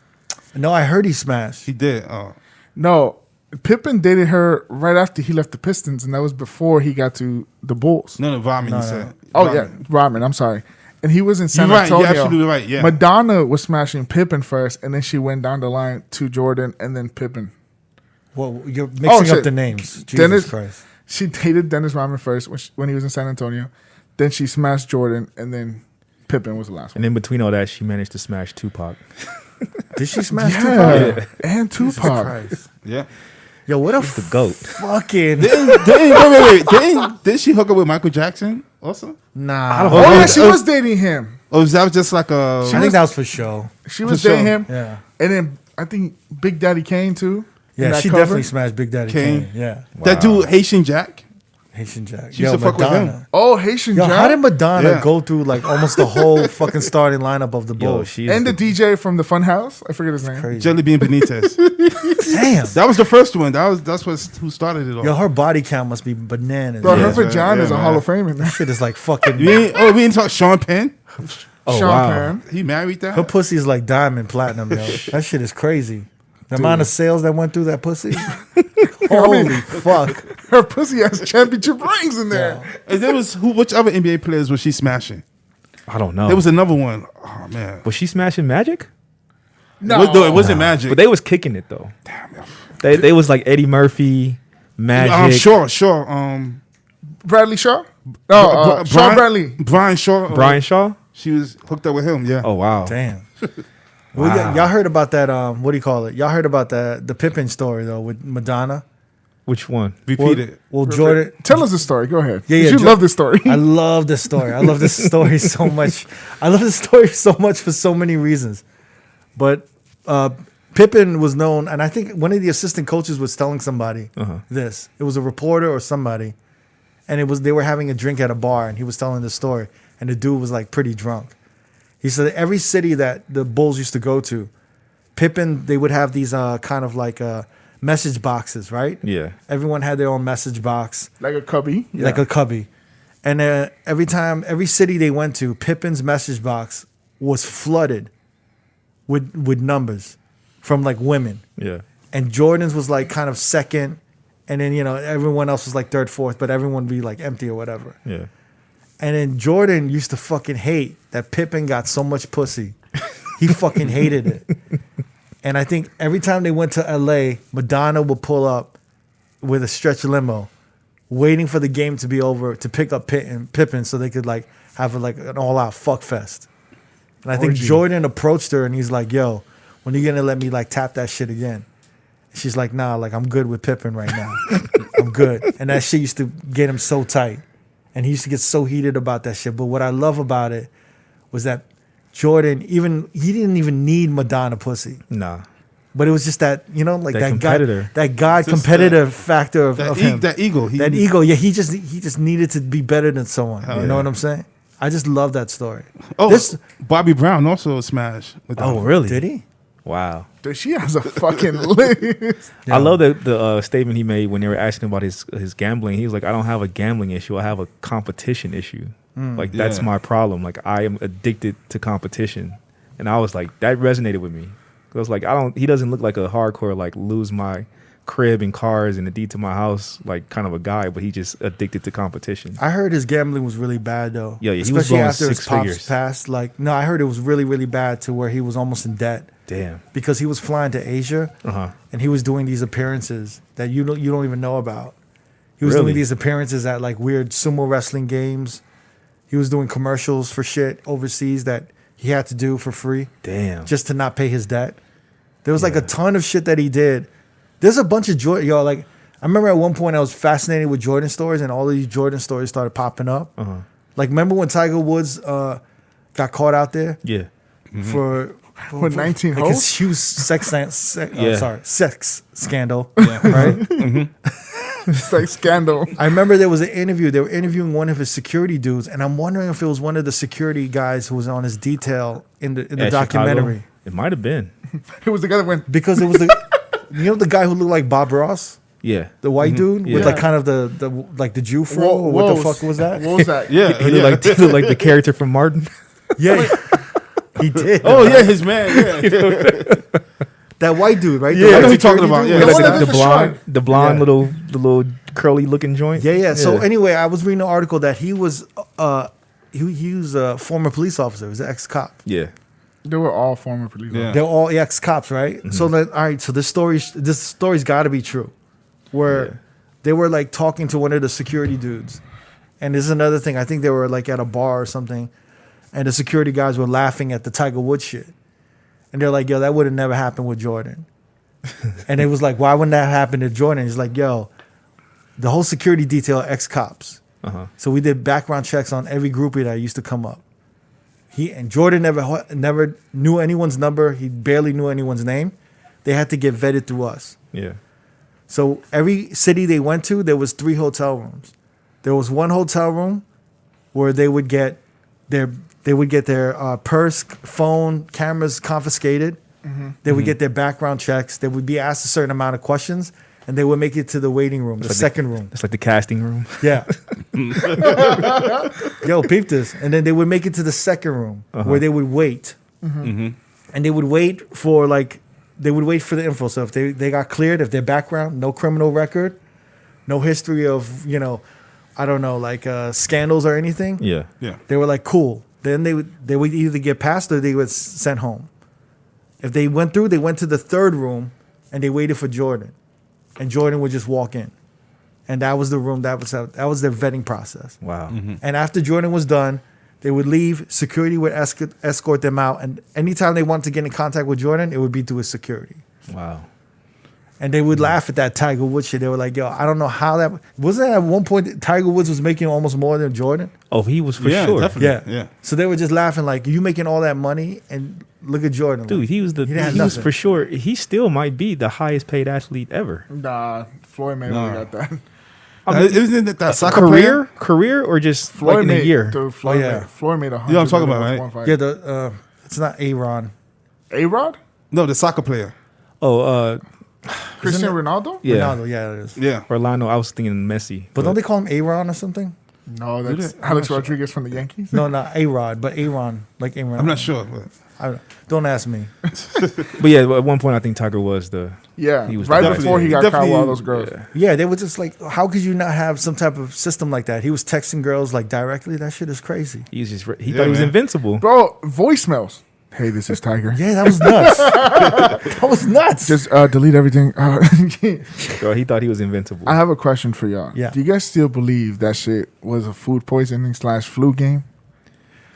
No, I heard he smashed. He did. Oh. No, Pippen dated her right after he left the Pistons, and that was before he got to the Bulls. No, Rodman, you said. Oh, Rodman. yeah, Rodman, I'm sorry. And he was in San You're right. Antonio. You're absolutely right, yeah. Madonna was smashing Pippen first, and then she went down the line to Jordan and then Pippen. Well, you're mixing up the names. Jesus Christ. She dated Dennis Rodman first when he was in San Antonio. Then she smashed Jordan, and then Pippen was the last one. And in between all that, she managed to smash Tupac. Did she smash Tupac? Tupac? And Tupac. Yeah. Yo, what a the GOAT. Fucking... Didn't she hook up with Michael Jackson also? Nah. Oh, yeah, she was dating him. Or was that just like a... I think that was for show. She was dating him. Yeah. And then I think Big Daddy Kane, too. Yeah, she definitely smashed Big Daddy Kane. Yeah. That dude, Haitian Jack? Haitian Jack. She used to fuck with him. Oh, Haitian Jack. How did Madonna go through like almost the whole fucking starting lineup of the Bulls? And the DJ from the Funhouse? I forget his name. Crazy. Jelly Bean Benitez. Damn. That was the first one. That's who started it all. Yo, her body count must be bananas. Bro, her vagina is a Hall of Fame in there. That shit is like fucking... we didn't talk Sean Penn? Oh, Sean wow. Penn. He married that? Her pussy is like diamond platinum, yo. That shit is crazy. The amount of sales that went through that pussy. Holy fuck. Her pussy has championship rings in there. Yeah. And there was which other NBA players was she smashing? I don't know. There was another one. Oh man. Was she smashing Magic? No, it wasn't Magic. But they was kicking it though. Damn. They was like Eddie Murphy, Magic. Sure. Bradley Shaw? No, Shaw Bradley. Brian Shaw. Brian Shaw? She was hooked up with him, yeah. Oh wow. Damn. Well, y'all heard about that, what do you call it? Y'all heard about the Pippin story, though, with Madonna? Which one? Repeat it. Well, Jordan... Tell us the story. Go ahead. Yeah, you love this story. I love this story. I love this story so much. I love this story so much for so many reasons. But Pippin was known, and I think one of the assistant coaches was telling somebody this. It was a reporter or somebody, and they were having a drink at a bar, and he was telling the story, and the dude was like pretty drunk. He said every city that the Bulls used to go to, Pippin, they would have these kind of like message boxes, right? Yeah. Everyone had their own message box. Like a cubby. Like a cubby. And every city they went to, Pippin's message box was flooded with numbers from like women. Yeah. And Jordan's was like kind of second. And then, everyone else was like third, fourth, but everyone would be like empty or whatever. Yeah. And then Jordan used to fucking hate that Pippin got so much pussy. He fucking hated it. And I think every time they went to LA, Madonna would pull up with a stretch limo, waiting for the game to be over to pick up Pippin so they could like have an all-out fuck fest. And I think Jordan approached her and he's like, yo, when are you gonna let me like tap that shit again? She's like, nah, like I'm good with Pippin right now. I'm good. And that shit used to get him so tight. And he used to get so heated about that shit. But what I love about it was that Jordan, he didn't even need Madonna pussy. Nah. But it was just that, like that competitor. God competitive factor of him. That ego. That ego. Yeah, he just needed to be better than someone. Hell You know what I'm saying? I just love that story. Oh, Bobby Brown also smashed. Oh, really? Did he? Wow. Dude, she has a fucking list. I love the statement he made when they were asking about his gambling. He was like, I don't have a gambling issue. I have a competition issue. Like, that's my problem. Like, I am addicted to competition. And I was like, that resonated with me. I was like, he doesn't look like a hardcore, like, lose my crib and cars and the deed to my house, like, kind of a guy, but he just addicted to competition. I heard his gambling was really bad, though. Yeah, he was especially blowing after his six pops figures. passed. Like, no, I heard it was really, really bad to where he was almost in debt. Damn. Because he was flying to Asia and he was doing these appearances that you don't even know about. He was doing these appearances at like weird sumo wrestling games. He was doing commercials for shit overseas that he had to do for free. Damn. Just to not pay his debt. There was like a ton of shit that he did. There's a bunch of Jordan, like I remember at one point I was fascinated with Jordan stories and all of these Jordan stories started popping up. Like remember when Tiger Woods got caught out there? Yeah. For 19 like hoes? his huge sex scandal, Yeah. right? It's like scandal. I remember there was an interview. They were interviewing one of his security dudes, and I'm wondering if it was one of the security guys who was on his detail in the documentary. Chicago? It might have been. It was the guy that went. Because it was the guy who looked like Bob Ross, Yeah. the white dude with like kind of the Jew fro. Or what the fuck was that? What was that? Yeah. He looked like the character from Martin. Yeah, he did. Oh, yeah, his man. Yeah. That white dude, right? Yeah, I know white you're talking security about, dude? yeah. The one that the did the blonde, shrug. the blonde Yeah. the little curly looking joint. Yeah. So anyway, I was reading an article that he was he was a former police officer. He was an ex-cop. Yeah. They were all former police officers. They're all ex-cops, right? So then, all right. So this story's got to be true, where they were like talking to one of the security dudes, and this is another thing. I think they were like at a bar or something, and the security guys were laughing at the Tiger Woods shit, and they're like, "Yo, that would have never happened with Jordan." And it was like, "Why wouldn't that happen to Jordan?" He's like, "Yo, the whole security detail ex-cops, so we did background checks on every groupie that used to come up." And Jordan never knew anyone's number. He barely knew anyone's name. They had to get vetted through us. Yeah. So every city they went to, there was 3 hotel rooms. There was one hotel room where they would get their purse, phone, cameras confiscated. They would get their background checks. They would be asked a certain amount of questions, and they would make it to the waiting room, the second room. It's like the casting room. Yeah. Yo, peep this. And then they would make it to the second room where they would wait. And they would wait for the info. So if they got cleared, if their background, no criminal record, no history of, I don't know, like scandals or anything. Yeah. Yeah. They were like, cool. Then they would either get passed or they would sent home. If they went through, they went to the third room and they waited for Jordan. And Jordan would just walk in. And that was the room, that was their vetting process. Wow. And after Jordan was done, they would leave. Security would escort them out. And anytime they wanted to get in contact with Jordan, it would be through his security. Wow. And they would laugh at that Tiger Woods shit. They were like, yo, I don't know how that... Wasn't it at one point that Tiger Woods was making almost more than Jordan? Oh, he was for sure. Definitely. Yeah. So they were just laughing like, you making all that money and look at Jordan. Dude, like, he was nothing. for sure. He still might be the highest paid athlete ever. Nah, Floyd Mayweather got that. I mean, Isn't it that soccer player? career, or just Floyd like in a year? Dude, Floyd, yeah. Floyd made 100. You know what I'm talking about, with right? one fight. Yeah, it's not Aaron. A-Rod? No, the soccer player. Oh, Cristiano Ronaldo? yeah, Ronaldo, yeah, it is. Yeah. Orlando. I was thinking Messi, But don't they call him Aaron or something? No, that's Alex Rodriguez from the Yankees. No, not A-Rod, but Aaron, like Aaron. I'm not sure. But Don't ask me. But yeah, at one point I think Tiger was the. Yeah, He was right definitely- before he got caught with all those definitely- girls. Yeah. Yeah, they were just like, how could you not have some type of system like that? He was texting girls like directly. That shit is crazy. He was just. He Yeah, thought he was man. invincible. Bro, voicemails. Hey, this is Tiger. Yeah, that was nuts. That was nuts. Just delete everything. Bro, he thought he was invincible. I have a question for y'all. Yeah. Do you guys still believe that shit was a food poisoning / flu game?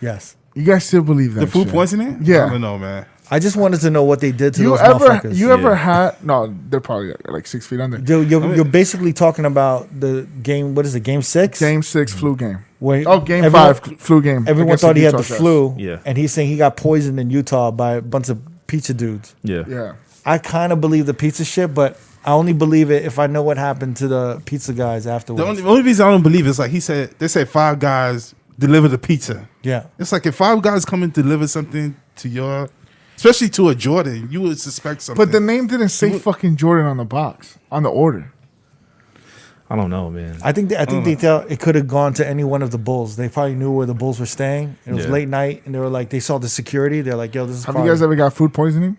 Yes. You guys still believe that the food shit? poisoning? Yeah. I don't know, man. I just wanted to know what they did to You those ever motherfuckers. you ever had no, they're probably like 6 feet under. You're basically talking about the game. What is it? Game 6. Game 6 flu game. Where Game everyone- 5 flu game. Everyone against thought he had Utah the Jazz. flu. Yeah. And he's saying he got poisoned in Utah by a bunch of pizza dudes. Yeah. Yeah. I kind of believe the pizza shit, but I only believe it if I know what happened to the pizza guys afterwards. The only reason I don't believe it is like they said 5 guys deliver the pizza. Yeah. It's like if 5 guys come and deliver something to your, especially to a Jordan, you would suspect something. But the name didn't say fucking Jordan on the box, on the order. I don't know, man. I think they thought it could have gone to any one of the Bulls. They probably knew where the Bulls were staying. It was Yeah. late night, and they were like, they saw the security. They're like, yo, this is Have you guys ever got food poisoning?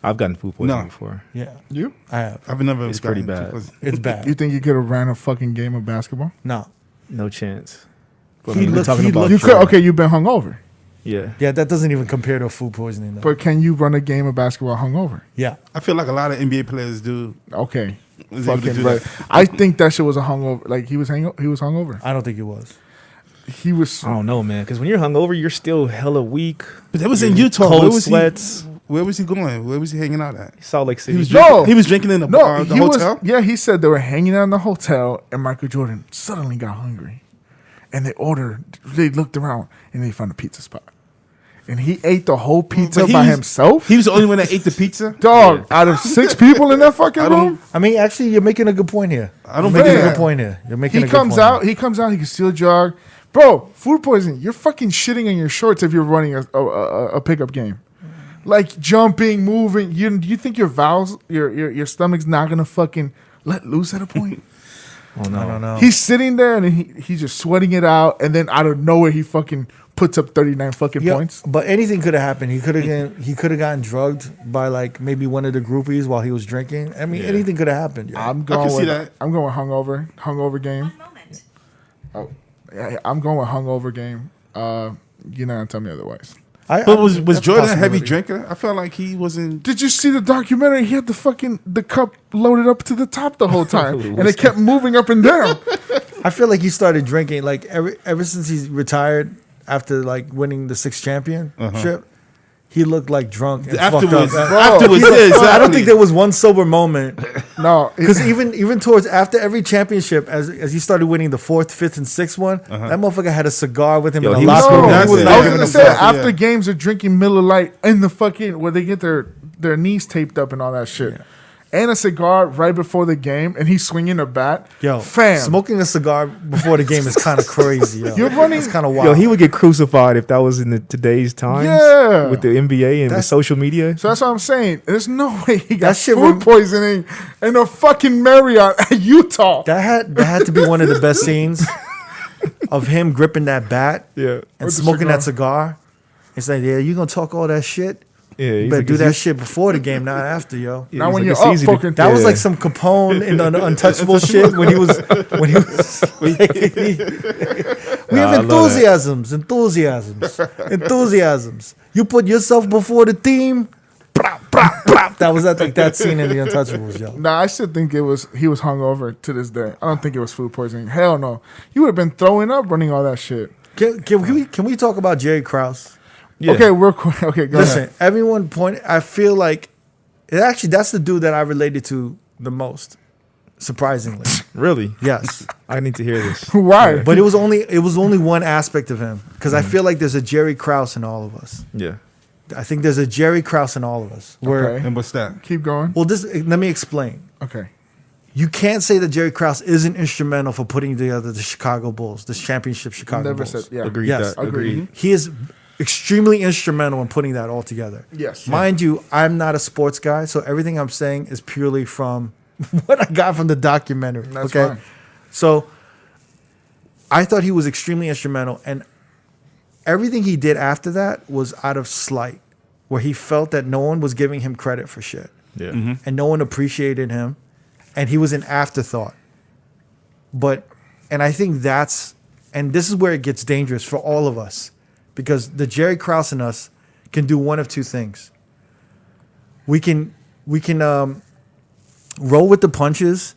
I've gotten food poisoning No. before. Yeah, You? I have. I've never. It's pretty gotten- bad. It's bad. You think you could have ran a fucking game of basketball? No. No chance. But He I mean, we're looked- talking he about looked- You could. Jordan. Okay, you've been hungover, Yeah. Yeah, that doesn't even compare to food poisoning, though. but can you run a game of basketball hungover? Yeah. I feel like a lot of NBA players do. Okay, is able to fucking do right. that. I think that shit was a hungover. Like he was hungover. I don't think it was. He was. I don't know, man. Because when you're hungover, you're still hella weak. But that was in Utah. Cold Where was sweats. Where was he going? Where was he hanging out at? Salt Lake City. He was No. drinking, he was drinking in the bar, the he hotel. Was, yeah, he said they were hanging out in the hotel, and Michael Jordan suddenly got hungry, and they looked around and they found a pizza spot, and he ate the whole pizza But he by was- himself. He was the only one that ate the pizza. Dog, out of 6 people in that fucking room, I mean, actually, you're making a good point here. I don't You're making believe a it. good point here. You're making he a good comes point out. here. He comes out. He can still jog, bro. Food poisoning. You're fucking shitting in your shorts if you're running a pickup game. Like jumping, moving. You think your valves, your stomach's not gonna fucking let loose at a point? Oh, no. I don't know. He's sitting there and he's just sweating it out, and then out of nowhere he fucking puts up 39 fucking Yeah, points. but anything could have happened. He could have gotten drugged by like maybe one of the groupies while he was drinking. I mean, Yeah. anything could have happened. Yeah. I'm going see with that. I'm going hungover game. One moment. Oh, yeah, I'm going with hungover game. You're not gonna tell me otherwise. But was that's Jordan a heavy possibility. drinker? I felt like he wasn't. Did you see the documentary? He had the cup loaded up to the top the whole time, and Was it kept moving up and down. I feel like he started drinking like ever since he's retired after like winning the 6th championship. He looked like drunk and Afterwards, fucked up. afterwards, He looked- yeah, I don't exactly. think there was one sober moment No, because even towards after every championship, as he started winning the 4th, 5th, and 6th one, that motherfucker had a cigar with him Yo, in he the was locker room. smoking. He That's was it. not I was giving gonna a say fuck. after yeah. games they're drinking Miller Lite in the fucking where they get their knees taped up and all that shit, and a cigar right before the game, and he's swinging a bat. Yo, fam, smoking a cigar before the game is kind of crazy. Yo. You're running- It's kind of wild. Yo, he would get crucified if that was in today's times. Yeah. With the NBA and with That's- social media. So that's what I'm saying. There's no way he got That shit food rem- poisoning in a fucking Marriott at Utah. that had to be one of the best scenes of him gripping that bat Yeah. and With the smoking that cigar. cigar. It's like, yeah, you gonna talk all that shit? Yeah, You he's better like, do it's that easy- shit before the game, not after, yo. yeah, Now he's when like, you're it's up easy to- fucking, That was Yeah. like some Capone in the Untouchable shit when he was we have I love that. enthusiasms. You put yourself before the team. Brap, brap, brap. That was that scene in the Untouchables, yo. Nah, I still think he was hungover to this day. I don't think it was food poisoning. Hell no. You would have been throwing up running all that shit. Can we talk about Jerry Krause? Yeah. Okay, real quick. Okay, go Listen, ahead. everyone I feel like that's the dude that I related to the most, surprisingly. Really? Yes. I need to hear this. Why? But it was only one aspect of him, because I feel like there's a Jerry Krause in all of us. Yeah. I think there's a Jerry Krause in all of us. Where, Okay. And what's that? Keep going. well, let me explain. Okay. You can't say that Jerry Krause isn't instrumental for putting together the Chicago Bulls, the championship Chicago Never Bulls. said. Yeah. Agreed. Yes. That. Agreed. He is extremely instrumental in putting that all together. Yes. Mind you, I'm not a sports guy, so everything I'm saying is purely from what I got from the documentary. That's okay. fine. So I thought he was extremely instrumental, and everything he did after that was out of slight, where he felt that no one was giving him credit for shit. Yeah. And no one appreciated him, and he was an afterthought. And I think this is where it gets dangerous for all of us, because the Jerry Krause in us can do one of two things. We can roll with the punches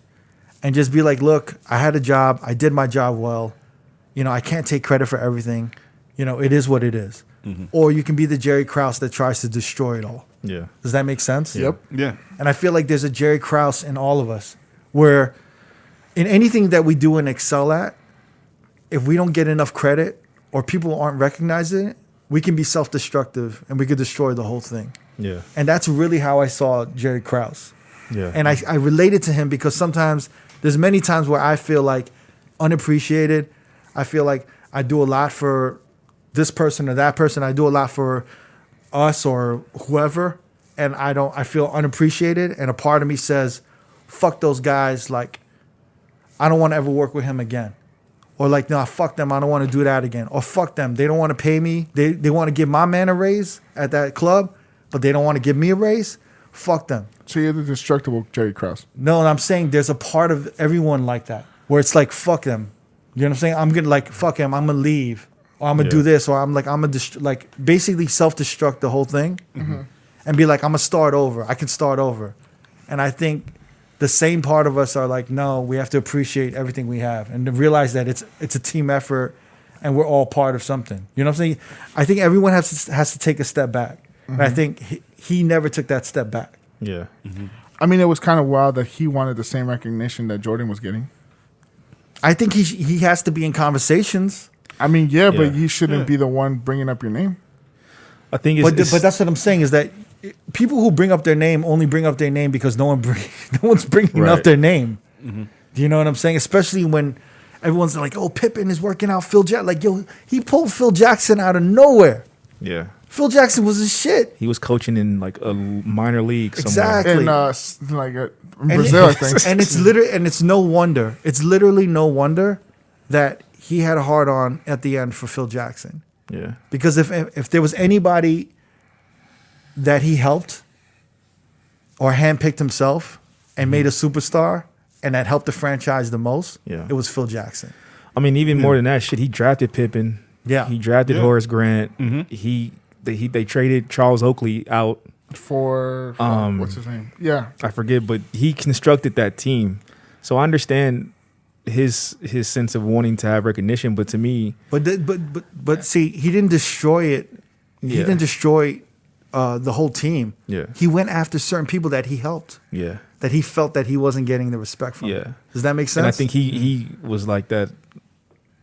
and just be like, look, I had a job, I did my job well, I can't take credit for everything, it is what it is. Or you can be the Jerry Krause that tries to destroy it all. Yeah. Does that make sense? Yep. Yeah. And I feel like there's a Jerry Krause in all of us, where in anything that we do and excel at, if we don't get enough credit or people aren't recognizing it, we can be self-destructive and we could destroy the whole thing. Yeah. And that's really how I saw Jerry Krause. Yeah. And I related to him because sometimes there's many times where I feel like unappreciated. I feel like I do a lot for this person or that person. I do a lot for us or whoever, and I feel unappreciated. And a part of me says, fuck those guys. Like, I don't want to ever work with him again. Or like, no, fuck them. I don't want to do that again. Or fuck them. They don't want to pay me. They want to give my man a raise at that club, but they don't want to give me a raise. Fuck them. So you're the destructible Jerry Krause. No, and I'm saying there's a part of everyone like that, where it's like, fuck them. You know what I'm saying? I'm gonna like, fuck him. I'm gonna leave, or I'm gonna do this, or I'm gonna like basically self-destruct the whole thing, and be like, I'm gonna start over. I can start over, and I think the same part of us are like, no, we have to appreciate everything we have and to realize that it's a team effort, and we're all part of something. You know what I'm saying? I think everyone has to take a step back, and I think he never took that step back. Yeah. I mean, it was kind of wild that he wanted the same recognition that Jordan was getting. I think he has to be in conversations. I mean, yeah, Yeah. but he shouldn't be the one bringing up your name. I think But that's what I'm saying is that people who bring up their name only bring up their name because no one's bringing up Right. their name. Do you know what I'm saying? Especially when everyone's like, "Oh, Pippin is working out Phil Jackson." Like, yo, he pulled Phil Jackson out of nowhere. Yeah. Phil Jackson was his shit. He was coaching in like a minor league somewhere. Exactly. In Brazil, I think. And it's no wonder. It's literally no wonder that he had a hard on at the end for Phil Jackson. Yeah. Because if there was anybody that he helped or handpicked himself and made a superstar and that helped the franchise the most, Yeah. it was Phil Jackson. I mean, even more than that, shit. He drafted Pippin. Yeah. He drafted Horace Grant. They traded Charles Oakley out. For what's his name? Yeah. I forget, but he constructed that team. So I understand his sense of wanting to have recognition, but to me, But see, he didn't destroy it. He Yeah. didn't destroy the whole team. Yeah. He went after certain people that he helped, yeah, that he felt that he wasn't getting the respect from. Yeah. Does that make sense? and I think he was like that.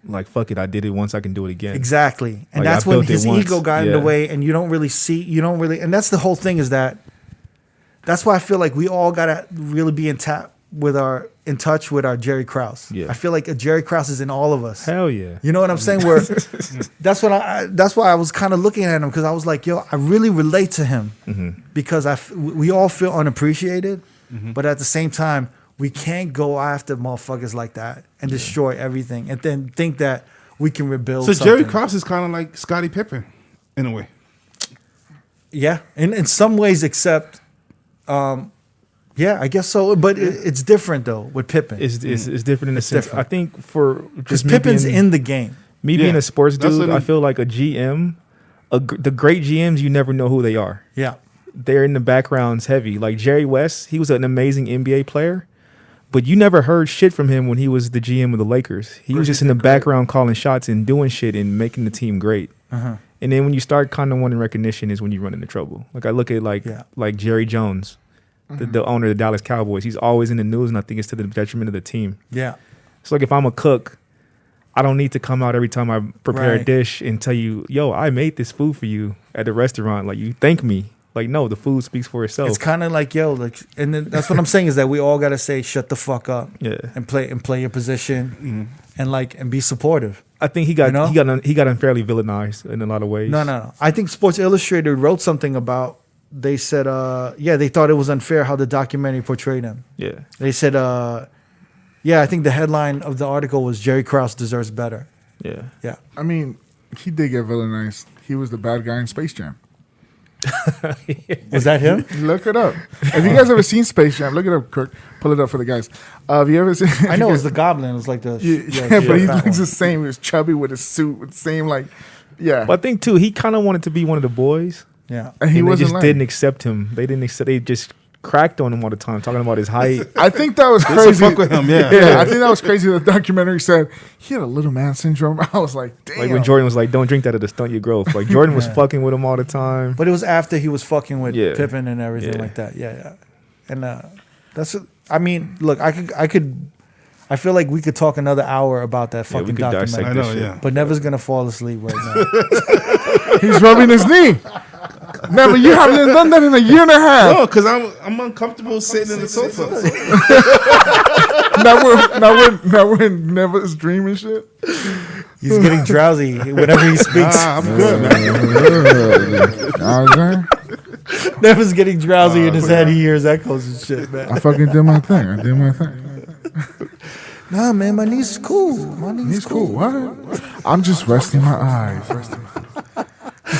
Like, fuck it, I did it once, I can do it again. Exactly. And Like, that's I when built it his once. ego got in the Yeah. way, and and that's the whole thing is that's why I feel like we all got to really be in touch with our Jerry Krause. Yeah. I feel like a Jerry Krause is in all of us. Hell yeah. You know what I'm saying? Where that's why I was kind of looking at him, because I was like, yo, I really relate to him because we all feel unappreciated, but at the same time, we can't go after motherfuckers like that and destroy everything and then think that we can rebuild. So something. Jerry Krause is kind of like Scottie Pippen in a way. Yeah, in some ways, except, yeah, I guess so. But it's different though with Pippin. It's different in a sense. different. I think for Because just Pippin's being, in the game. me Yeah. being a sports That's dude, what I feel like a GM, the great GMs, you never know who they are. Yeah, They're in the backgrounds heavy. Like Jerry West, he was an amazing NBA player, but you never heard shit from him when he was the GM of the Lakers. He was just in the background calling shots and doing shit and making the team great. And then when you start kind of wanting recognition is when you run into trouble. Like I look at like Jerry Jones. the owner of the Dallas Cowboys. He's always in the news, and I think it's to the detriment of the team. Yeah. So like if I'm a cook, I don't need to come out every time I prepare a Right. dish and tell you, yo, I made this food for you at the restaurant. Like, you thank me. Like, no, the food speaks for itself. It's kind of like, yo, like, and then that's what I'm saying is that we all gotta say, shut the fuck up, Yeah. and play your position, and be supportive. I think he got You know? he got unfairly villainized in a lot of ways. No. I think Sports Illustrated wrote something about. They said, they thought it was unfair how the documentary portrayed him. Yeah. They said, I think the headline of the article was Jerry Krause deserves better. Yeah. Yeah. I mean, he did get villainized. He was the bad guy in Space Jam. Was that him? Look it up. Have you guys ever seen Space Jam? Look it up, Kirk. Pull it up for the guys. Have you ever seen? I know it was the Goblin. It was like the But he fat looks the one. same. He was chubby with his suit, with the same yeah. But I think too, he kind of wanted to be one of the boys. Yeah. And he and they wasn't just letting. didn't accept him. They didn't accept. They just cracked on him all the time, talking about his height. I think that was So crazy. fuck with him, yeah. Yeah, I think that was crazy. The documentary said he had a little man syndrome. I was like, damn. Like when Jordan was like, "Don't drink that; it'll stunt your growth." Like Jordan was fucking with him all the time. But it was after he was fucking with Yeah. Pippin and everything Yeah. like that. Yeah. And that's. I mean, look, I feel like we could talk another hour about that Yeah, we fucking could documentary. dissect I this know, shit. yeah. But Never's gonna fall asleep right now. He's rubbing his knee. Never, you haven't done that in a year and a half. No, because I'm uncomfortable sitting in the sofa. Now we're in Never's dream and shit. He's getting drowsy whenever he speaks. I'm good, man. Never's getting drowsy in his head. He hears echoes and shit, man. I fucking did my thing. I did my thing. Nah, man, my knee's cool. My knee's He's cool. What? I'm just resting my eyes.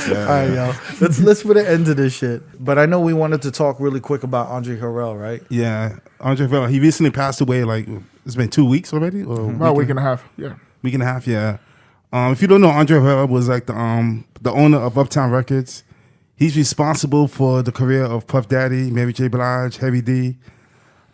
All right, yo. Let's put an end to this shit. But I know we wanted to talk really quick about Andre Harrell, right? Yeah, Andre Vela. He recently passed away. Like it's been 2 weeks already, or About a week and a half. Yeah. week and a half. Yeah. If you don't know, Andre Vela was like the owner of Uptown Records. He's responsible for the career of Puff Daddy, Mary J. Blige, Heavy D.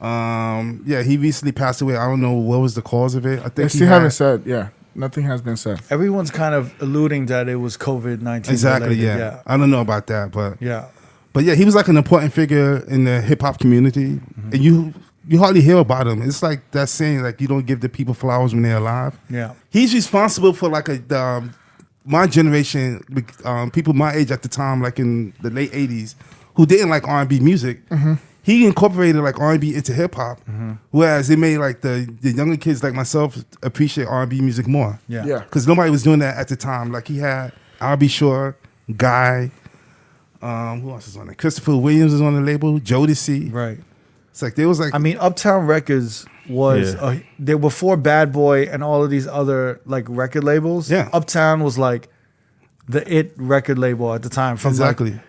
He recently passed away. I don't know what was the cause of it. I They think still haven't said. Yeah. Nothing has been said. Everyone's kind of alluding that it was COVID-19 exactly. related. Yeah. I don't know about that, but Yeah. he was like an important figure in the hip hop community, and you hardly hear about him. It's like that saying, like you don't give the people flowers when they're alive. Yeah. He's responsible for like my generation, people my age at the time, like in the late '80s, who didn't like R&B music. He incorporated like R&B into hip hop, whereas it made like the younger kids like myself appreciate R&B music more. Yeah. Yeah. Because nobody was doing that at the time. Like he had R.B. Shore, Guy, who else is on it? Christopher Williams is on the label, Jodeci. Right. It's like there was like I mean, Uptown Records was they were before Bad Boy and all of these other like record labels. Yeah. Uptown was like the it record label at the time. From exactly. Like,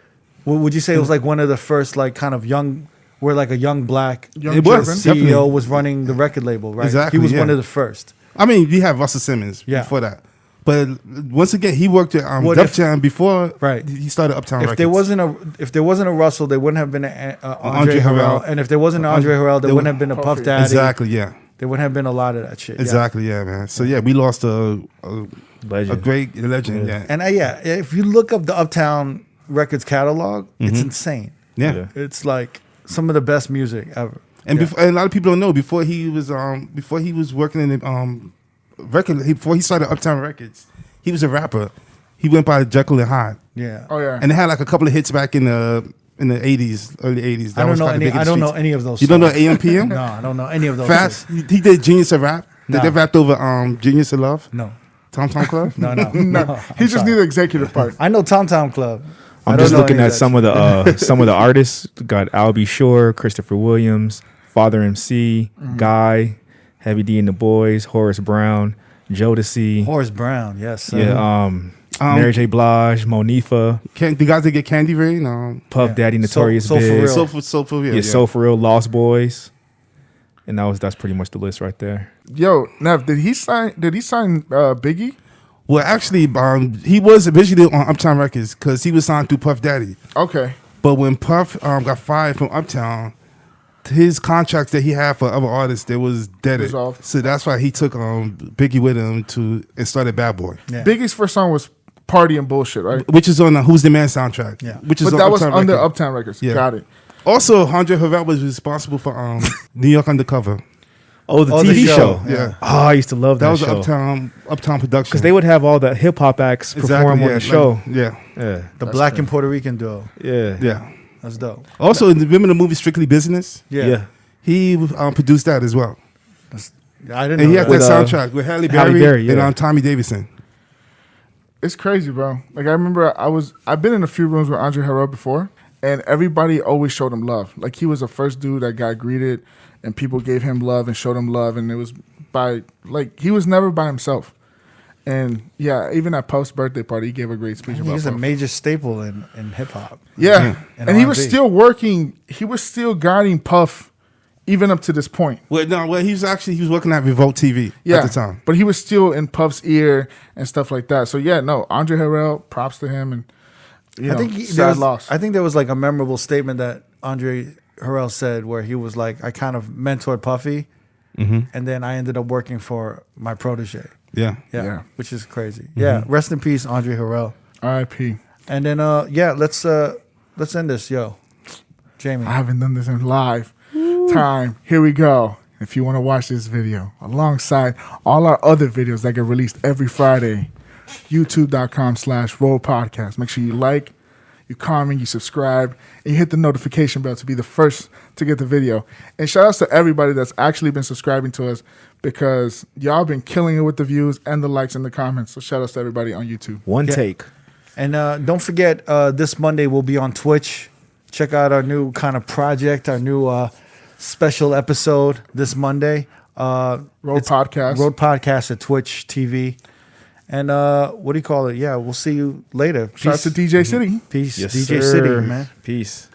would you say it was like one of the first like kind of young, where like a young black It was, CEO definitely. was running the record label, right? Exactly, He was yeah. one of the first. I mean, we have Russell Simmons before that. But once again, he worked at Def Jam before he started Uptown Records. If there wasn't a Russell, there wouldn't have been an Andre Harrell. And if there wasn't an Andre Harrell, there wouldn't have been a Puff Daddy. Exactly, yeah. There wouldn't have been a lot of that shit. Exactly, yeah, man. So yeah, we lost a Legend. great legend, yeah. And if you look up the Uptown Records catalog, it's insane. Yeah. It's like some of the best music ever. And before, and a lot of people don't know, before he was working in the before he started Uptown Records, he was a rapper. He went by Jekyll and Hyde. Yeah. Oh yeah. And they had like a couple of hits back in the 80s, early 80s. I don't know any of those. You don't know songs. AMPM? No, I don't know any of those. Fast. He did Genius of Rap. No. They rapped over Genius of Love. No. Tom Club. No. He just knew the executive part. I know Tom Club. I'm just looking at some of the artists. Got Albie Shore, Christopher Williams, Father MC, Guy, Heavy D and the Boys, Horace Brown, Jodeci. Horace Brown, yes. Mary J. Blige, Monifa, The guys that get Candy Rain. Puff Daddy, Notorious Soul for Big, Real. So for real. yeah, So For Real, Lost Boys, and that's pretty much the list right there. Yo, Nev, did he sign Biggie? Well, actually, he was originally on Uptown Records because he was signed through Puff Daddy. Okay. But when Puff got fired from Uptown, his contracts that he had for other artists, they was dead. Dissolved. So that's why he took Biggie with him and started Bad Boy. Yeah. Biggie's first song was Party and Bullshit, right? Which is on the Who's the Man soundtrack. Yeah. Which is But on that was Uptown under Records. Uptown Records. Yeah. Got it. Also, Andre Harrell was responsible for New York Undercover. Oh, the Oh, TV the show. show. Yeah. Oh, I used to love that, That was show. Uptown production. Because they would have all the hip hop acts perform on the show. Yeah. Yeah. The black and Puerto Rican duo. Yeah. Yeah. That's dope. Also, remember the movie Strictly Business? Yeah. He produced that as well. I didn't And he know had that. With, that soundtrack with Halle Halle Berry, Berry, yeah. and Tommy Davidson. It's crazy, bro. Like I remember I've been in a few rooms with Andre Harrell before, and everybody always showed him love. Like he was the first dude that got greeted, and people gave him love and showed him love, and it was he was never by himself. And yeah, even at Puff's birthday party, he gave a great speech about He's a Puff. major staple in hip hop. Yeah, And and he was R&B. still working. He was still guiding Puff, even up to this point. Well, he was working at Revolt TV Yeah, at the time. but he was still in Puff's ear and stuff like that. So yeah, no, Andre Harrell, props to him, and I think sad loss. I think there was like a memorable statement that Andre Harrell said where he was like, I kind of mentored Puffy, and then I ended up working for my protege. Yeah. Yeah. Which is crazy. Yeah, rest in peace, Andre Harrell. R.I.P. And then let's end this, yo, Jamie. I haven't done this in live time. Here we go. If you want to watch this video alongside all our other videos that get released every Friday, youtube.com/R.O.A.D podcast. Make sure you like, you comment, you subscribe, and you hit the notification bell to be the first to get the video. And shout outs to everybody that's actually been subscribing to us because y'all been killing it with the views and the likes and the comments. So shout outs to everybody on YouTube. One take. And don't forget, this Monday we'll be on Twitch. Check out our new kind of project, our new special episode this Monday. R.O.A.D podcast. R.O.A.D podcast at Twitch TV. And what do you call it? Yeah, we'll see you later. Shout out to DJ City. Peace. Yes, DJ sir. City, man. Peace.